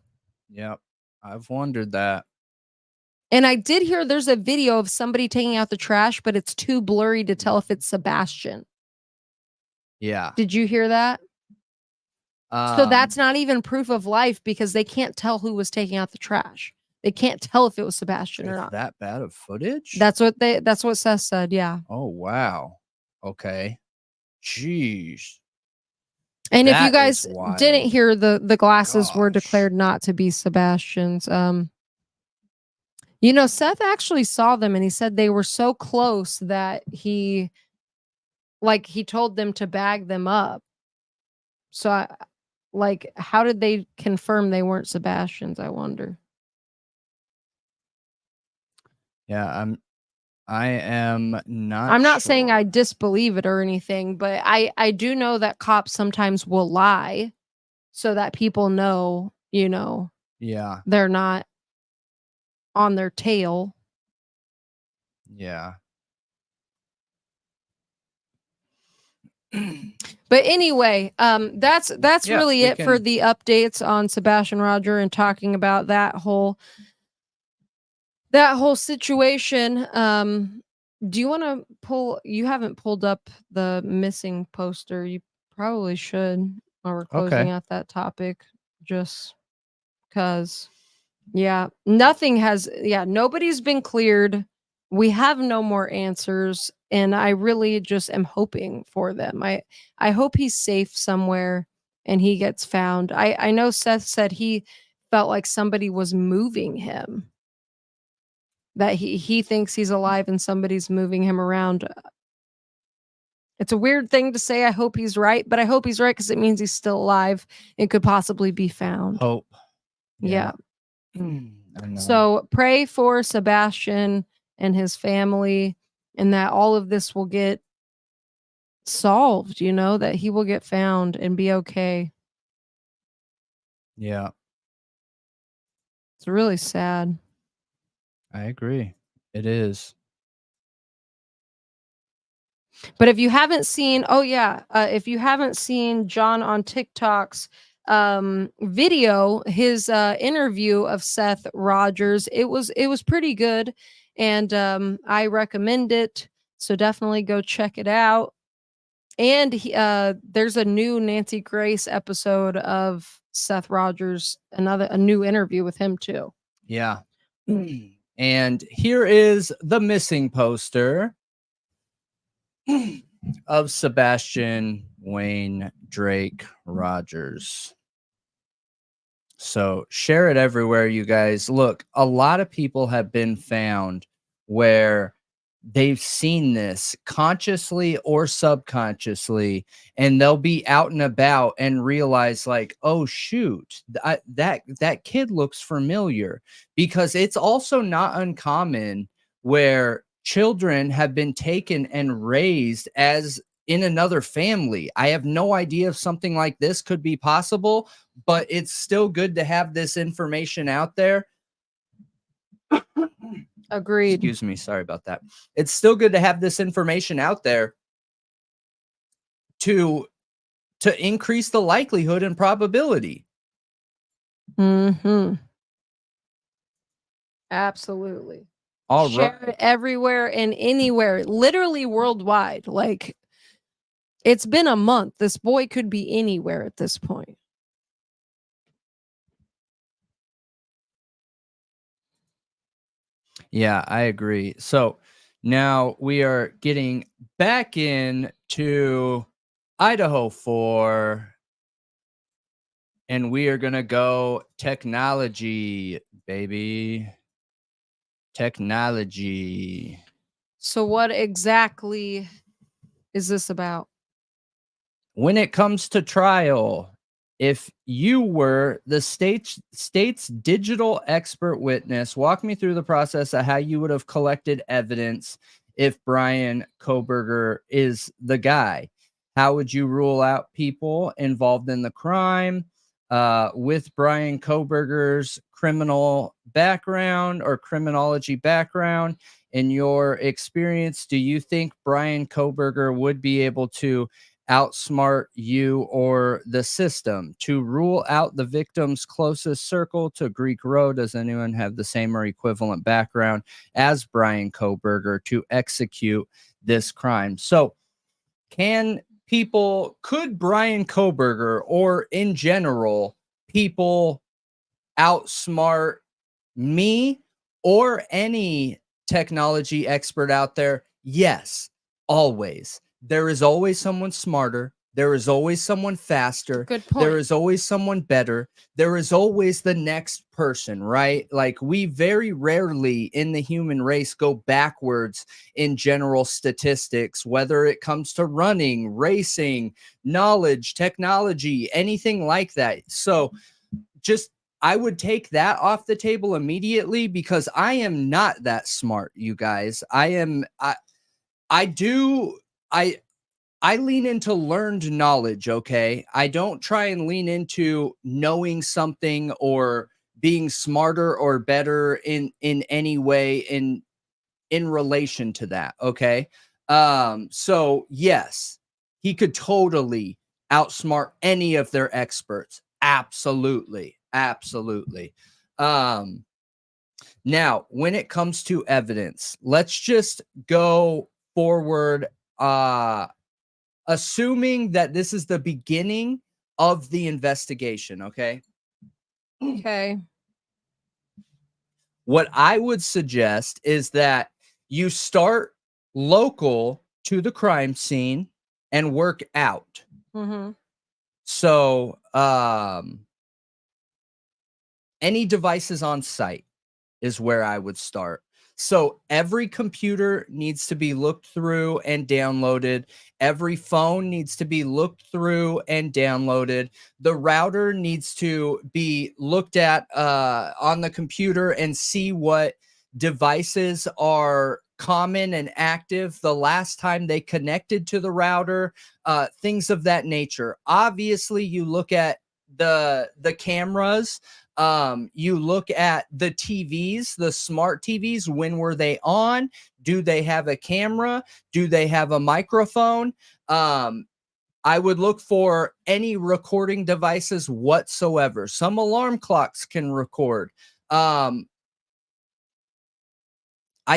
Yep. I've wondered that. And I did hear there's a video of somebody taking out the trash, but it's too blurry to tell if it's Sebastian. Yeah. Did you hear that? So that's not even proof of life because they can't tell who was taking out the trash. They can't tell if it was Sebastian or It's not. that bad of footage? That's what Seth said, yeah. Oh, wow. Okay. Jeez. And if you That guys is wild. didn't hear, the glasses were Gosh. declared not to be Sebastian's. Seth actually saw them and he said they were so close that he told them to bag them up. So how did they confirm they weren't Sebastian's, I wonder? Yeah, I am not I'm not saying sure. I disbelieve it or anything, but I do know that cops sometimes will lie so that people know, Yeah. they're not on their tail. Yeah. But anyway, that's Yeah, really we it for can- the updates on Sebastian Roger and talking about that whole situation. Do you want to pull? You haven't pulled up the missing poster. You probably should while we're closing Okay. out that topic, just because. Yeah, nobody's been cleared. We have no more answers, and I really just am hoping for them. I hope he's safe somewhere and he gets found. I know Seth said he felt like somebody was moving him. That he thinks he's alive and somebody's moving him around. It's a weird thing to say. I hope he's right, but I hope he's right because it means he's still alive and could possibly be found. Hope. Yeah. I know. So pray for Sebastian and his family and that all of this will get solved, that he will get found and be okay. Yeah, It's really sad. I agree. It is. But if you haven't seen, if you haven't seen John on TikTok's video, his interview of Seth Rogers, it was pretty good, and I recommend it. So definitely go check it out. And there's a new Nancy Grace episode of Seth Rogers, a new interview with him too. Yeah. And here is the missing poster of Sebastian Wayne Drake Rogers. So share it everywhere, you guys. Look, a lot of people have been found where they've seen this consciously or subconsciously, and they'll be out and about and realize like, oh shoot, that kid looks familiar, because it's also not uncommon where children have been taken and raised as in another family. I have no idea if something like this could be possible, but it's still good to have this information out there. Agreed. Excuse me. Sorry about that. It's still good to have this information out there to increase the likelihood and probability. Mm-hmm. Absolutely. All Share right. it everywhere and anywhere, literally worldwide. Like, it's been a month. This boy could be anywhere at this point. Yeah, I agree. So now we are getting back into Idaho for And we are going to go technology, baby. Technology. So what exactly is this about? When it comes to trial, if you were the state's digital expert witness, walk me through the process of how you would have collected evidence if Bryan Kohberger is the guy. How would you rule out people involved in the crime? With Bryan Kohberger's criminal background or criminology background, in your experience, do you think Bryan Kohberger would be able to outsmart you or the system? To rule out the victim's closest circle to Greek Road, does anyone have the same or equivalent background as Bryan Kohberger to execute this crime? So could Bryan Kohberger, or in general, people outsmart me or any technology expert out there? Yes, always. There is always someone smarter. There is always someone faster. Good point. There is always someone better. There is always the next person, right? Like, we very rarely in the human race go backwards in general statistics, whether it comes to running, racing, knowledge, technology, anything like that. So I would take that off the table immediately, because I am not that smart, you guys. I lean into learned knowledge, okay? I don't try and lean into knowing something or being smarter or better in any way in relation to that, okay? So yes, he could totally outsmart any of their experts. Absolutely. Absolutely. Now, when it comes to evidence, let's just go forward, assuming that this is the beginning of the investigation, okay? Okay. What I would suggest is that you start local to the crime scene and work out. Mm-hmm. So, any devices on site is where I would start. So every computer needs to be looked through and downloaded. Every phone needs to be looked through and downloaded. The router needs to be looked at on the computer and see what devices are common and active the last time they connected to the router, things of that nature. Obviously, you look at the cameras. You look at the TVs, the smart TVs. When were they on? Do they have a camera? Do they have a microphone? I would look for any recording devices whatsoever. Some alarm clocks can record. I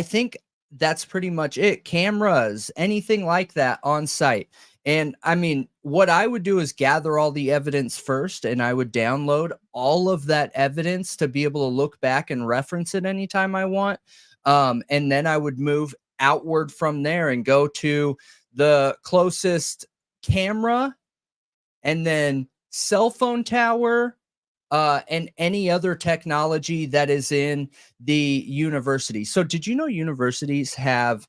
think that's pretty much it. Cameras, anything like that on site. And I mean, what I would do is gather all the evidence first, and I would download all of that evidence to be able to look back and reference it anytime I want. And then I would move outward from there and go to the closest camera, and then cell phone tower, and any other technology that is in the university. So did you know universities have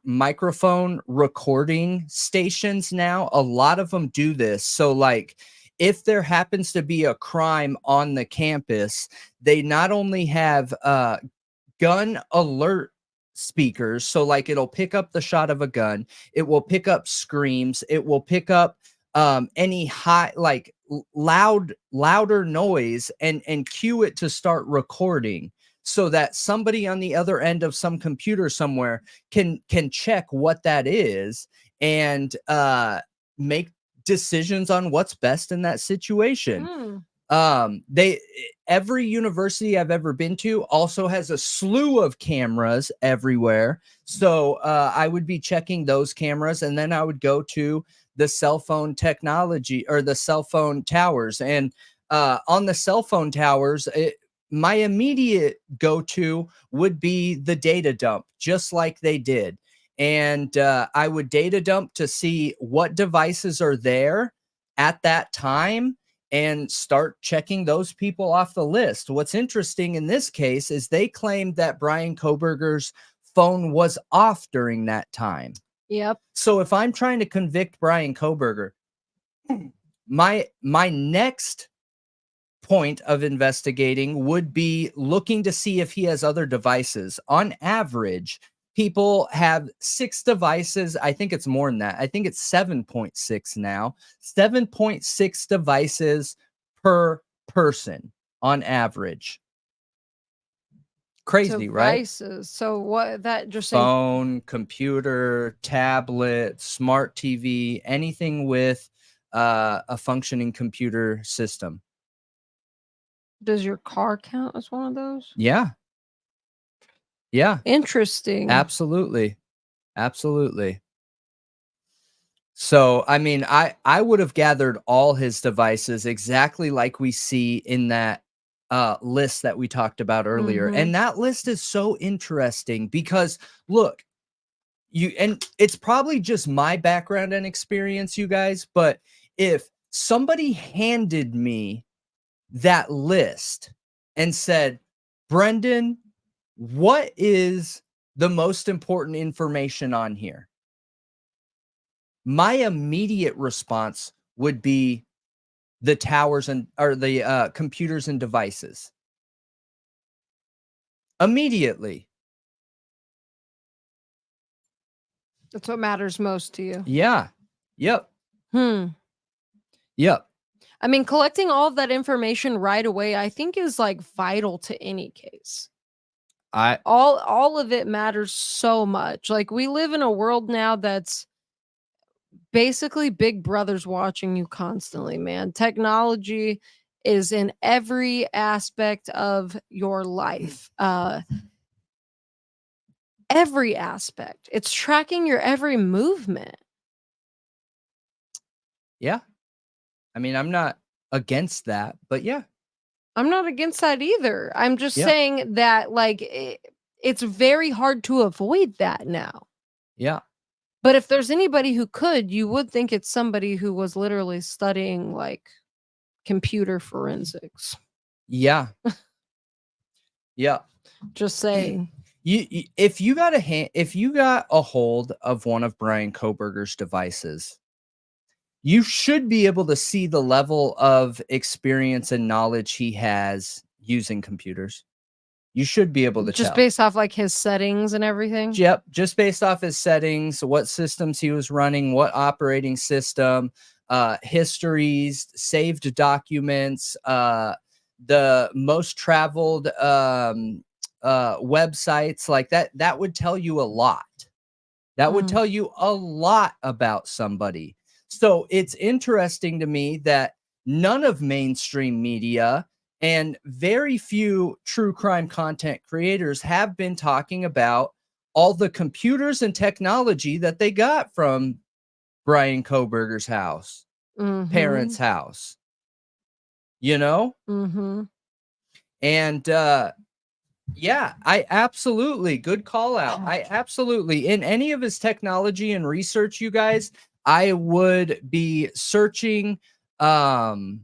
microphone recording stations now? A lot of them do this. So like, if there happens to be a crime on the campus, they not only have gun alert speakers, so like it'll pick up the shot of a gun, it will pick up screams, it will pick up any high, like louder noise, and cue it to start recording, so that somebody on the other end of some computer somewhere can check what that is and make decisions on what's best in that situation. Every university I've ever been to also has a slew of cameras everywhere. So I would be checking those cameras, and then I would go to the cell phone technology, or the cell phone towers. And on the cell phone towers, my immediate go-to would be the data dump, just like they did. And I would data dump to see what devices are there at that time, and start checking those people off the list. What's interesting in this case is they claimed that Bryan Kohberger's phone was off during that time. Yep. So if I'm trying to convict Bryan Kohberger, my next point of investigating would be looking to see if he has other devices. On average, people have 6 devices. I think it's more than that. I think it's 7.6 now. 7.6 devices per person on average. Crazy, right? Devices. So what that just saying Phone, computer, tablet, smart TV, anything with a functioning computer system. does your car count as one of those? Yeah. Yeah. Interesting. Absolutely. Absolutely. So, I mean, I would have gathered all his devices exactly like we see in that list that we talked about earlier. Mhm. And that list is so interesting because look, and it's probably just my background and experience, you guys, but if somebody handed me that list and said, Brendan, what is the most important information on here? My immediate response would be the towers or the computers and devices. Immediately. That's what matters most to you. Yeah. Yep. Yep. I mean, collecting all of that information right away, I think is like vital to any case. All of it matters so much. Like we live in a world now that's basically Big Brother's watching you constantly, man. Technology is in every aspect of your life. Every aspect. It's tracking your every movement. Yeah. I mean, I'm not against that, but yeah. I'm not against that either. I'm just Yeah. saying that like it's very hard to avoid that now. Yeah. But if there's anybody who could, you would think it's somebody who was literally studying like computer forensics. Yeah. Yeah. Just saying. If you got a hold of one of Bryan Kohberger's devices, you should be able to see the level of experience and knowledge he has using computers. You should be able to Just tell. based off like his settings and everything. Yep, just based off his settings, what systems he was running, what operating system, histories, saved documents, the most traveled websites, like that would tell you a lot. That would tell you a lot about somebody. So it's interesting to me that none of mainstream media and very few true crime content creators have been talking about all the computers and technology that they got from Bryan Kohberger's house, parents' house, you know? And yeah, I absolutely, good call out. I absolutely, in any of his technology and research, you guys, I would be searching, any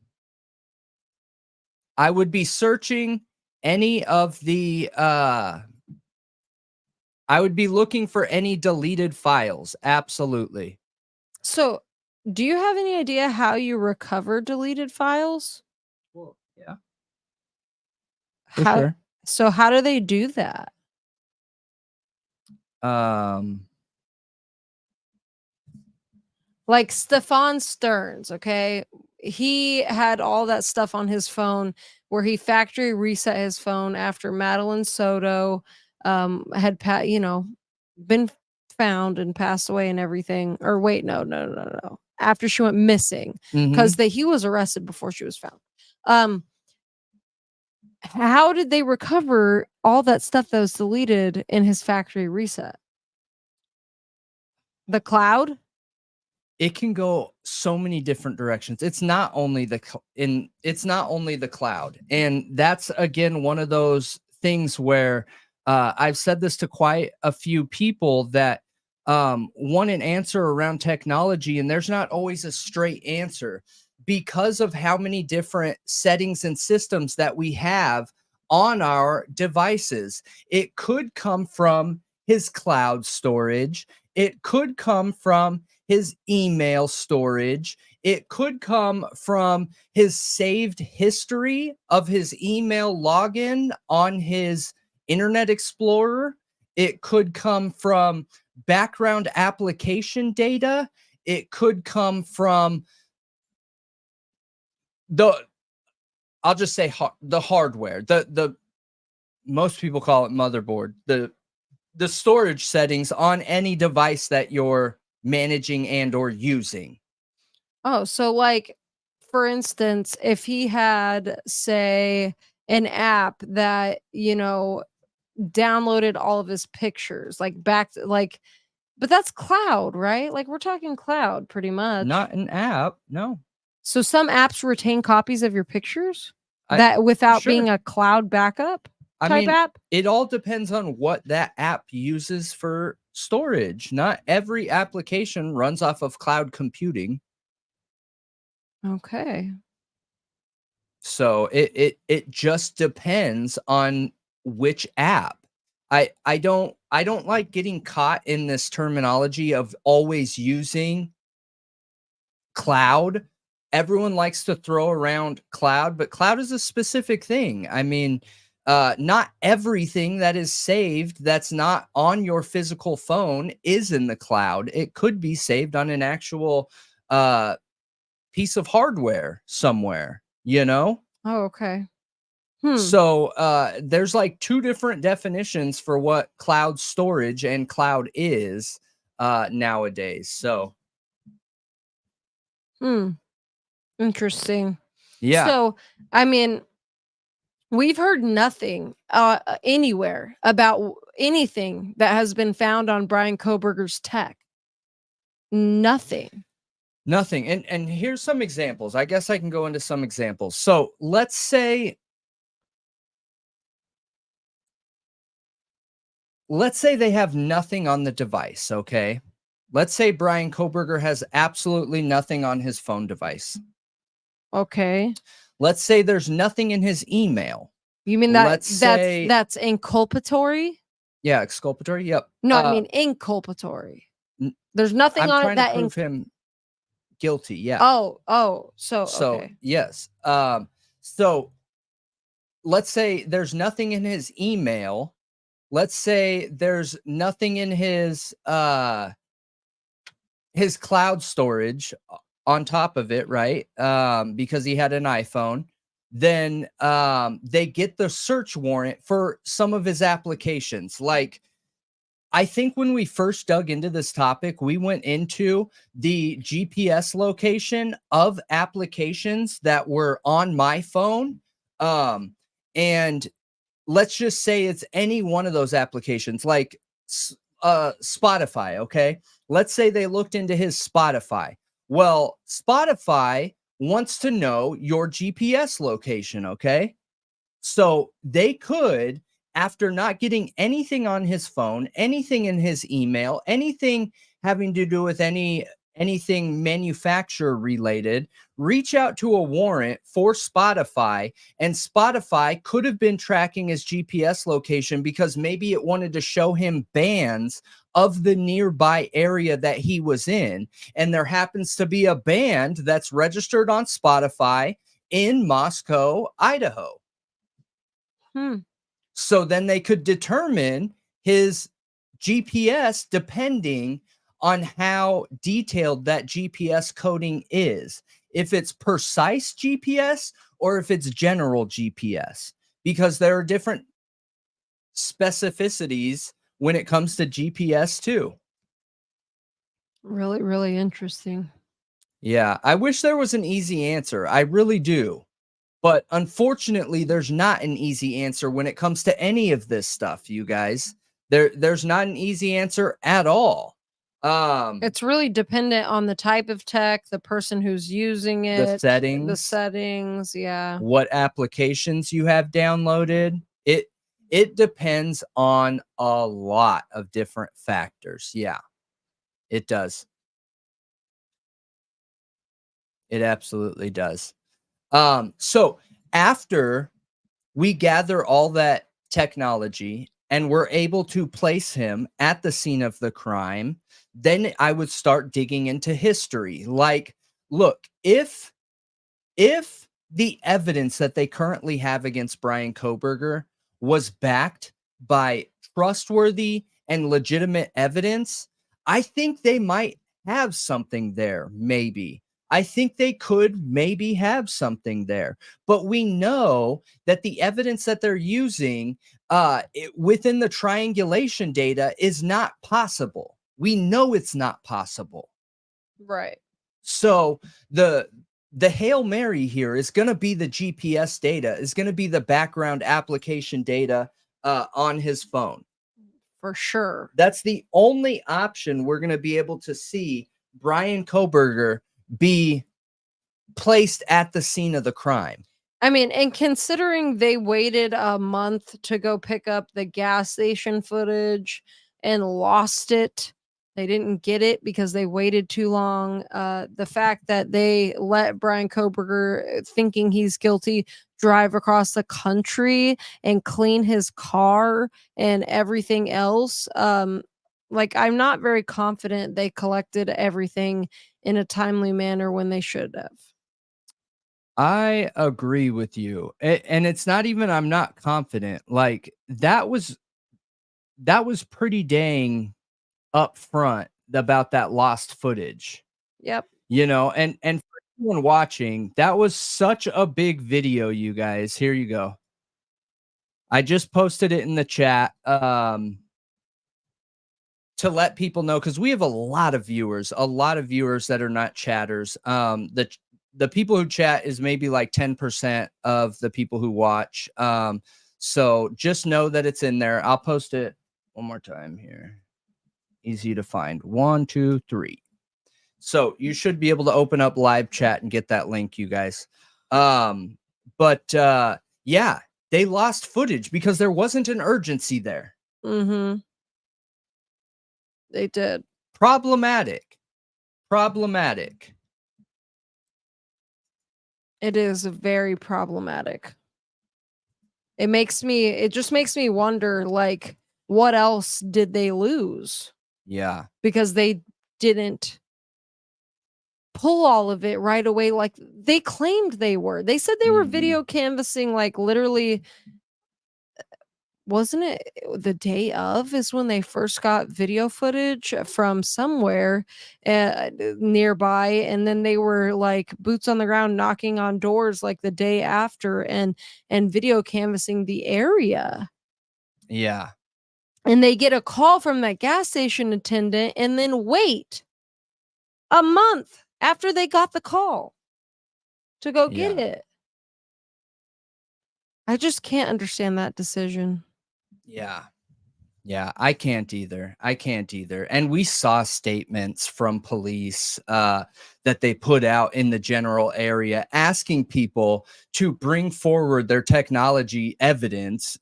of the, I would be looking for any deleted files. Absolutely. So, do you have any idea how you recover deleted files? Well, yeah. How, sure. So how do they do that? Like Stefan Stearns, okay? He had all that stuff on his phone where he factory reset his phone after Madeline Soto had been found and passed away and everything. Or wait, no. After she went missing, because he was arrested before she was found. How did they recover all that stuff that was deleted in his factory reset? The cloud? It can go so many different directions. It's not only the cloud. And that's again one of those things where I've said this to quite a few people that want an answer around technology, and there's not always a straight answer. because of how many different settings and systems that we have on our devices. It could come from his cloud storage. It could come from his email storage. It could come from his saved history of his email login on his Internet Explorer. It could come from background application data. It could come from I'll just say the hardware. The most people call it motherboard. The storage settings on any device that you're managing and or using. Oh, so like, for instance, if he had, say, an app that, downloaded all of his pictures, like but that's cloud, right? Like we're talking cloud pretty much. Not an app, no. So some apps retain copies of your pictures I- that without sure. being a cloud backup type app? It all depends on what that app uses for storage. Not every application runs off of cloud computing. Okay. So it just depends on which app. I don't like getting caught in this terminology of always using cloud. Everyone likes to throw around cloud, but cloud is a specific thing. I mean, not everything that is saved that's not on your physical phone is in the cloud. It could be saved on an actual piece of hardware somewhere, Oh, okay. So there's like two different definitions for what cloud storage and cloud is nowadays. So Interesting. yeah. So, I mean, we've heard nothing anywhere about anything that has been found on Bryan Kohberger's tech. Nothing. Nothing. And here's some examples. I guess I can go into some examples. So let's say they have nothing on the device, okay? Let's say Bryan Kohberger has absolutely nothing on his phone device. Okay. Let's say there's nothing in his email. You mean that's inculpatory? Yeah, exculpatory. Yep. No, I mean inculpatory. There's nothing I'm on trying it that to prove him guilty. Yeah. So okay. Yes. So let's say there's nothing in his email. Let's say there's nothing in his cloud storage on top of it, right? Because he had an iPhone. Then they get the search warrant for some of his applications. Like, I think when we first dug into this topic, we went into the GPS location of applications that were on my phone. And let's just say it's any one of those applications, like Spotify, okay? Let's say they looked into his Spotify. Well, Spotify wants to know your GPS location, okay? So they could, after not getting anything on his phone, anything in his email, anything having to do with anything manufacturer related, reach out to a warrant for Spotify, and Spotify could have been tracking his GPS location because maybe it wanted to show him bands of the nearby area that he was in. And there happens to be a band that's registered on Spotify in Moscow, Idaho. So then they could determine his GPS depending on how detailed that GPS coding is. If it's precise GPS or if it's general GPS, because there are different specificities when it comes to GPS too. Really, really interesting. Yeah, I wish there was an easy answer. I really do. But unfortunately, there's not an easy answer when it comes to any of this stuff, you guys. There's not an easy answer at all. It's really dependent on the type of tech, the person who's using it, the settings, yeah. What applications you have downloaded. It depends on a lot of different factors. Yeah, it does. It absolutely does. So after we gather all that technology and we're able to place him at the scene of the crime, then I would start digging into history. Like, look, if the evidence that they currently have against Bryan Kohberger was backed by trustworthy and legitimate evidence, I think they might have something there, maybe. I think they could maybe have something there. But we know that the evidence that they're using within the triangulation data is not possible. We know it's not possible. Right. So the Hail Mary here is going to be the GPS data, is going to be the background application data on his phone. For sure. That's the only option we're going to be able to see Bryan Kohberger be placed at the scene of the crime. I mean, and considering they waited a month to go pick up the gas station footage and lost it, they didn't get it because they waited too long. The fact that they let Bryan Kohberger, thinking he's guilty, drive across the country and clean his car and everything else. Like, I'm not very confident they collected everything in a timely manner when they should have. I agree with you. And it's not even I'm not confident. Like that was pretty dang upfront about that lost footage. Yep. You know, and for anyone watching, that was such a big video, you guys. Here you go. I just posted it in the chat to let people know, because we have a lot of viewers that are not chatters. The people who chat is maybe like 10% of the people who watch. So just know that it's in there. I'll post it one more time here. Easy to find. 1, 2, 3. So you should be able to open up live chat and get that link, you guys. Yeah, they lost footage because there wasn't an urgency there. Mm-hmm. They did. Problematic. It is very problematic. It just makes me wonder, like, what else did they lose? Yeah. Because they didn't pull all of it right away like they claimed they were. They said they were video canvassing, like, literally, wasn't it the day of is when they first got video footage from somewhere nearby, and then they were like boots on the ground knocking on doors like the day after and video canvassing the area. Yeah. And they get a call from that gas station attendant and then wait a month after they got the call to go get it. I just can't understand that decision. Yeah, I can't either. And we saw statements from police that they put out in the general area asking people to bring forward their technology evidence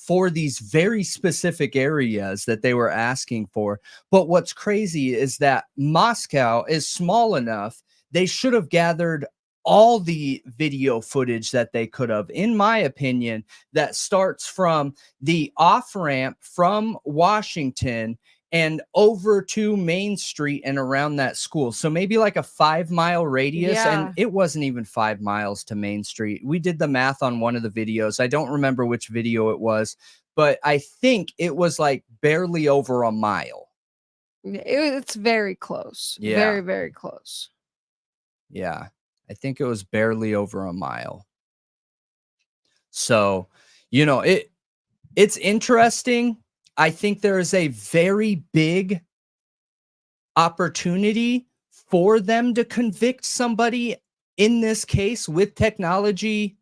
for these very specific areas that they were asking for. But what's crazy is that Moscow is small enough, they should have gathered all the video footage that they could have, in my opinion, that starts from the off-ramp from Washington and over to Main Street and around that school. So maybe like a 5-mile radius. And it wasn't even 5 miles to Main Street. We did the math on one of the videos. I don't remember which video it was, but I think it was like barely over a mile. It's very close. Yeah. Very, very close. Yeah. I think it was barely over a mile. So, you know, it's interesting. I think there is a very big opportunity for them to convict somebody in this case with technology,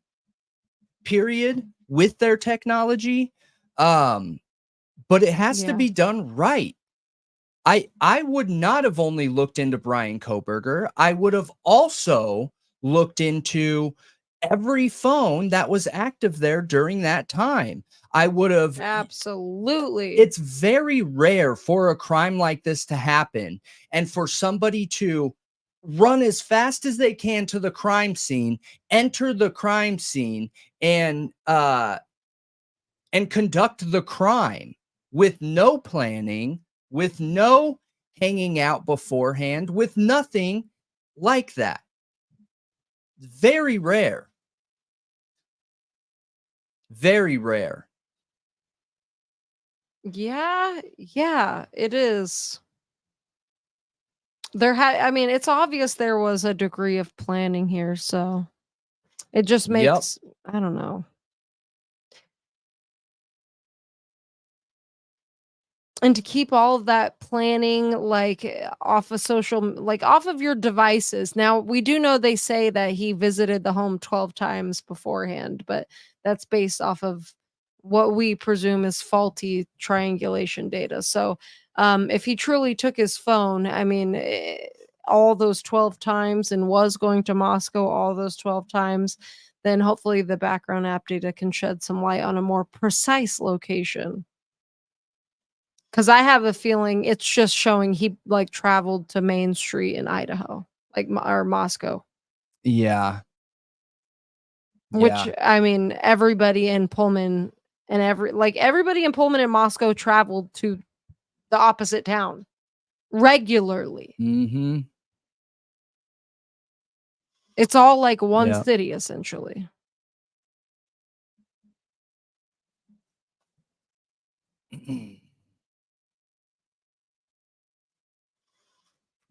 period, with their technology. But it has to be done right. I would not have only looked into Bryan Kohberger. I would have also looked into every phone that was active there during that time. I would have. Absolutely. It's very rare for a crime like this to happen and for somebody to run as fast as they can to the crime scene, enter the crime scene, and conduct the crime with no planning, with no hanging out beforehand, with nothing like that. Very rare. Very rare. Yeah, it is. I mean, it's obvious there was a degree of planning here, so it just Yep. makes, I don't know. And to keep all of that planning off of off of your devices. Now, we do know they say that he visited the home 12 times beforehand, but that's based off of what we presume is faulty triangulation data. So, if he truly took his phone, I mean, all those 12 times and was going to Moscow all those 12 times, then hopefully the background app data can shed some light on a more precise location. Because I have a feeling it's just showing he traveled to Main Street in Idaho, or Moscow. Yeah. Which, Yeah. I mean, everybody in Pullman and everybody in Pullman and Moscow traveled to the opposite town regularly. Mm-hmm. It's all like one Yeah. city essentially.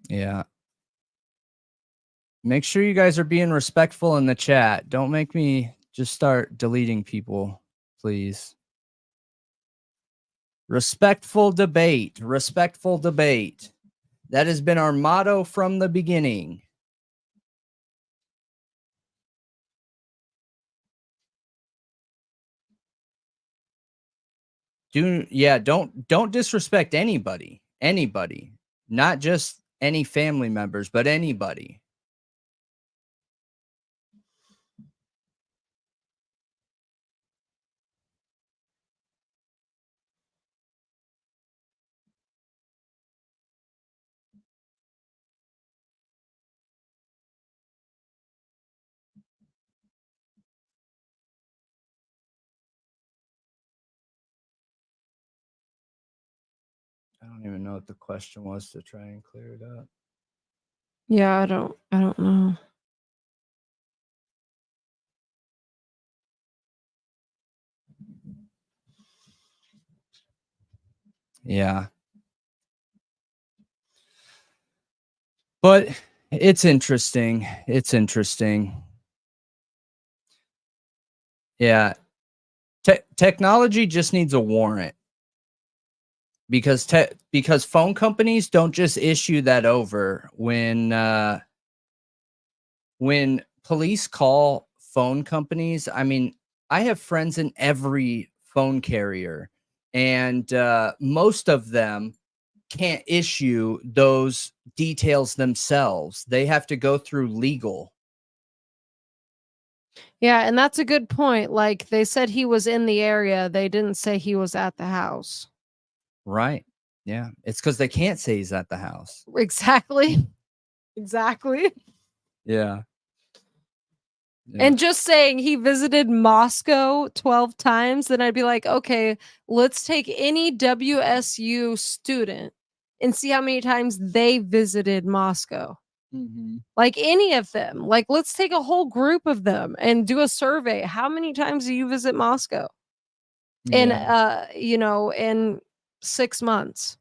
Yeah. Make sure you guys are being respectful in the chat. Don't make me just start deleting people, please. Respectful debate. Respectful debate. That has been our motto from the beginning. Don't disrespect anybody. Anybody. Not just any family members, but anybody. I don't even know what the question was to try and clear it up. Yeah, I don't know. Yeah. But it's interesting. It's interesting. Yeah. Technology just needs a warrant. Because phone companies don't just issue that over when police call phone companies. I mean, I have friends in every phone carrier, and most of them can't issue those details themselves. They have to go through legal. Yeah, and that's a good point. Like they said he was in the area. They didn't say he was at the house. Right. Yeah. It's because they can't say he's at the house. Exactly. Exactly. Yeah. And just saying he visited Moscow 12 times, then I'd be like, okay, let's take any WSU student and see how many times they visited Moscow. Mm-hmm. Like any of them. Like, let's take a whole group of them and do a survey. How many times do you visit Moscow? In in 6 months.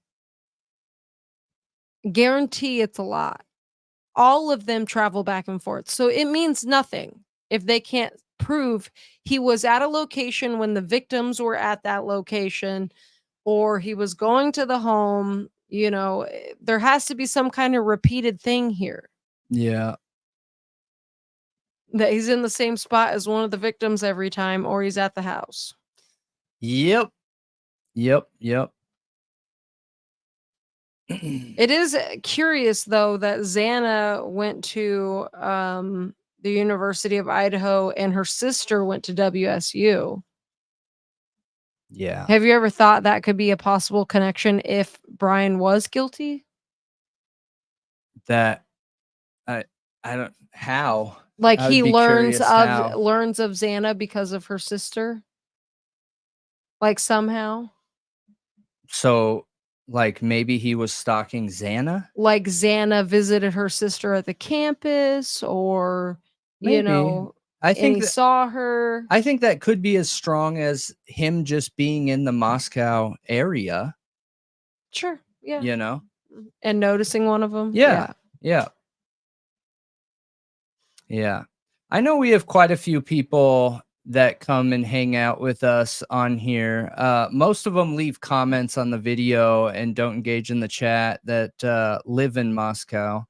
Guarantee it's a lot. All of them travel back and forth. So it means nothing if they can't prove he was at a location when the victims were at that location, or he was going to the home. There has to be some kind of repeated thing here. Yeah. That he's in the same spot as one of the victims every time, or he's at the house. Yep. It is curious, though, that Xana went to the University of Idaho and her sister went to WSU. Yeah. Have you ever thought that could be a possible connection if Bryan was guilty? That I don't how. Like I would he be learns curious of how. Xana because of her sister. Like somehow. So like maybe he was stalking Xana? Like Xana visited her sister at the campus, or you Maybe. know, I and think he that saw her. I think that could be as strong as him just being in the Moscow area, Sure, yeah. you know? And noticing one of them. Yeah. Yeah. Yeah. I know we have quite a few people that come and hang out with us on here. Most of them leave comments on the video and don't engage in the chat that live in Moscow.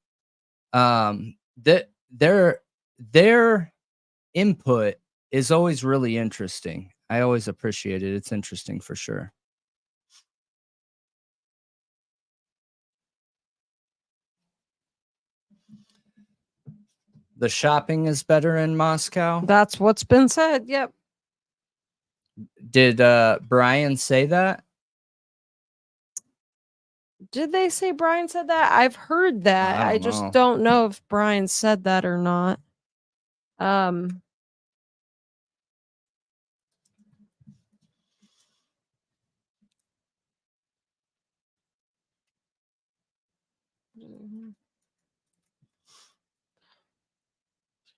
That their input is always really interesting. I always appreciate it. It's interesting for sure. The shopping is better in Moscow. That's what's been said. Yep. Did Bryan say that? Did they say Bryan said that? I've heard that. I I don't just know. don't know if Bryan said that or not.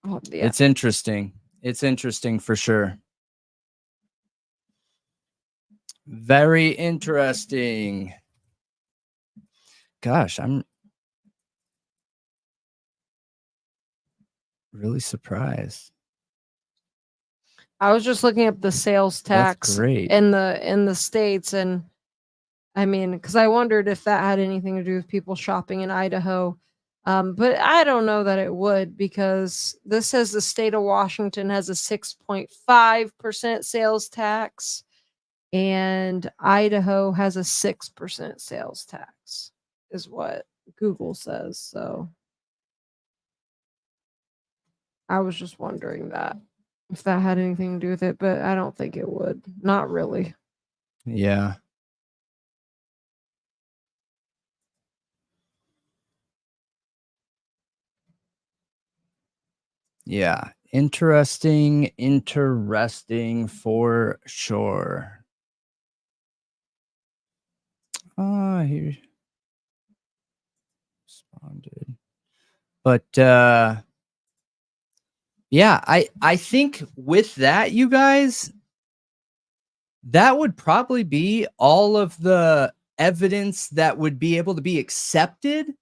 Oh, yeah. It's interesting. It's interesting for sure. Very interesting. Gosh, I'm really surprised. I was just looking up the sales tax That's great. in the States, and I mean, because I wondered if that had anything to do with people shopping in Idaho. But I don't know that it would, because this says the state of Washington has a 6.5% sales tax, and Idaho has a 6% sales tax, is what Google says. So I was just wondering that if that had anything to do with it, but I don't think it would. Not really. Yeah. Yeah. Interesting for sure. He responded. But yeah, I think with that, you guys, that would probably be all of the evidence that would be able to be accepted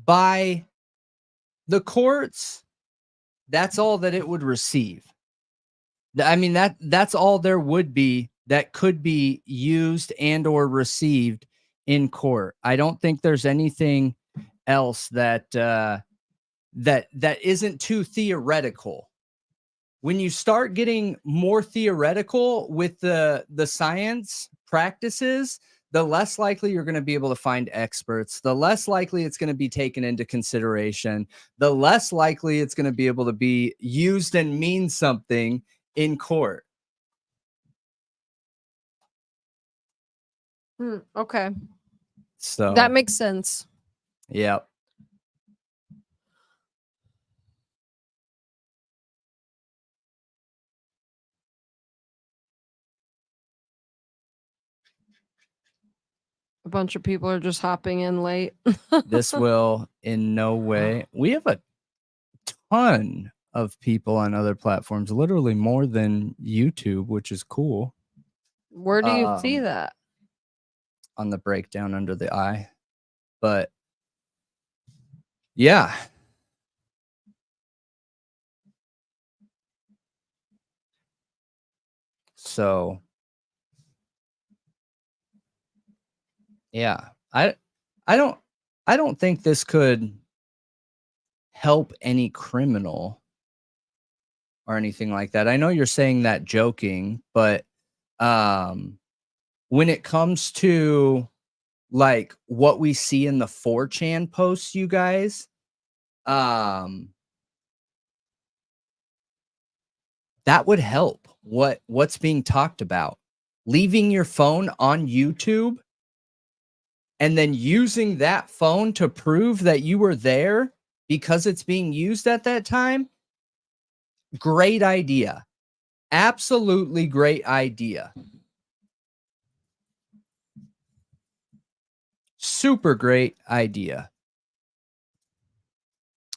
by the courts. That's all that it would receive. I mean, that's all there would be that could be used and or received in court. I don't think there's anything else that that isn't too theoretical. When you start getting more theoretical with the science practices, the less likely you're going to be able to find experts, the less likely it's going to be taken into consideration, the less likely it's going to be able to be used and mean something in court. Okay. So That makes sense. yeah. A bunch of people are just hopping in late. This will in no way. We have a ton of people on other platforms, literally more than YouTube, which is cool. Where do you see that? On the breakdown under the eye. But yeah. So yeah, I don't think this could help any criminal or anything like that. I know you're saying that joking, but when it comes to like what we see in the 4chan posts, you guys, that would help what's being talked about. Leaving your phone on YouTube and then using that phone to prove that you were there because it's being used at that time. Great idea. Absolutely great idea. Super great idea.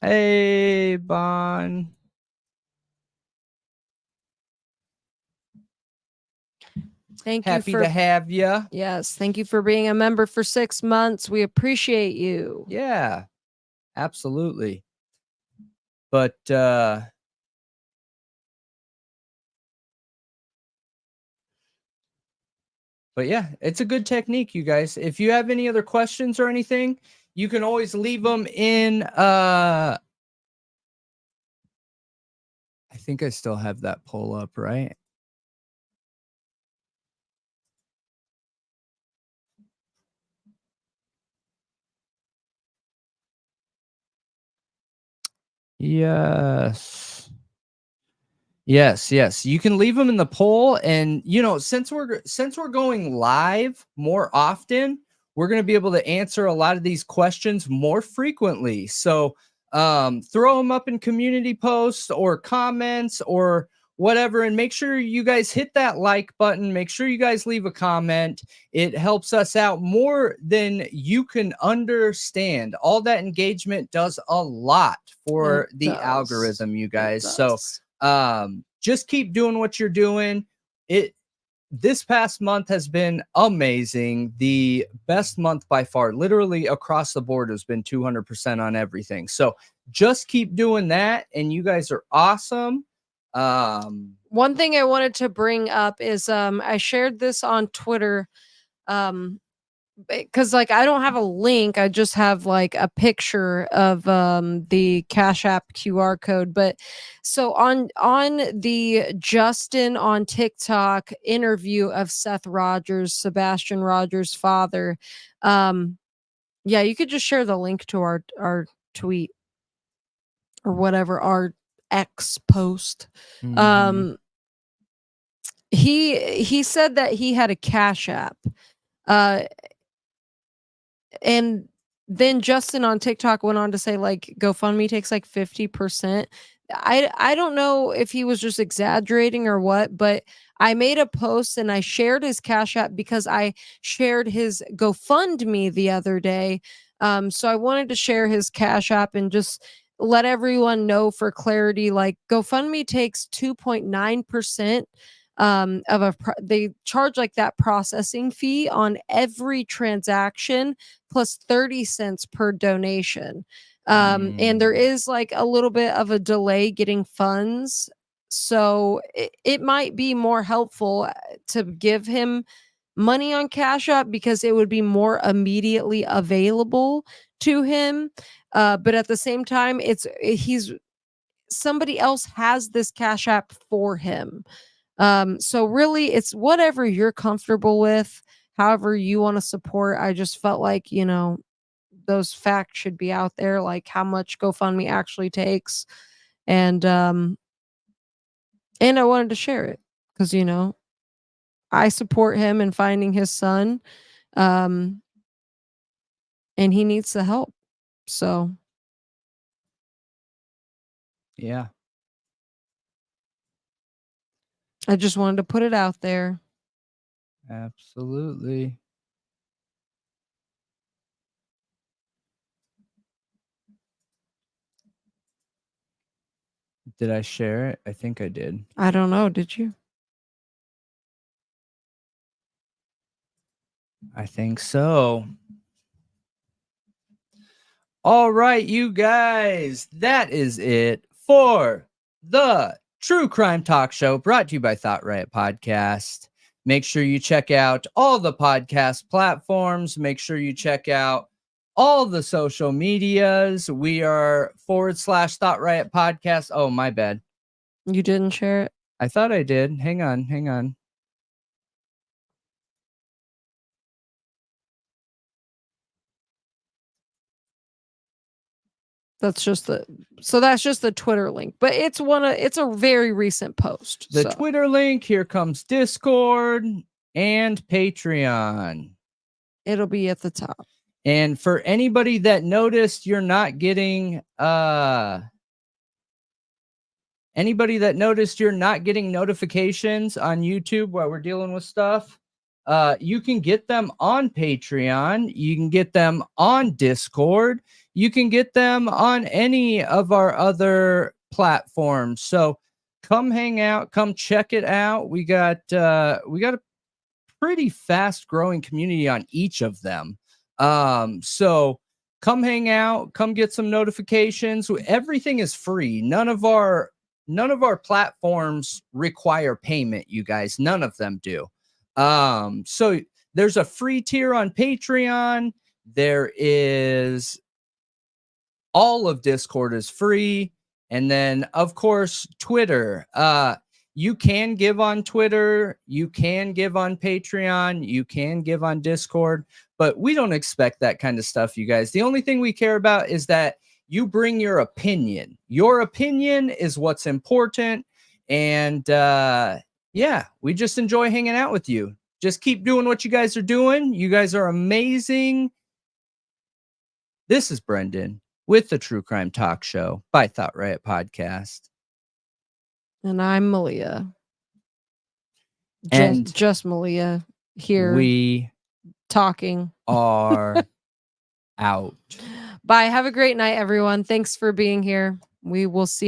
Hey, Bon. Thank you Happy for to have you. Yes, thank you for being a member for 6 months. We appreciate you. Yeah, absolutely. But yeah, it's a good technique, you guys. If you have any other questions or anything, you can always leave them in I think I still have that poll up, right? Yes. Yes. You can leave them in the poll, and since we're going live more often, we're going to be able to answer a lot of these questions more frequently. So throw them up in community posts or comments or whatever, and make sure you guys hit that like button. Make sure you guys leave a comment. It helps us out more than you can understand. All that engagement does a lot for the algorithm, you guys. So just keep doing what you're doing. This past month has been amazing. The best month by far, literally across the board, has been 200% on everything. So just keep doing that, and you guys are awesome. One thing I wanted to bring up is I shared this on Twitter because like I don't have a link, I just have like a picture of the Cash App QR code. But so on the Justin on TikTok interview of Seth Rogers, Sebastian Rogers' father, yeah, you could just share the link to our tweet or whatever, our X post. He said that he had a Cash App. And then Justin on TikTok went on to say like GoFundMe takes like 50%. I don't know if he was just exaggerating or what, but I made a post and I shared his Cash App because I shared his GoFundMe the other day. So I wanted to share his Cash App and just let everyone know for clarity, like GoFundMe takes 2.9% they charge like that processing fee on every transaction plus 30 cents per donation. And there is like a little bit of a delay getting funds. So it might be more helpful to give him money on Cash App because it would be more immediately available to him. But at the same time, somebody else has this Cash App for him. So really it's whatever you're comfortable with, however you want to support. I just felt like, those facts should be out there, like how much GoFundMe actually takes. And I wanted to share it because, I support him in finding his son. And he needs the help. So yeah. I just wanted to put it out there. Absolutely. Did I share it? I think I did. I don't know. Did you? I think so. All right, you guys, that is it for the True Crime Talk Show brought to you by Thought Riot Podcast. Make sure you check out all the podcast platforms. Make sure you check out all the social medias. We are /Thought Riot Podcast. Oh, my bad. You didn't share it? I thought I did. Hang on. That's just the Twitter link, but it's a very recent post. The Twitter link, here comes Discord and Patreon. It'll be at the top. And for anybody that noticed you're not getting notifications on YouTube while we're dealing with stuff, you can get them on Patreon, you can get them on Discord, you can get them on any of our other platforms. So come hang out, come check it out. We got a pretty fast growing community on each of them. So come hang out, come get some notifications. Everything is free. None of our platforms require payment, you guys. None of them do. So there's a free tier on Patreon. There is all of Discord is free. And then of course, Twitter. You can give on Twitter, you can give on Patreon, you can give on Discord, but we don't expect that kind of stuff, you guys. The only thing we care about is that you bring your opinion. Your opinion is what's important. And yeah, we just enjoy hanging out with you. Just keep doing what you guys are doing. You guys are amazing. This is Brendan with the True Crime Talk Show by Thought Riot Podcast. And I'm Malia. And just Malia here. We talking are out. Bye. Have a great night, everyone. Thanks for being here. We will see you.